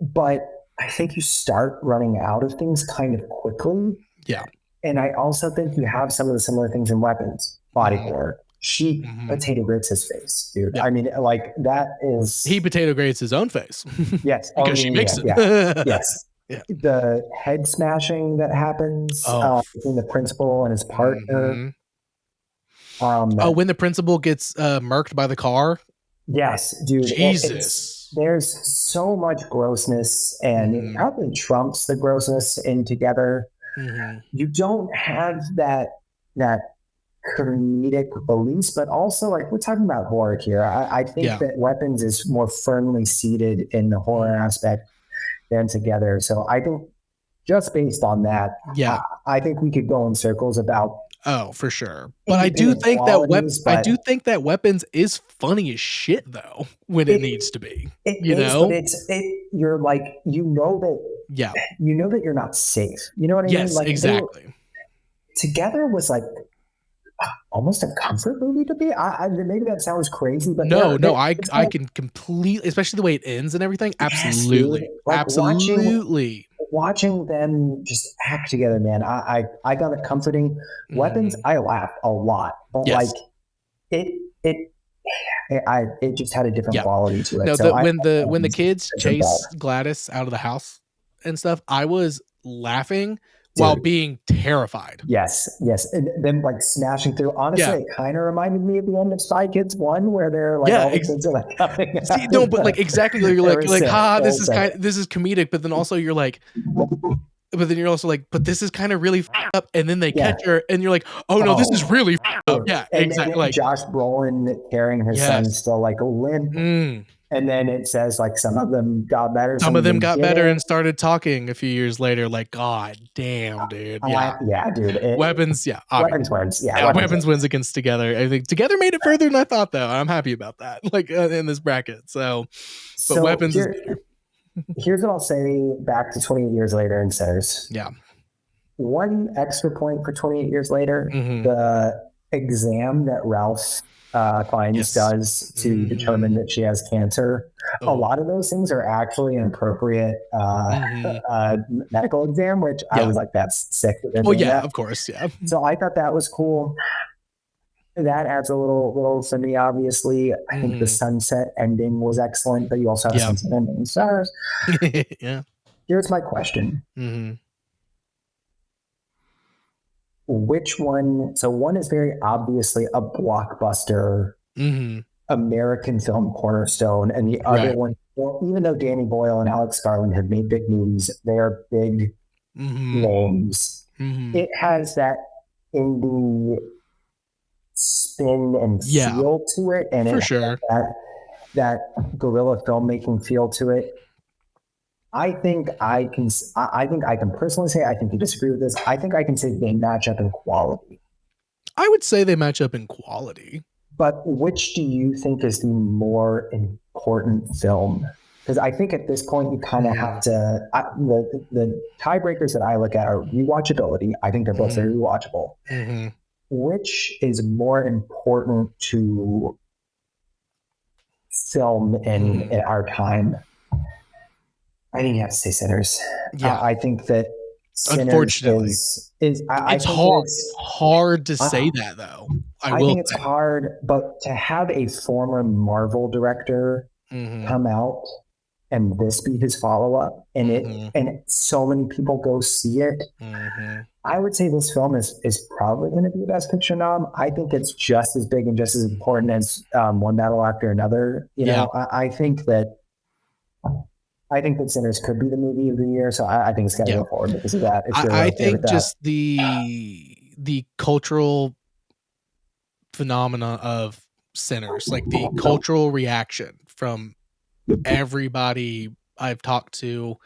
But I think you start running out of things kind of quickly. Yeah. And I also think you have some of the similar things in Weapons. Body horror. She potato grits his face, dude. Yeah. I mean, like, that is... He potato grates his own face. Yes. Because she makes it. Yes. Yeah. The head smashing that happens between the principal and his partner. When the principal gets murked by the car. Yes, dude. Jesus. There's so much grossness, and it probably trumps the grossness in Together. You don't have that comedic release, but also, like, we're talking about horror here. I think that Weapons is more firmly seated in the horror aspect than Together. So I think just based on that, I think we could go in circles about. Oh, for sure. But I do think that Weapons is funny as shit, though, when it needs to be. You know, but you're like, you know that you're not safe. You know what I mean? Like, exactly. Together was like almost a comfort movie to me. Maybe that sounds crazy, but I can completely, especially the way it ends and everything. Absolutely, yes, like absolutely. Watching them just act together, man. I found it comforting. Weapons, I laughed a lot, but like it just had a different quality to it. No, so when the kids chase Gladys out of the house and stuff, I was laughing. While being terrified. Yes. And then, like, smashing through. Honestly, it kind of reminded me of the end of Spy Kids 1, where they're like, all the kids are like coming out. See, no, but like exactly, you're like, this is comedic, but then also you're like, but then you're also like, but this is kind of really up, and then they catch her, and you're like, oh no, this is really up. Yeah, and exactly. Like Josh Brolin carrying her son still like a limp. And then it says, like, some of them got better. Some of them got better and started talking a few years later. Like, God damn, dude. Yeah, dude. Weapons, Weapons wins. Weapons wins against Together. I think Together made it further than I thought, though. I'm happy about that. Like, in this bracket. But Weapons is better. Here's what I'll say back to 28 years later in Sinners. Yeah. One extra point for 28 years later, the exam that Ralph Fiennes does to determine that she has cancer. A lot of those things are actually an appropriate medical exam, which I was like, that's sick. Of course. Yeah. So I thought that was cool. That adds a little for me, obviously. I think the sunset ending was excellent, but you also have a sunset ending in Stars. Yeah. Here's my question. Which one? So one is very obviously a blockbuster American film cornerstone, and the other one, well, even though Danny Boyle and Alex Garland have made big movies, they are big names. It has that indie spin and feel to it, and for sure that guerrilla filmmaking feel to it. I think I can personally say, I think you disagree with this, I think I can say they match up in quality. I would say they match up in quality. But which do you think is the more important film? Because I think at this point you kind of have to, the tiebreakers that I look at are rewatchability. I think they're both very rewatchable. Which is more important to film in our time? I think you have to say Sinners. Yeah, I think that Sinners unfortunately it's hard to say that, though. I think it's hard, but to have a former Marvel director come out and this be his follow-up, and and so many people go see it, I would say this film is probably going to be the Best Picture nom. I think it's just as big and just as important as One Battle After Another. You know, I think that Sinners could be the movie of the year, so I think it's got to go forward because of that. I think just the cultural phenomena of Sinners, like the cultural reaction from everybody I've talked to.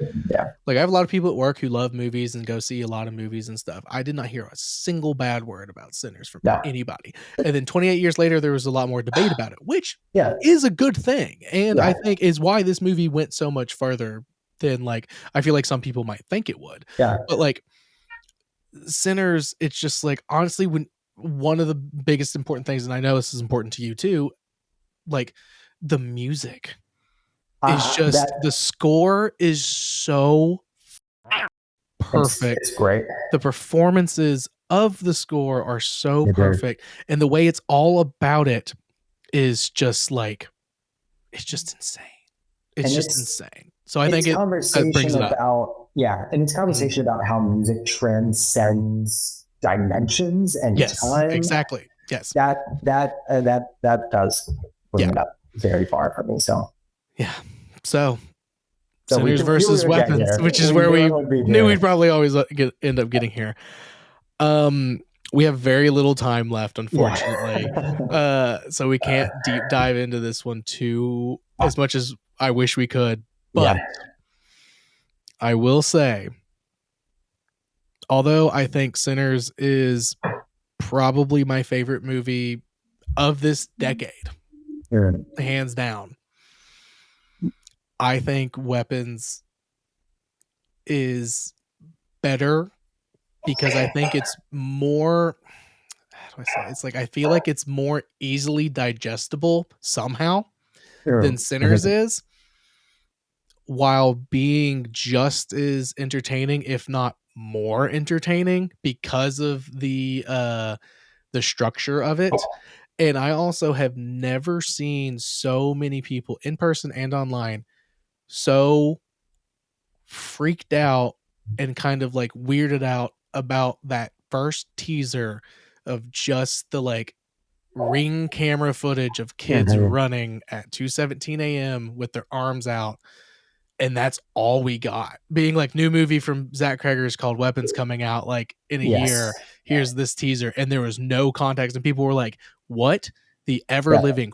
Like, I have a lot of people at work who love movies and go see a lot of movies and stuff. I did not hear a single bad word about Sinners from anybody. And then 28 years later, there was a lot more debate about it, which is a good thing. And I think is why this movie went so much further than, like, I feel like some people might think it would. But like Sinners, it's just like, honestly, one of the biggest important things, and I know this is important to you too, like the music is just the score is so perfect. It's great. The performances of the score are so perfect, and the way it's all about it is just like, it's just insane. It's just insane. So I think it brings it up. And it's conversation about how music transcends dimensions and time. Exactly. Yes. That does bring it up very far for me. So yeah. So Sinners versus Weapons, which is where we knew we'd probably always end up getting here. We have very little time left, unfortunately. So we can't deep dive into this one too as much as I wish we could. But I will say, although I think Sinners is probably my favorite movie of this decade, hands down, I think Weapons is better because I think it's more, how do I say it? It's like, I feel like it's more easily digestible somehow than Sinners is, while being just as entertaining, if not more entertaining, because of the structure of it. And I also have never seen so many people in person and online so freaked out and kind of like weirded out about that first teaser of just the like ring camera footage of kids running at 2:17 a.m. with their arms out. And that's all we got. Being like, new movie from Zach Cregger's called Weapons coming out like in a year. Here's this teaser. And there was no context. And people were like, what the ever living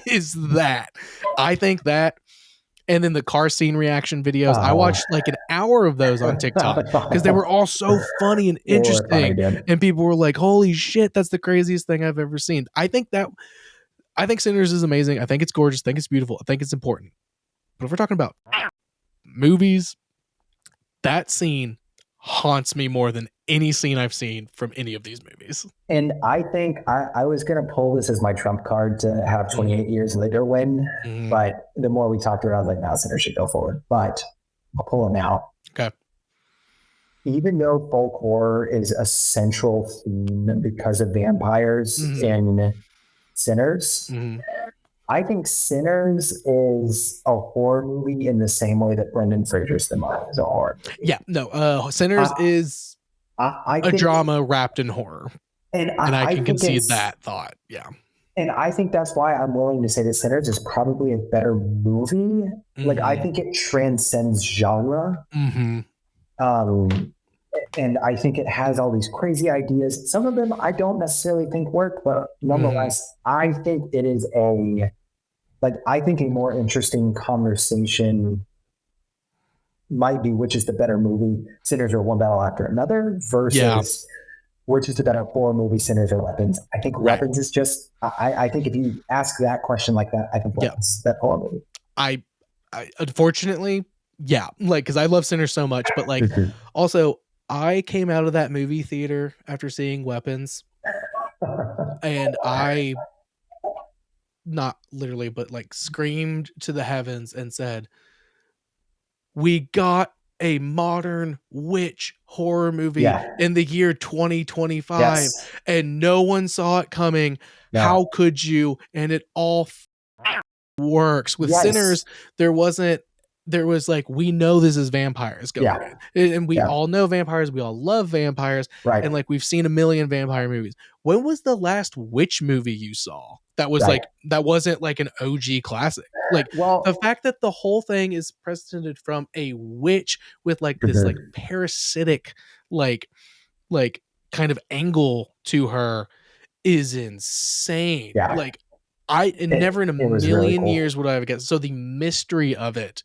is that? I think that. And then the car scene reaction videos. I watched like an hour of those on TikTok because they were all so funny and interesting. And people were like, holy shit, that's the craziest thing I've ever seen. I think Sinners is amazing. I think it's gorgeous. I think it's beautiful. I think it's important. But if we're talking about movies, that scene haunts me more than any scene I've seen from any of these movies. And I think I was going to pull this as my trump card to have 28 years later win. But the more we talked about it, I was like, no, Sinners should go forward. But I'll pull it now. Okay. Even though folk horror is a central theme because of vampires in Sinners, I think Sinners is a horror movie in the same way that Brendan Fraser's The Mummy is a horror movie. Yeah, no. Sinners is a drama wrapped in horror. And I can concede that thought. Yeah. And I think that's why I'm willing to say that Sinners is probably a better movie. Like, I think it transcends genre. And I think it has all these crazy ideas. Some of them I don't necessarily think work, but nonetheless, I think it is I think a more interesting conversation might be which is the better movie, Sinners or One Battle After Another, versus which is the better horror movie, Sinners or Weapons. I think Weapons is just, I think if you ask that question like that, I think Weapons, that horror movie. I unfortunately, like, because I love Sinners so much, but like, also, I came out of that movie theater after seeing Weapons, and I, not literally, but like screamed to the heavens and said, we got a modern witch horror movie in the year 2025 and no one saw it coming. How could you? And it all works. With Sinners, there was like, we know this is vampires going in, and we all know vampires. We all love vampires. And like, we've seen a million vampire movies. When was the last witch movie you saw that was like, that wasn't like an OG classic? Like, the fact that the whole thing is presented from a witch with like this like parasitic, like kind of angle to her is insane. Like, never in a million really cool. years would I have guessed. So the mystery of it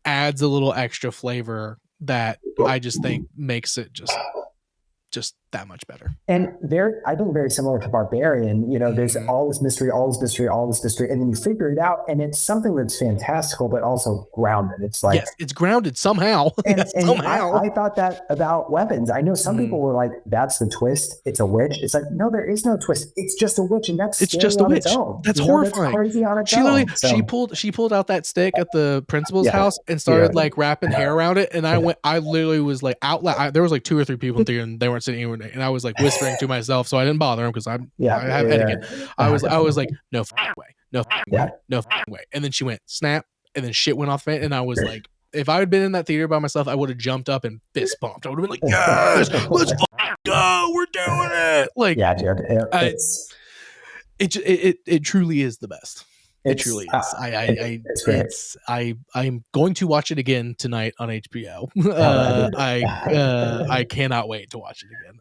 adds a little extra flavor that I just think makes it just that much better. And I think very similar to Barbarian, there's all this mystery, and then you figure it out, and it's something that's fantastical, but also grounded. It's like, yes, it's grounded somehow. And, yes, and somehow. I thought that about Weapons. I know some people were like, "That's the twist. It's a witch." It's like, no, there is no twist. It's just a witch, and that's just a witch. Its own. That's horrifying. That's crazy on its she own. Literally, she pulled out that stick at the principal's house and started like wrapping hair around it, and I literally was like out loud. There was like 2 or 3 people in theatre, and they weren't sitting anywhere, and I was like whispering to myself, so I didn't bother them because I have etiquette. I was like, no way, no way, no way, and then she went snap, and then shit went off it, and I was like, if I had been in that theater by myself, I would have jumped up and fist pumped. I would have been like, yes, let's go, we're doing it. Like, yeah, dude, it truly is the best. It truly is. I'm going to watch it again tonight on HBO. I cannot wait to watch it again.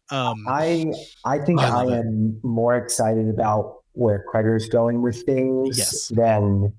I think I am more excited about where Craig's going with things than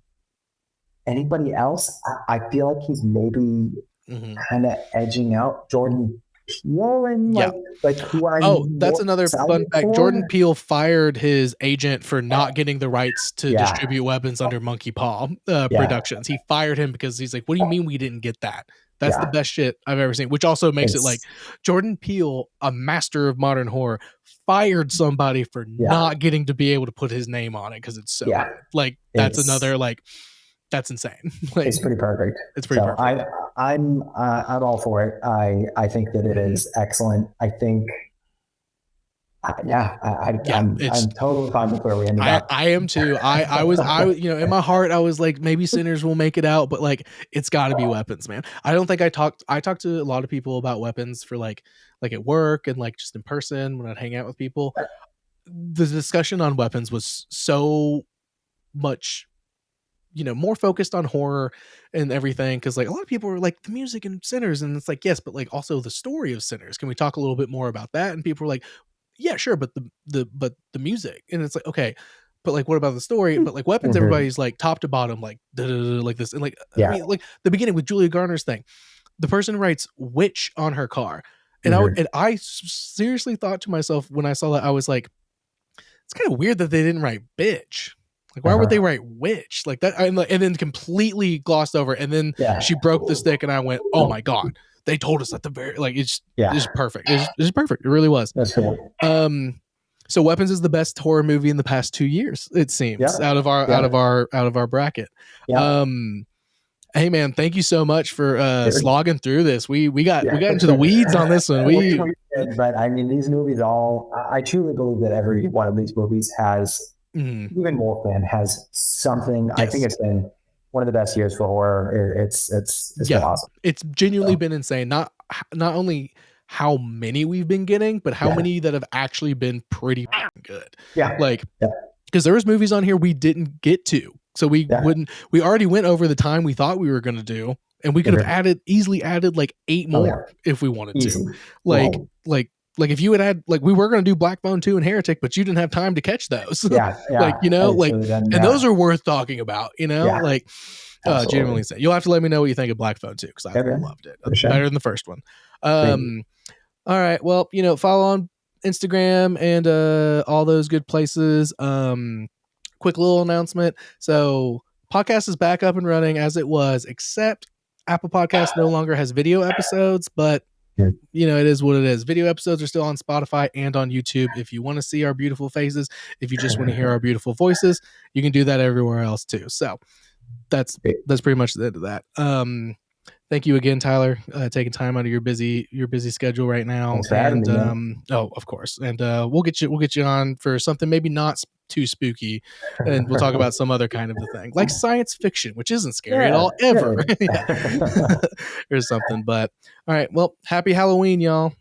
anybody else. I feel like he's maybe kind of edging out Jordan Peele and like who I'm that's another fun fact. Jordan Peele fired his agent for not getting the rights to distribute Weapons under Monkey Paw Productions. He fired him because he's like, what do you mean we didn't get that? That's the best shit I've ever seen, which also makes it like Jordan Peele, a master of modern horror, fired somebody for not getting to be able to put his name on it because it's so good. Like that's another like that's insane. Like, it's pretty perfect. It's pretty perfect. I'm all for it. I think that it is excellent. I think I'm totally fine with where we ended up. I am too. I was in my heart I was like, maybe Sinners will make it out, but like it's got to be Weapons, man. I don't think I talked to a lot of people about Weapons for like at work and like just in person when I'd hang out with people. The discussion on Weapons was so much more focused on horror and everything, because like a lot of people were like the music in Sinners, and it's like, yes, but like also the story of Sinners, can we talk a little bit more about that? And people were like, yeah, sure, but the music, and it's like, okay, but like what about the story? But like Weapons, everybody's like top to bottom like like this, and like I mean, like the beginning with Julia Garner's thing, the person writes witch on her car, and I seriously thought to myself when I saw that, I was like, it's kind of weird that they didn't write bitch. Like, why would they write witch like that? And then completely glossed over. And then she broke the stick, and I went, "Oh my god!" They told us at the very it's perfect. It's perfect. It really was. That's cool. So Weapons is the best horror movie in the past 2 years. It seems out of our bracket. Yeah. Hey man, thank you so much for slogging through this. We got into the weeds on this one. But I mean, these movies I truly believe that every one of these movies has. Even Wolfman has something. I think it's been one of the best years for horror. It's been awesome. It's genuinely been insane. Not only how many we've been getting, but how many that have actually been pretty good. Yeah. Because there was movies on here we didn't get to. So we already went over the time we thought we were going to do, and we could have easily added like 8 more if we wanted to. Like if you had like, we were going to do Black Phone 2 and Heretic, but you didn't have time to catch those. And those are worth talking about, genuinely say. You'll have to let me know what you think of Black Phone 2, because I loved it. Better than the first one. All right. Well, follow on Instagram and all those good places. Quick little announcement. So podcast is back up and running as it was, except Apple Podcasts no longer has video episodes, but it is what it is. Video episodes are still on Spotify and on YouTube. If you want to see our beautiful faces, if you just want to hear our beautiful voices, you can do that everywhere else too. So that's pretty much the end of that. Thank you again, Tyler, taking time out of your busy schedule right now. Thanks for having me, of course. And we'll get you on for something maybe not too spooky, and we'll talk about some other kind of a thing, like science fiction, which isn't scary at all ever. Or something. But all right, well, happy Halloween, y'all.